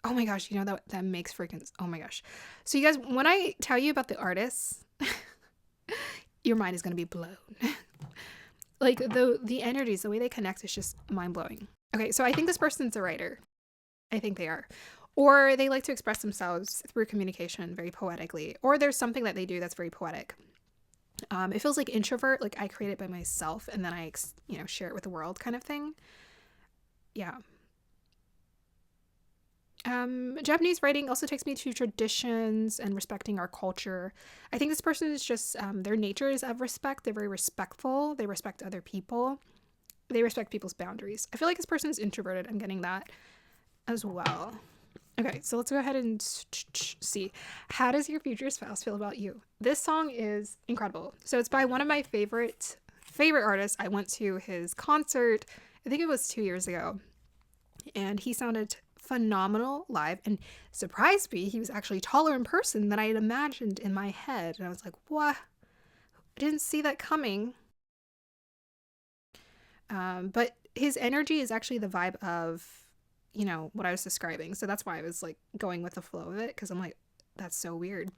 Oh my gosh, that makes freaking, oh my gosh. So you guys, when I tell you about the artists, your mind is going to be blown. Like, the energies, the way they connect is just mind-blowing. Okay, so I think this person's a writer. I think they are. Or they like to express themselves through communication very poetically. Or there's something that they do that's very poetic. It feels like introvert, like I create it by myself and then I, share it with the world kind of thing. Yeah. Japanese writing also takes me to traditions and respecting our culture. I think this person is just, their nature is of respect. They're very respectful. They respect other people. They respect people's boundaries. I feel like this person is introverted. I'm getting that as well. Okay, so let's go ahead and see. How does your future spouse feel about you? This song is incredible. So it's by one of my favorite artists. I went to his concert, I think it was 2 years ago, and he sounded phenomenal live and surprised me. He was actually taller in person than I had imagined in my head. And I was like, what? I didn't see that coming. But his energy is actually the vibe of, what I was describing. So that's why I was like going with the flow of it. Cause I'm like, that's so weird.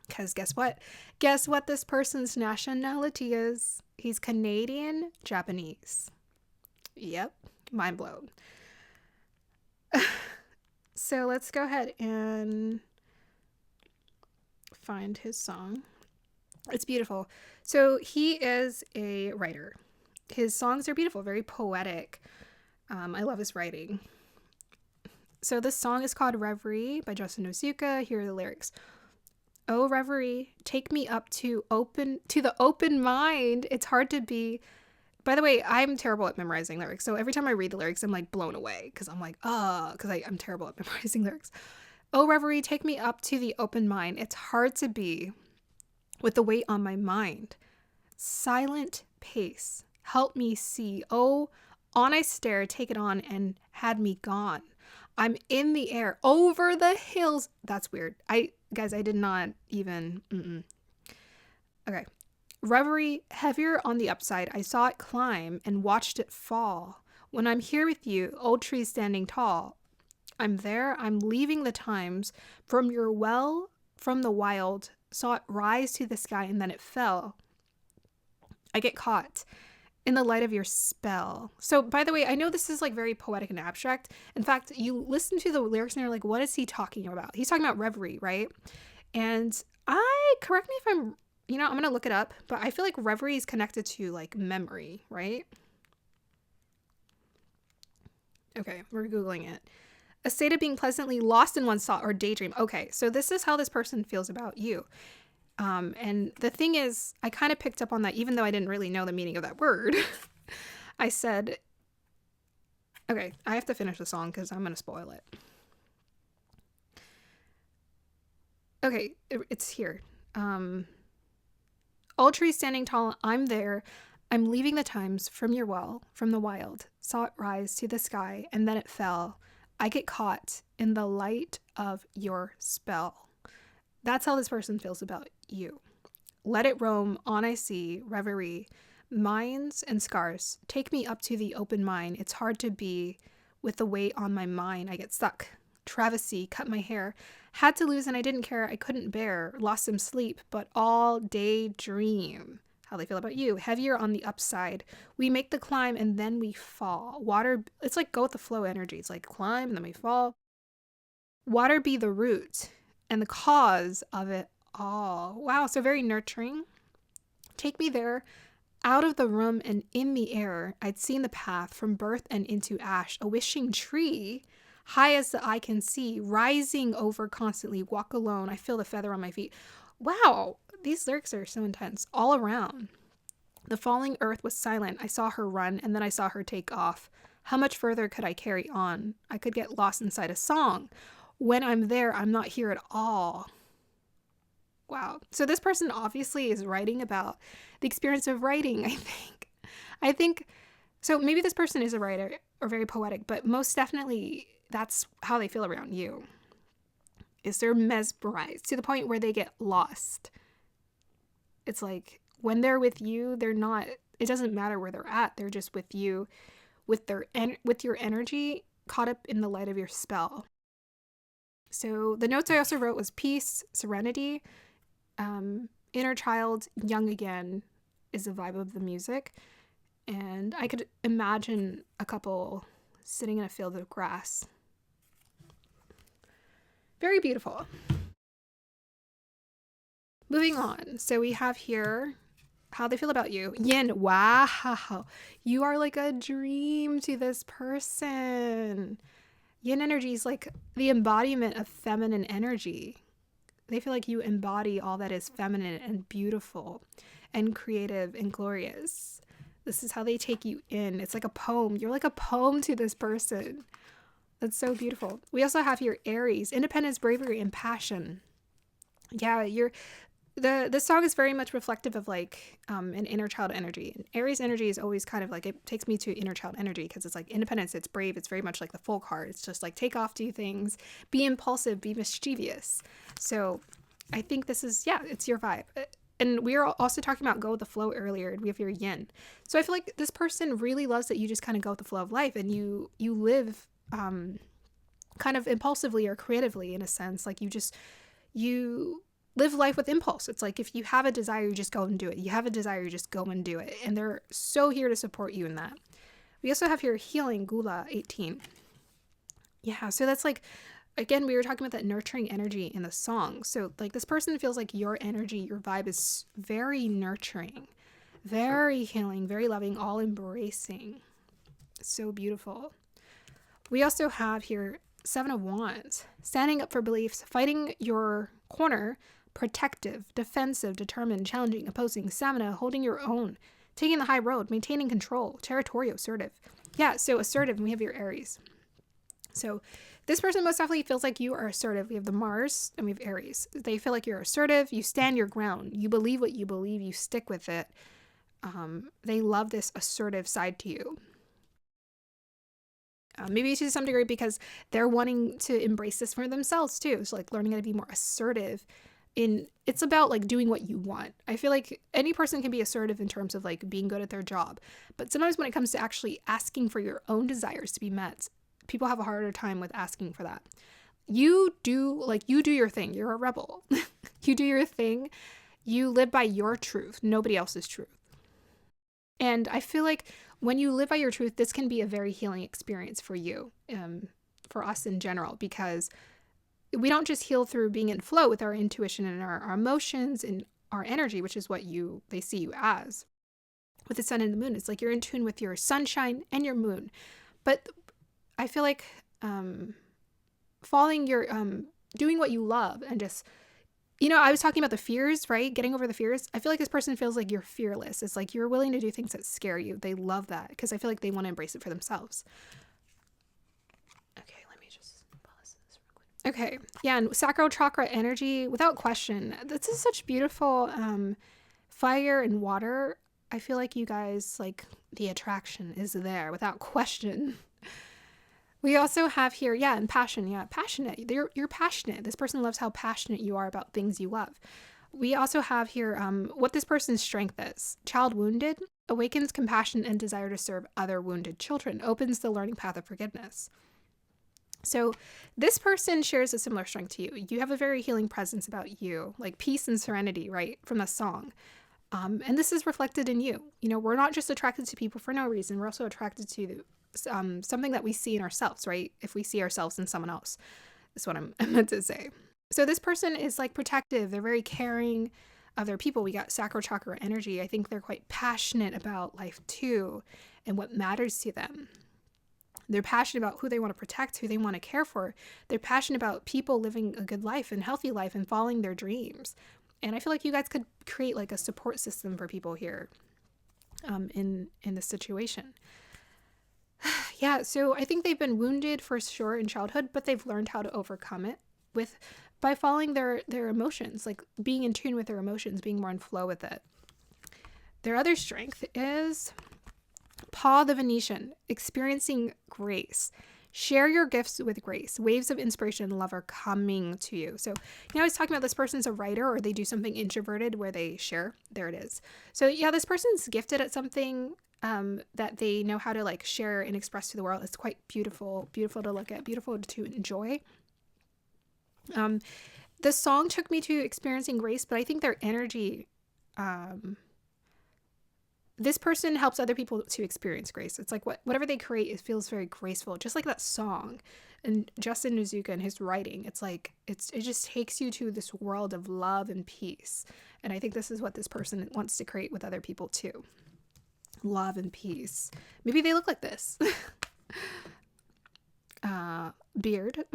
Cause guess what? Guess what this person's nationality is? He's Canadian Japanese. Yep. Mind blown. So let's go ahead and find his song. It's beautiful. So he is a writer. His songs are beautiful, very poetic. I love his writing. So this song is called Reverie by Nozuka. Here are the lyrics. Oh, Reverie, take me up to the open mind. It's hard to be. By the way, I'm terrible at memorizing lyrics. So every time I read the lyrics, I'm like blown away because I'm like, because I'm terrible at memorizing lyrics. Oh, Reverie, take me up to the open mind. It's hard to be with the weight on my mind. Silent pace, help me see. Oh, on I stare, take it on and had me gone. I'm in the air, over the hills. That's weird. Guys, I did not even, Okay. Reverie, heavier on the upside, I saw it climb and watched it fall. When I'm here with you, old trees standing tall. I'm there, I'm leaving the times. From your well, from the wild, saw it rise to the sky and then it fell. I get caught in the light of your spell. So, by the way, I know this is like very poetic and abstract. In fact, you listen to the lyrics and you're like, what is he talking about? He's talking about reverie, right? And correct me if I'm going to look it up, but I feel like reverie is connected to like memory, right? Okay, we're Googling it. A state of being pleasantly lost in one's thought or daydream. Okay, so this is how this person feels about you. And the thing is, I kind of picked up on that, even though I didn't really know the meaning of that word. I said, okay, I have to finish the song because I'm going to spoil it. Okay, it's here. All trees standing tall, I'm there. I'm leaving the times from your well, from the wild. Saw it rise to the sky, and then it fell. I get caught in the light of your spell. That's how this person feels about you. Let it roam, on I see, reverie, minds and scars. Take me up to the open mind. It's hard to be with the weight on my mind. I get stuck. Travesty, cut my hair. Had to lose and I didn't care, I couldn't bear. Lost some sleep, but all day dream. How they feel about you. Heavier on the upside. We make the climb and then we fall. Water, it's like go with the flow energy. It's like climb and then we fall. Water be the root and the cause of it all. Wow, so very nurturing. Take me there, out of the room and in the air. I'd seen the path from birth and into ash. A wishing tree, high as the eye can see, rising over constantly. Walk alone, I feel the feather on my feet. Wow, these lyrics are so intense. All around. The falling earth was silent. I saw her run and then I saw her take off. How much further could I carry on? I could get lost inside a song. When I'm there, I'm not here at all. Wow. So this person obviously is writing about the experience of writing, I think, so maybe this person is a writer or very poetic, but most definitely that's how they feel around you. Is they're mesmerized to the point where they get lost. It's like when they're with you, they're not, it doesn't matter where they're at. They're just with you, with your energy caught up in the light of your spell. So the notes I also wrote was peace, serenity, inner child, young again is the vibe of the music. And I could imagine a couple sitting in a field of grass. Very beautiful. Moving on. So we have here how they feel about you. Yin, wow. You are like a dream to this person. Yin energy is like the embodiment of feminine energy. They feel like you embody all that is feminine and beautiful and creative and glorious. This is how they take you in. It's like a poem. You're like a poem to this person. That's so beautiful. We also have here Aries, independence, bravery, and passion. Yeah, this song is very much reflective of like an inner child energy. And Aries energy is always kind of like, it takes me to inner child energy because it's like independence, it's brave, it's very much like the full card. It's just like take off, do things, be impulsive, be mischievous. So I think this is, yeah, it's your vibe. And we were also talking about go with the flow earlier, and we have your yin. So I feel like this person really loves that you just kind of go with the flow of life and you live kind of impulsively or creatively in a sense. Like you live life with impulse. It's like if you have a desire, you just go and do it. You have a desire, you just go and do it. And they're so here to support you in that. We also have here healing, Gula 18. Yeah, so that's like, again, we were talking about that nurturing energy in the song. So like this person feels like your energy, your vibe is very nurturing, very healing, very loving, all embracing. So beautiful. We also have here 7 of Wands, standing up for beliefs, fighting your corner, protective, defensive, determined, challenging, opposing, stamina, holding your own, taking the high road, maintaining control, territorial, assertive. Yeah, so assertive, and we have your Aries. So this person most definitely feels like you are assertive. We have the Mars and we have Aries. They feel like you're assertive, you stand your ground, you believe what you believe, you stick with it. They love this assertive side to you. Maybe to some degree because they're wanting to embrace this for themselves too. So like learning how to be more assertive it's about like doing what you want. I feel like any person can be assertive in terms of like being good at their job. But sometimes when it comes to actually asking for your own desires to be met, people have a harder time with asking for that. You do your thing. You're a rebel. You do your thing. You live by your truth, nobody else's truth. And I feel like when you live by your truth, this can be a very healing experience for you, for us in general, because we don't just heal through being in flow with our intuition and our emotions and our energy, which is what they see you as. With the sun and the moon, it's like you're in tune with your sunshine and your moon. But I feel like doing what you love and just, I was talking about the fears, right? Getting over the fears. I feel like this person feels like you're fearless. It's like you're willing to do things that scare you. They love that because I feel like they want to embrace it for themselves. Okay, let me just pause this real quick. Okay, yeah, and sacral chakra energy, without question. This is such beautiful fire and water. I feel like you guys, like, the attraction is there without question. We also have here, and passion. Yeah, passionate. You're passionate. This person loves how passionate you are about things you love. We also have here what this person's strength is. Child wounded, awakens compassion and desire to serve other wounded children, opens the learning path of forgiveness. So this person shares a similar strength to you. You have a very healing presence about you, like peace and serenity, right? From the song. And this is reflected in you. You know, we're not just attracted to people for no reason. We're also attracted to something that we see in ourselves, right? If we see ourselves in someone else, is what I meant to say. So this person is like protective. They're very caring of their people. We got sacral chakra energy. I think they're quite passionate about life too and what matters to them. They're passionate about who they want to protect, who they want to care for. They're passionate about people living a good life and healthy life and following their dreams. And I feel like you guys could create like a support system for people here in this situation. Yeah, so I think they've been wounded for sure in childhood, but they've learned how to overcome it by following their emotions, like being in tune with their emotions, being more in flow with it. Their other strength is Paw the Venetian, experiencing grace. Share your gifts with grace. Waves of inspiration and love are coming to you. So, I was talking about this person's a writer or they do something introverted where they share. There it is. So, yeah, this person's gifted at something that they know how to like share and express to the world. It's quite beautiful, beautiful to look at, beautiful to enjoy. The song took me to experiencing grace, but I think their energy, this person helps other people to experience grace. It's like whatever they create, it feels very graceful, just like that song. And Justin Nozuka and his writing, it's like it just takes you to this world of love and peace. And I think this is what this person wants to create with other people too. Love and peace. Maybe they look like this. Beard,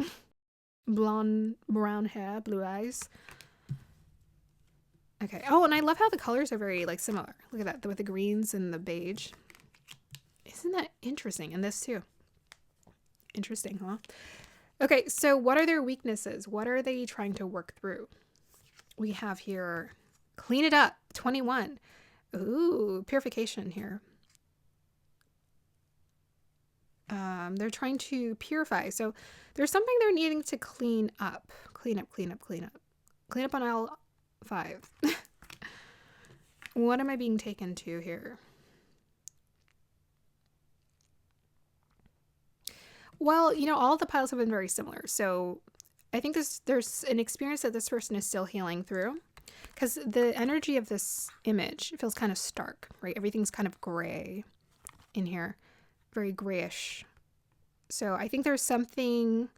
blonde, brown hair, blue eyes. Okay. Oh, and I love how the colors are very like similar. Look at that with the greens and the beige. Isn't that interesting? And this too. Interesting, huh? Okay, so what are their weaknesses? What are they trying to work through? We have here, clean it up, 21. Ooh, purification here. They're trying to purify. So there's something they're needing to clean up. Clean up, clean up, clean up. Clean up on aisle 5. What am I being taken to here? Well, all the piles have been very similar. So I think there's an experience that this person is still healing through. Because the energy of this image feels kind of stark, right? Everything's kind of gray in here. Very grayish. So I think there's something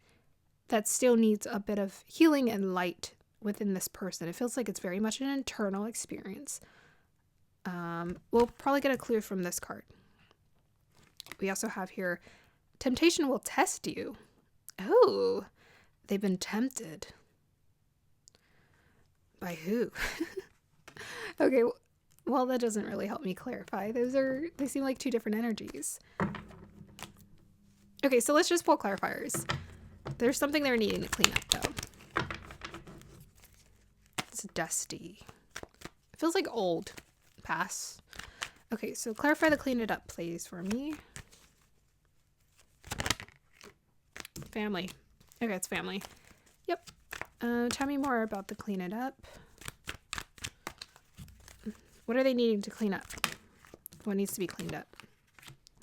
that still needs a bit of healing and light within this person. It feels like it's very much an internal experience. We'll probably get a clue from this card. We also have here, temptation will test you. Oh, they've been tempted. By who? Okay, well, that doesn't really help me clarify. They seem like two different energies. Okay, so let's just pull clarifiers. There's something they're needing to clean up, though. It's dusty. It feels like old. Pass. Okay, so clarify the clean it up, please, for me. Family. Okay, it's family. Yep. Tell me more about the clean it up. What are they needing to clean up? What needs to be cleaned up?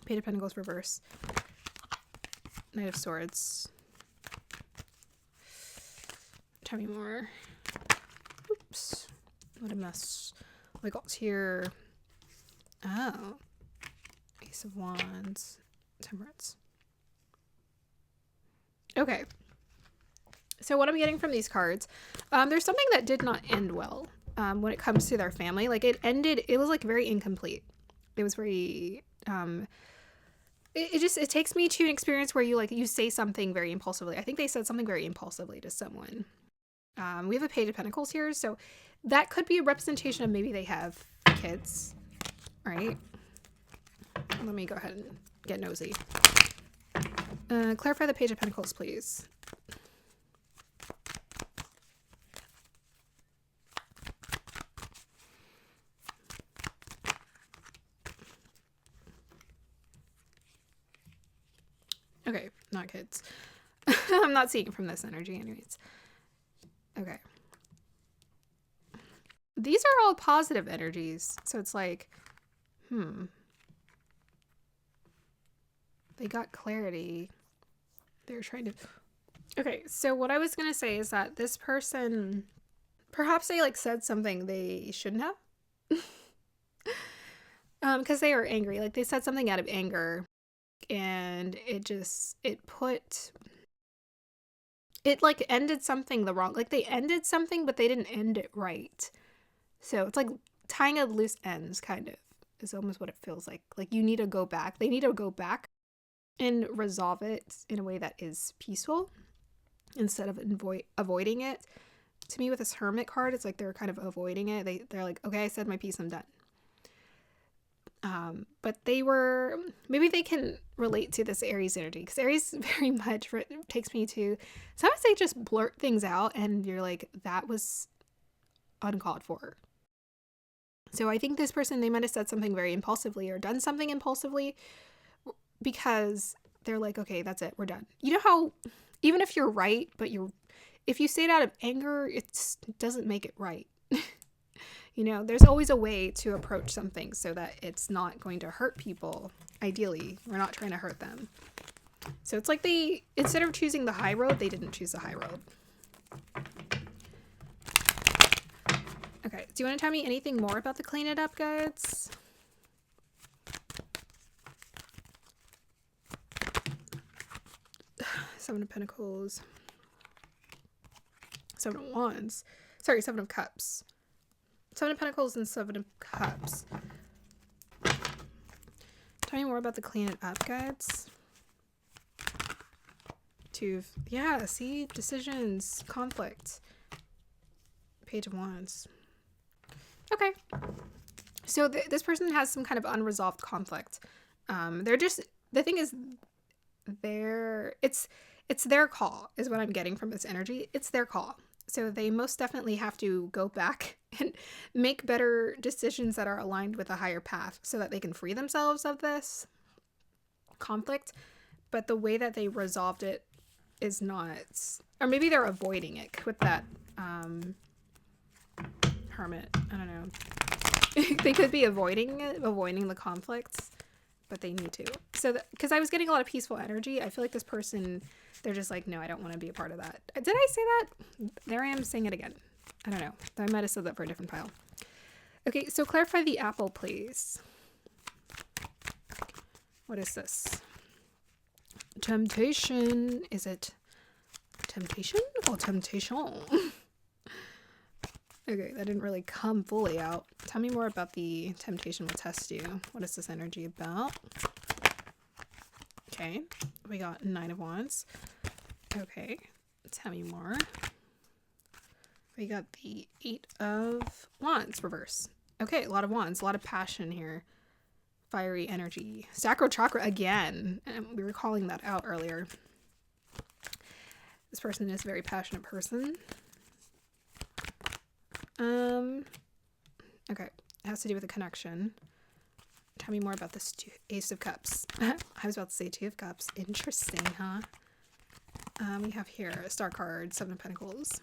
Page of Pentacles reverse. Knight of Swords. Tell me more. Oops. What a mess. Like what's here? Oh. Ace of Wands. Temperance. Okay. So what I'm getting from these cards, there's something that did not end well when it comes to their family. Like it was like very incomplete. It was very, it takes me to an experience where you say something very impulsively. I think they said something very impulsively to someone. We have a Page of Pentacles here, so that could be a representation of maybe they have kids, right? Let me go ahead and get nosy. Clarify the Page of Pentacles, please. Okay, not kids. I'm not seeing it from this energy anyways. Okay. These are all positive energies. So it's like, They got clarity. They're trying to... Okay, so what I was gonna say is that this person, perhaps they like said something they shouldn't have. Because they are angry. Like they said something out of anger, and it like ended something the wrong. Like they ended something, but they didn't end it right. So it's like tying up loose ends, kind of, is almost what it feels like. Like you need to go back. They need to go back and resolve it in a way that is peaceful instead of avoiding it. To me, with this Hermit card, it's like they're kind of avoiding it. They're like, okay, I said my piece, I'm done. But maybe they can relate to this Aries energy, because Aries very much takes me to, sometimes they just blurt things out and you're like, that was uncalled for. So I think this person, they might have said something very impulsively or done something impulsively because they're like, okay, that's it, we're done. You know how even if you're right, but if you say it out of anger, it doesn't make it right. You know, there's always a way to approach something so that it's not going to hurt people. Ideally, we're not trying to hurt them. So it's like instead of choosing the high road, they didn't choose the high road. Okay, do you want to tell me anything more about the clean it up guides? Seven of Pentacles. Seven of Wands. Sorry, Seven of Cups. Seven of Pentacles and Seven of Cups. Tell me more about the clean it up guides. Yeah, see? Decisions, conflict. Page of Wands. Okay. So this person has some kind of unresolved conflict. The thing is, it's their call is what I'm getting from this energy. It's their call. So they most definitely have to go back and make better decisions that are aligned with a higher path so that they can free themselves of this conflict. But the way that they resolved it is not, or maybe they're avoiding it with that Hermit. I don't know. They could be avoiding the conflicts, but they need to. So because I was getting a lot of peaceful energy, I feel like this person, they're just like, no, I don't want to be a part of that. Did I say that? There I am saying it again. I don't know. I might have said that for a different pile. Okay, so clarify the apple, please. What is this? Temptation. Is it temptation or temptation? Okay, that didn't really come fully out. Tell me more about the temptation will test you. What is this energy about? Okay, we got Nine of Wands. Okay, tell me more. We got the Eight of Wands reverse. Okay, a lot of wands, a lot of passion here. Fiery energy. Sacral chakra again. And we were calling that out earlier. This person is a very passionate person. Okay, it has to do with a connection. Tell me more about this Ace of Cups. I was about to say Two of Cups. Interesting, huh? We have here a star card, Seven of Pentacles.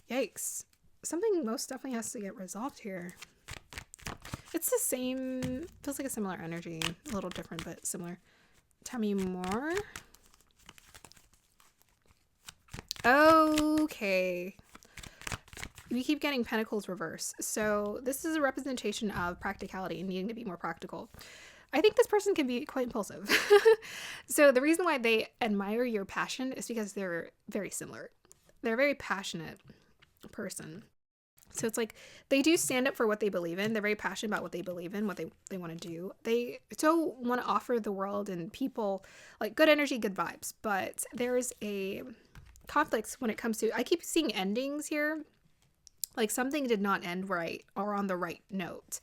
Yikes. Something most definitely has to get resolved here. It's the same, feels like a similar energy. A little different, but similar. Tell me more. Okay. We keep getting Pentacles reverse. So this is a representation of practicality and needing to be more practical. I think this person can be quite impulsive. So the reason why they admire your passion is because they're very similar. They're a very passionate person. So it's like they do stand up for what they believe in. They're very passionate about what they believe in, what they want to do. They so want to offer the world and people like good energy, good vibes. But there's a conflict when it comes to, I keep seeing endings here. Like something did not end right or on the right note.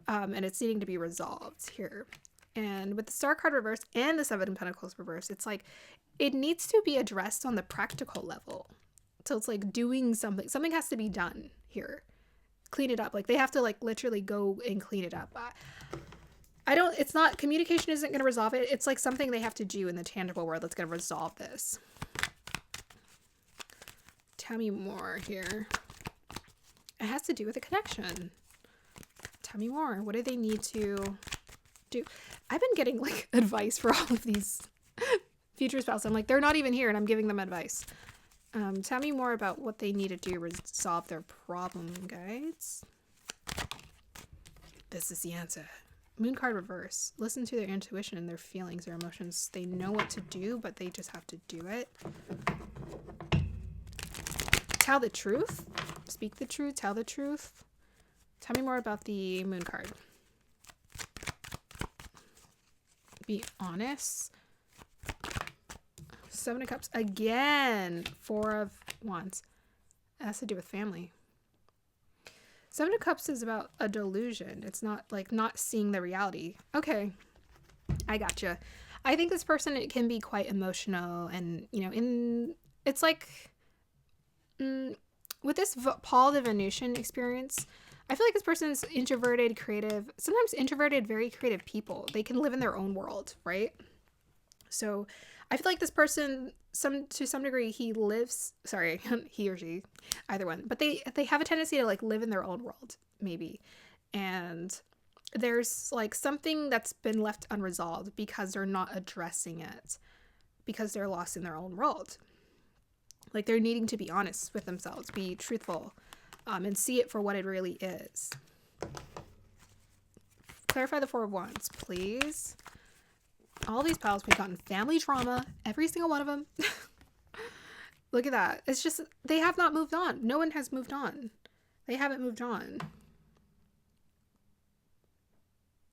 And it's needing to be resolved here. And with the Star card reverse and the Seven of Pentacles reverse, it's like it needs to be addressed on the practical level. So it's like doing something. Something has to be done here. Clean it up. Like they have to like literally go and clean it up. It's not, communication isn't going to resolve it. It's like something they have to do in the tangible world that's going to resolve this. Tell me more here. It has to do with a connection. Tell me more. What do they need to do? I've been getting like advice for all of these future spouse. I'm like, they're not even here and I'm giving them advice. Tell me more about what they need to do to resolve their problem, guys. This is the answer. Moon card reverse. Listen to their intuition and their feelings, their emotions. They know what to do, but they just have to do it. Tell the truth. Speak the truth. Tell the truth. Tell me more about the moon card. Be honest. Seven of Cups again. Four of Wands. It has to do with family. Seven of Cups is about a delusion. It's not like not seeing the reality. Okay, I gotcha. I think this person, it can be quite emotional, and you know, it's like with this Paul the Venusian experience, I feel like this person's introverted, creative. Sometimes introverted, very creative people. They can live in their own world, right? So I feel like this person, to some degree, he or she, either one, but they have a tendency to like live in their own world, maybe. And there's like something that's been left unresolved because they're not addressing it, because they're lost in their own world. Like they're needing to be honest with themselves, be truthful, and see it for what it really is. Clarify the Four of Wands, please. All these piles we've gotten family trauma, every single one of them. Look at that. It's just, they have not moved on. No one has moved on. They haven't moved on.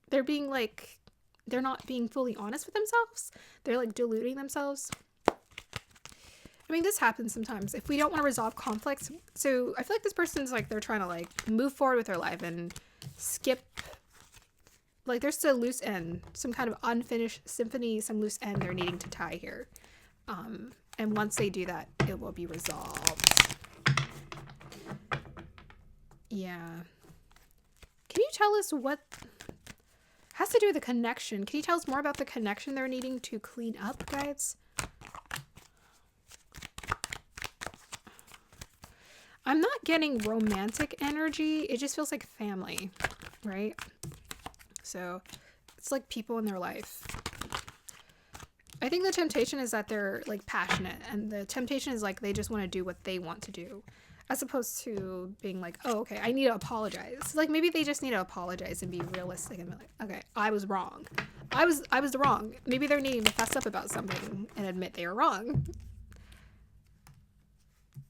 They're being like, they're not being fully honest with themselves. They're like deluding themselves. I mean, this happens sometimes if we don't want to resolve conflicts. So I feel like this person's like, they're trying to like move forward with their life and skip. Like there's a loose end, some kind of unfinished symphony, some loose end they're needing to tie here. And once they do that, it will be resolved. Yeah. Can you tell us what has to do with the connection? Can you tell us more about the connection they're needing to clean up, guys? I'm not getting romantic energy. It just feels like family, right? So it's like people in their life. I think the temptation is that they're like passionate, and the temptation is like they just want to do what they want to do, as opposed to being like, oh, okay, I need to apologize. Like maybe they just need to apologize and be realistic and be like, okay, I was wrong. I was wrong. Maybe they're needing to fess up about something and admit they were wrong,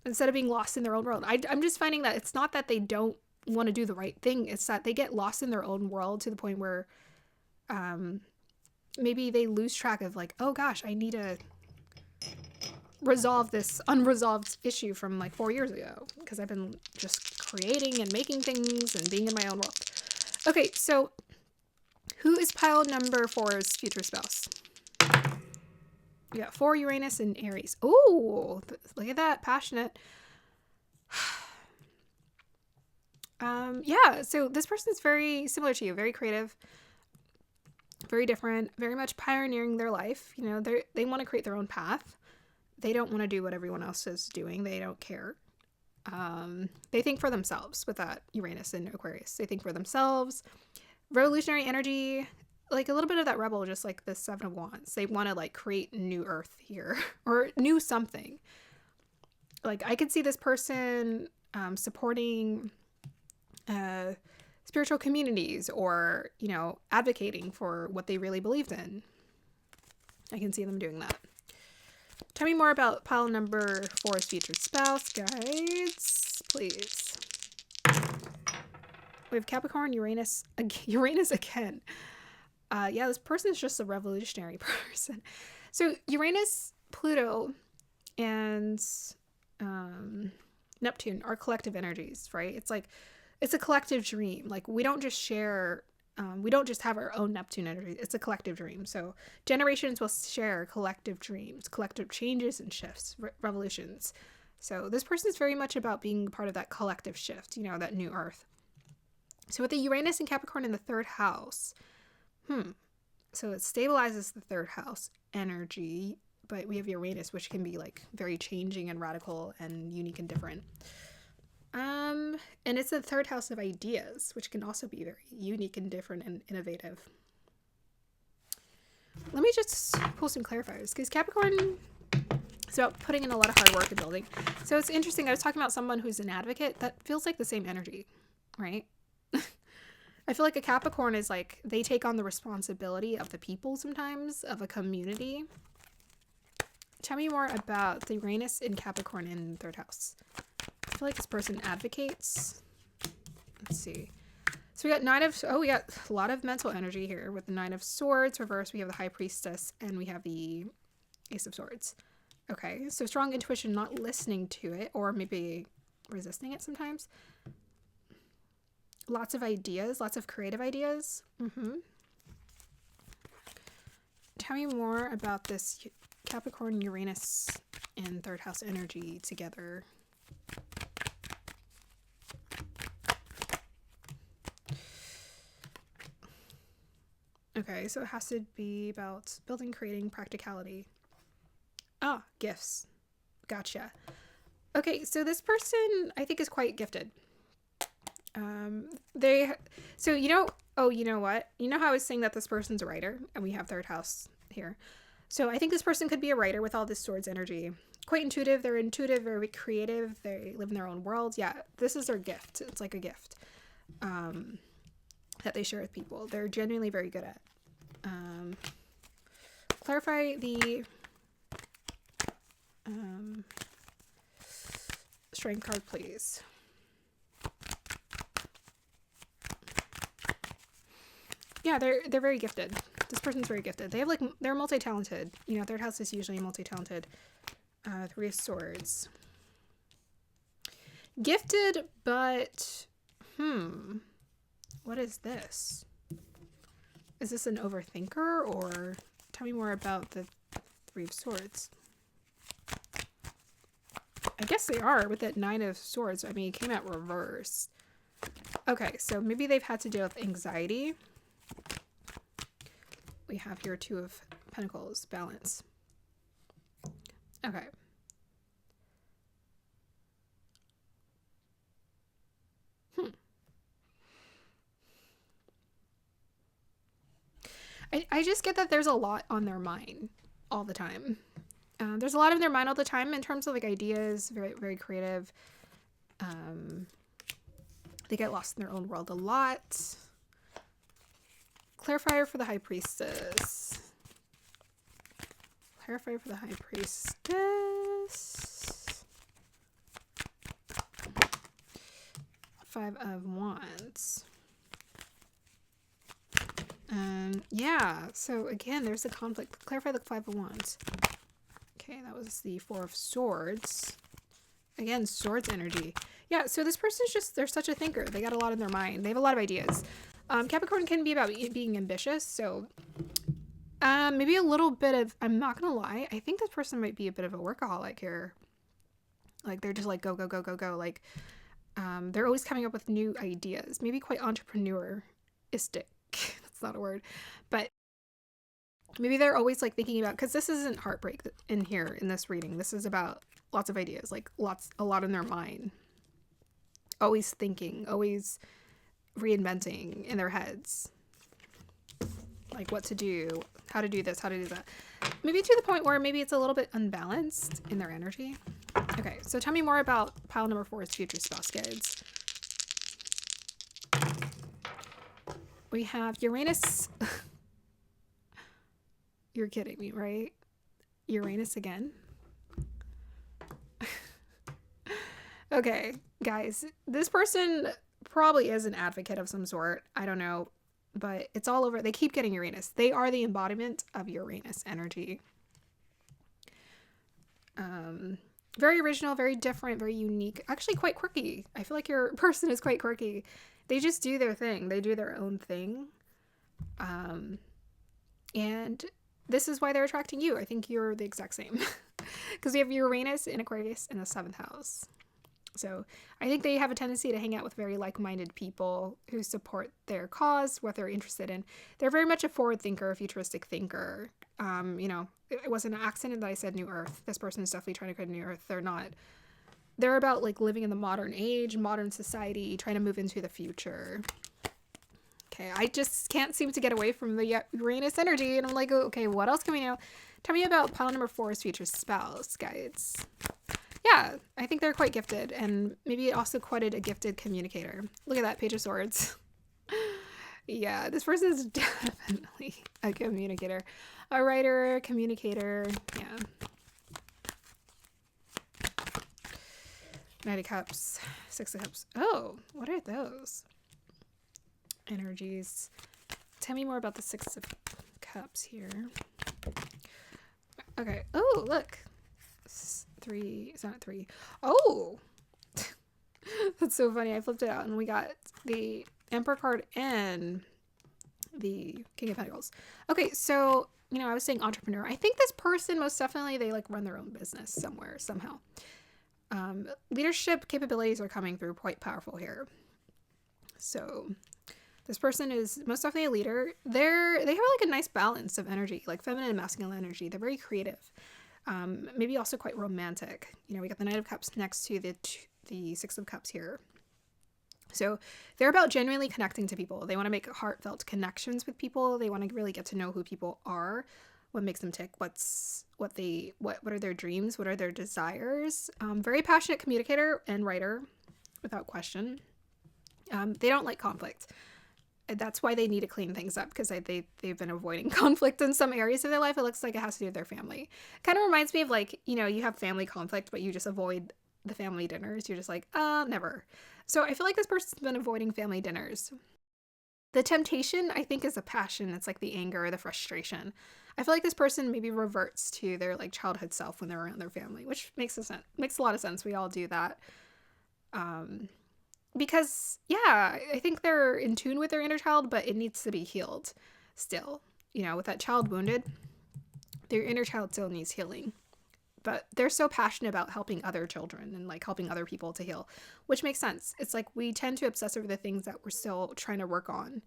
instead of being lost in their own world. I'm just finding that it's not that they don't want to do the right thing. It's that they get lost in their own world to the point where maybe they lose track of like, oh gosh, I need to resolve this unresolved issue from like 4 years ago because I've been just creating and making things and being in my own world. Okay, so who is pile number 4's future spouse? We got 4 Uranus and Aries. Oh, look at that, passionate. Yeah, so this person's very similar to you, very creative, very different, very much pioneering their life. You know, they want to create their own path. They don't want to do what everyone else is doing. They don't care. They think for themselves with that Uranus and Aquarius. They think for themselves. Revolutionary energy, like a little bit of that rebel, just like the Seven of Wands. They want to like create new earth here or new something. Like I could see this person supporting spiritual communities, or, you know, advocating for what they really believed in. I can see them doing that. Tell me more about pile number 4's future spouse, guys, please. We have Capricorn, Uranus again. Yeah, this person is just a revolutionary person. So Uranus, Pluto, and Neptune are collective energies, right? It's like, it's a collective dream. Like we don't just share, we don't just have our own Neptune energy. It's a collective dream. So generations will share collective dreams, collective changes and shifts, revolutions. So this person is very much about being part of that collective shift, you know, that new earth. So with the Uranus and Capricorn in the 3rd house, so it stabilizes the 3rd house energy, but we have Uranus, which can be like very changing and radical and unique and different. And it's the 3rd house of ideas, which can also be very unique and different and innovative. let me just pull some clarifiers, because Capricorn is about putting in a lot of hard work and building. So it's interesting. I was talking about someone who's an advocate. That feels like the same energy, right? I feel like a Capricorn is like, they take on the responsibility of the people sometimes, of a community. Tell me more about the Uranus in Capricorn in 3rd house. I feel like this person advocates. Let's see. So we got we got a lot of mental energy here with the 9 of Swords. Reverse, we have the High Priestess, and we have the Ace of Swords. Okay, so strong intuition, not listening to it, or maybe resisting it sometimes. Lots of ideas, lots of creative ideas. Tell me more about this Capricorn Uranus and 3rd house energy together. Okay, so it has to be about building, creating, practicality. Ah, gifts. Gotcha. Okay, so this person I think is quite gifted. You know what? You know how I was saying that this person's a writer, and we have 3rd house here. So I think this person could be a writer with all this Swords energy. Quite intuitive. They're intuitive, very creative. They live in their own world. Yeah, this is their gift. It's like a gift that they share with people. They're genuinely very good at. Clarify the strength card, please. Yeah, they're very gifted. This person's very gifted. They have they're multi-talented. You know, 3rd house is usually multi-talented. 3 of Swords. Gifted, but what is this? Is this an overthinker, or tell me more about the 3 of Swords? I guess they are with that 9 of Swords. I mean, it came out reversed. Okay, so maybe they've had to deal with anxiety. We have here 2 of Pentacles, balance. Okay. I just get that there's a lot on their mind all the time. There's a lot on their mind all the time in terms of like ideas, very, very creative. They get lost in their own world a lot. Clarifier for the High Priestess. Clarifier for the High Priestess. 5 of Wands. Yeah, so again, there's a conflict. Clarify the 5 of Wands. Okay, that was the 4 of Swords. Again, Swords energy. Yeah, so this person's just, they're such a thinker. They got a lot in their mind. They have a lot of ideas. Capricorn can be about being ambitious, so maybe a little bit of, I'm not gonna lie, I think this person might be a bit of a workaholic here. Like, they're just like, go, go, go, go, go. Like, they're always coming up with new ideas. Maybe quite entrepreneuristic. That's not a word. But maybe they're always like thinking about, because this isn't heartbreak in here in this reading. This is about lots of ideas, like a lot in their mind. Always thinking, always reinventing in their heads. Like what to do, how to do this, how to do that. Maybe to the point where maybe it's a little bit unbalanced in their energy. Okay, so tell me more about pile number 4's future spouse guides. We have Uranus. You're kidding me, right? Uranus again. Okay, guys, this person probably is an advocate of some sort. I don't know, but it's all over. They keep getting Uranus. They are the embodiment of Uranus energy. Very original, very different, very unique. Actually, quite quirky. I feel like your person is quite quirky. They just do their thing. They do their own thing. And this is why they're attracting you. I think you're the exact same. Because we have Uranus in Aquarius in the 7th house. So I think they have a tendency to hang out with very like-minded people who support their cause, what they're interested in. They're very much a forward thinker, a futuristic thinker. You know, it wasn't an accident that I said New Earth. This person is definitely trying to create a New Earth. They're not. They're about like living in the modern age, modern society, trying to move into the future. Okay, I just can't seem to get away from the Uranus energy, and I'm like, okay, what else can we know? Tell me about pile number 4's future spouse, guides. Yeah, I think they're quite gifted, and maybe also quite a gifted communicator. Look at that, Page of Swords. Yeah, this person is definitely a communicator. A writer, communicator, yeah. Knight of Cups, Six of Cups. Oh, what are those? Energies. Tell me more about the Six of Cups here. Okay. Oh, look. 3. It's not 3. Oh! That's so funny. I flipped it out and we got the Emperor card and the King of Pentacles. Okay, so, you know, I was saying entrepreneur. I think this person, most definitely, they like run their own business somewhere, somehow. Leadership capabilities are coming through quite powerful here. So this person is most definitely a leader. They have like a nice balance of energy, like feminine and masculine energy. They're very creative. Maybe also quite romantic. You know, we got the Knight of Cups next to the Six of Cups here. So they're about genuinely connecting to people. They want to make heartfelt connections with people. They want to really get to know who people are, what makes them tick, what are their dreams, what are their desires. Very passionate communicator and writer, without question. They don't like conflict. That's why they need to clean things up, because they've been avoiding conflict in some areas of their life. It looks like it has to do with their family. Kind of reminds me of like, you know, you have family conflict, but you just avoid the family dinners. You're just like, never. So I feel like this person's been avoiding family dinners. The temptation, I think, is a passion. It's like the anger or the frustration. I feel like this person maybe reverts to their like childhood self when they're around their family, which makes a lot of sense. We all do that. Because, yeah, I think they're in tune with their inner child, but it needs to be healed still. You know, with that child wounded, their inner child still needs healing. But they're so passionate about helping other children and like helping other people to heal, which makes sense. It's like we tend to obsess over the things that we're still trying to work on.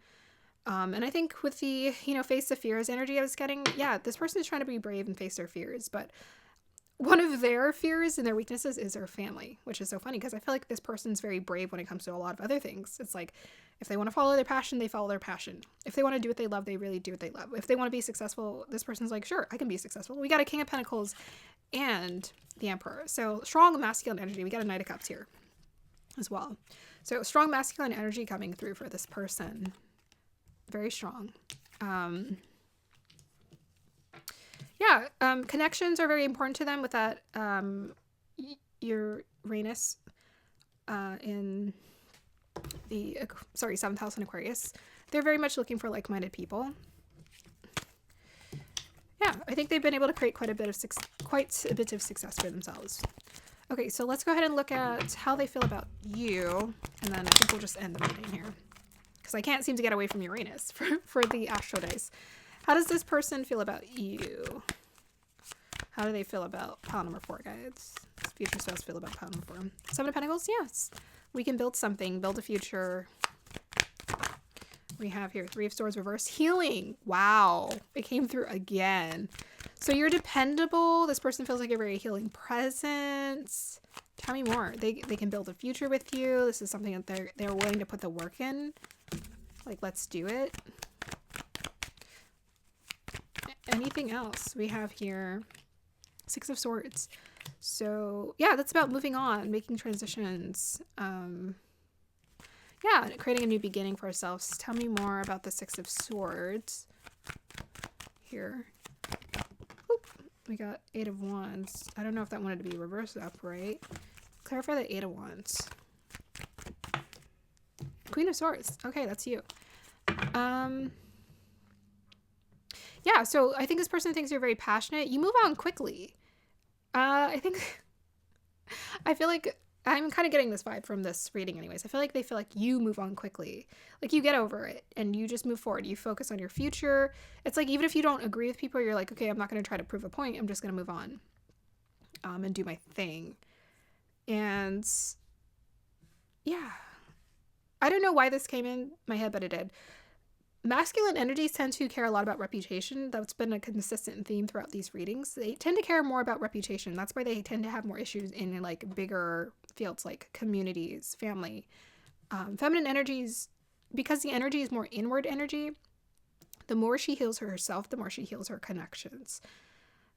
And I think with the, you know, face the fears energy I was getting, yeah, this person is trying to be brave and face their fears, but one of their fears and their weaknesses is their family, which is so funny because I feel like this person's very brave when it comes to a lot of other things. It's like if they want to follow their passion, they follow their passion. If they want to do what they love, they really do what they love. If they want to be successful, this person's like, sure, I can be successful. We got a King of Pentacles and the Emperor. So strong masculine energy. We got a Knight of Cups here as well. So strong masculine energy coming through for this person. Very strong. Connections are very important to them with that Uranus in the 7th house in Aquarius. They're very much looking for like-minded people. Yeah, I think they've been able to create quite a bit of success for themselves. Okay, so let's go ahead and look at how they feel about you, and then I think we'll just end the reading here because I can't seem to get away from Uranus for the astro dice. How does this person feel about you? How do they feel about pile number 4, guys? Future spouse feel about pile number 4. 7 of Pentacles, yes. We can build something, build a future. We have here 3 of Swords reverse. Healing. Wow. It came through again. So you're dependable. This person feels like a very healing presence. Tell me more. They can build a future with you. This is something that they're willing to put the work in. Like, let's do it. Anything else we have here? 6 of Swords. So yeah, that's about moving on, making transitions. Yeah, creating a new beginning for ourselves. Tell me more about the 6 of Swords here. Oop, we got 8 of Wands. I don't know if that wanted to be reversed upright. Clarify the 8 of Wands. Queen of Swords. Okay, that's you. Yeah, so I think this person thinks you're very passionate. You move on quickly. I feel like I'm kind of getting this vibe from this reading anyways. I feel like they feel like you move on quickly. Like you get over it and you just move forward. You focus on your future. It's like even if you don't agree with people, you're like, okay, I'm not going to try to prove a point. I'm just going to move on and do my thing. And yeah, I don't know why this came in my head, but it did. Masculine energies tend to care a lot about reputation. That's been a consistent theme throughout these readings. They tend to care more about reputation. That's why they tend to have more issues in like bigger fields like communities, family. Feminine energies because the energy is more inward energy, the more she heals herself, the more she heals her connections.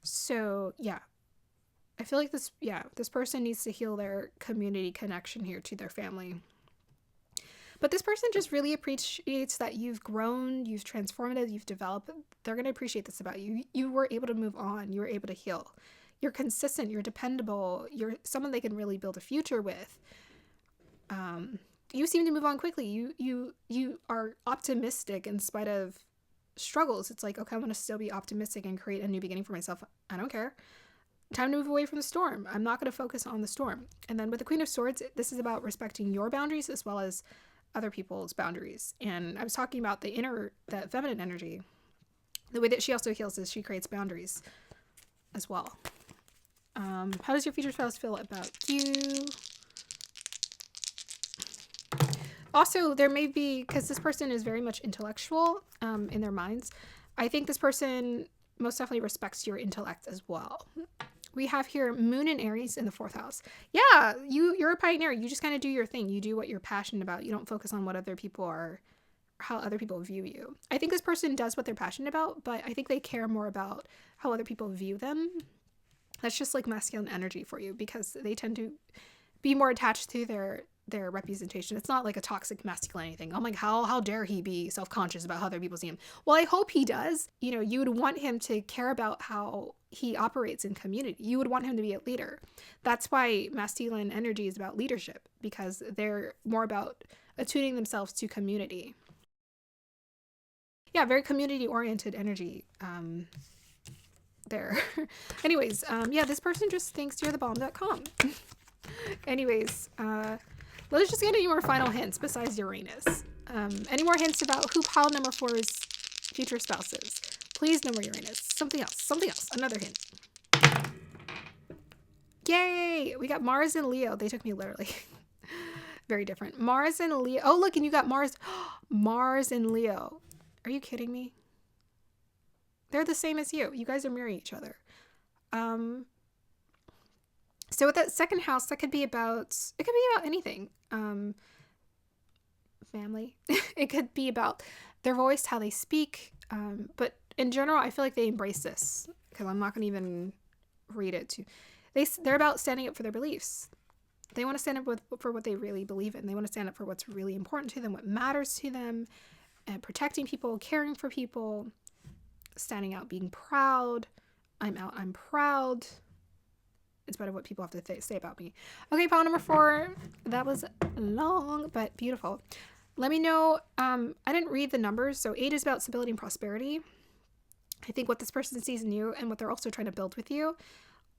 So yeah, I feel like this person needs to heal their community connection here to their family. But this person just really appreciates that you've grown, you've transformed, you've developed. They're going to appreciate this about you. You were able to move on. You were able to heal. You're consistent. You're dependable. You're someone they can really build a future with. You seem to move on quickly. You are optimistic in spite of struggles. It's like, okay, I'm going to still be optimistic and create a new beginning for myself. I don't care. Time to move away from the storm. I'm not going to focus on the storm. And then with the Queen of Swords, this is about respecting your boundaries as well as other people's boundaries. And I was talking about that feminine energy. The way that she also heals is she creates boundaries as well. How does your future spouse feel about you? Also, there may be, because this person is very much intellectual in their minds, I think this person most definitely respects your intellect as well. We have here Moon and Aries in the 4th house. Yeah, you're a pioneer. You just kind of do your thing. You do what you're passionate about. You don't focus on what other people are, how other people view you. I think this person does what they're passionate about, but I think they care more about how other people view them. That's just like masculine energy for you, because they tend to be more attached to their representation. It's not like a toxic masculinity thing. Oh my, how dare he be self-conscious about how other people see him? Well, I hope he does. You know, you would want him to care about how he operates in community. You would want him to be a leader. That's why masculine energy is about leadership, because they're more about attuning themselves to community. Yeah, very community-oriented energy there. Anyways, yeah, this person just thinks you're the bomb.com. Anyways, let's just get any more final hints besides Uranus. Any more hints about who pile number 4's future spouse is? Please, no more Uranus. Something else. Another hint. Yay! We got Mars and Leo. They took me literally. Very different. Mars and Leo. Oh, look, and you got Mars. Mars and Leo. Are you kidding me? They're the same as you. You guys are mirroring each other. So with that second house, it could be about anything. Family. It could be about their voice, how they speak. But in general, I feel like they embrace this, because I'm not going to even read it. They're about standing up for their beliefs. They want to stand up for what they really believe in. They want to stand up for what's really important to them, what matters to them, and protecting people, caring for people, standing out, being proud. I'm out, I'm proud. It's better what people have to say about me. Okay, pile number 4. That was long, but beautiful. Let me know. I didn't read the numbers. So 8 is about stability and prosperity. I think what this person sees in you and what they're also trying to build with you.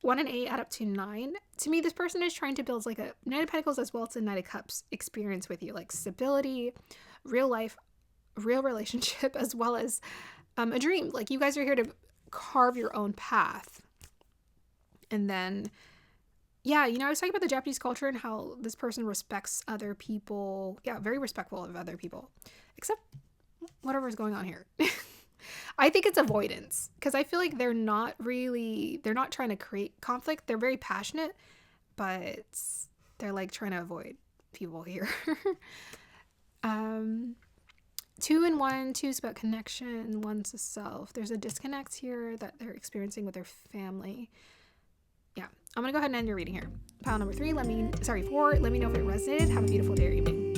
1 and 8 add up to 9. To me, this person is trying to build like a Knight of Pentacles as well as a Knight of Cups experience with you. Like stability, real life, real relationship, as well as a dream. Like you guys are here to carve your own path. And then, yeah, you know, I was talking about the Japanese culture and how this person respects other people. Yeah, very respectful of other people. Except whatever's going on here. I think it's avoidance. Because I feel like they're not trying to create conflict. They're very passionate. But they're like trying to avoid people here. 2 and 1. 2 is about connection. 1's a self. There's a disconnect here that they're experiencing with their family. Yeah, I'm going to go ahead and end your reading here. Pile number 4, let me know if it resonated. Have a beautiful day or evening.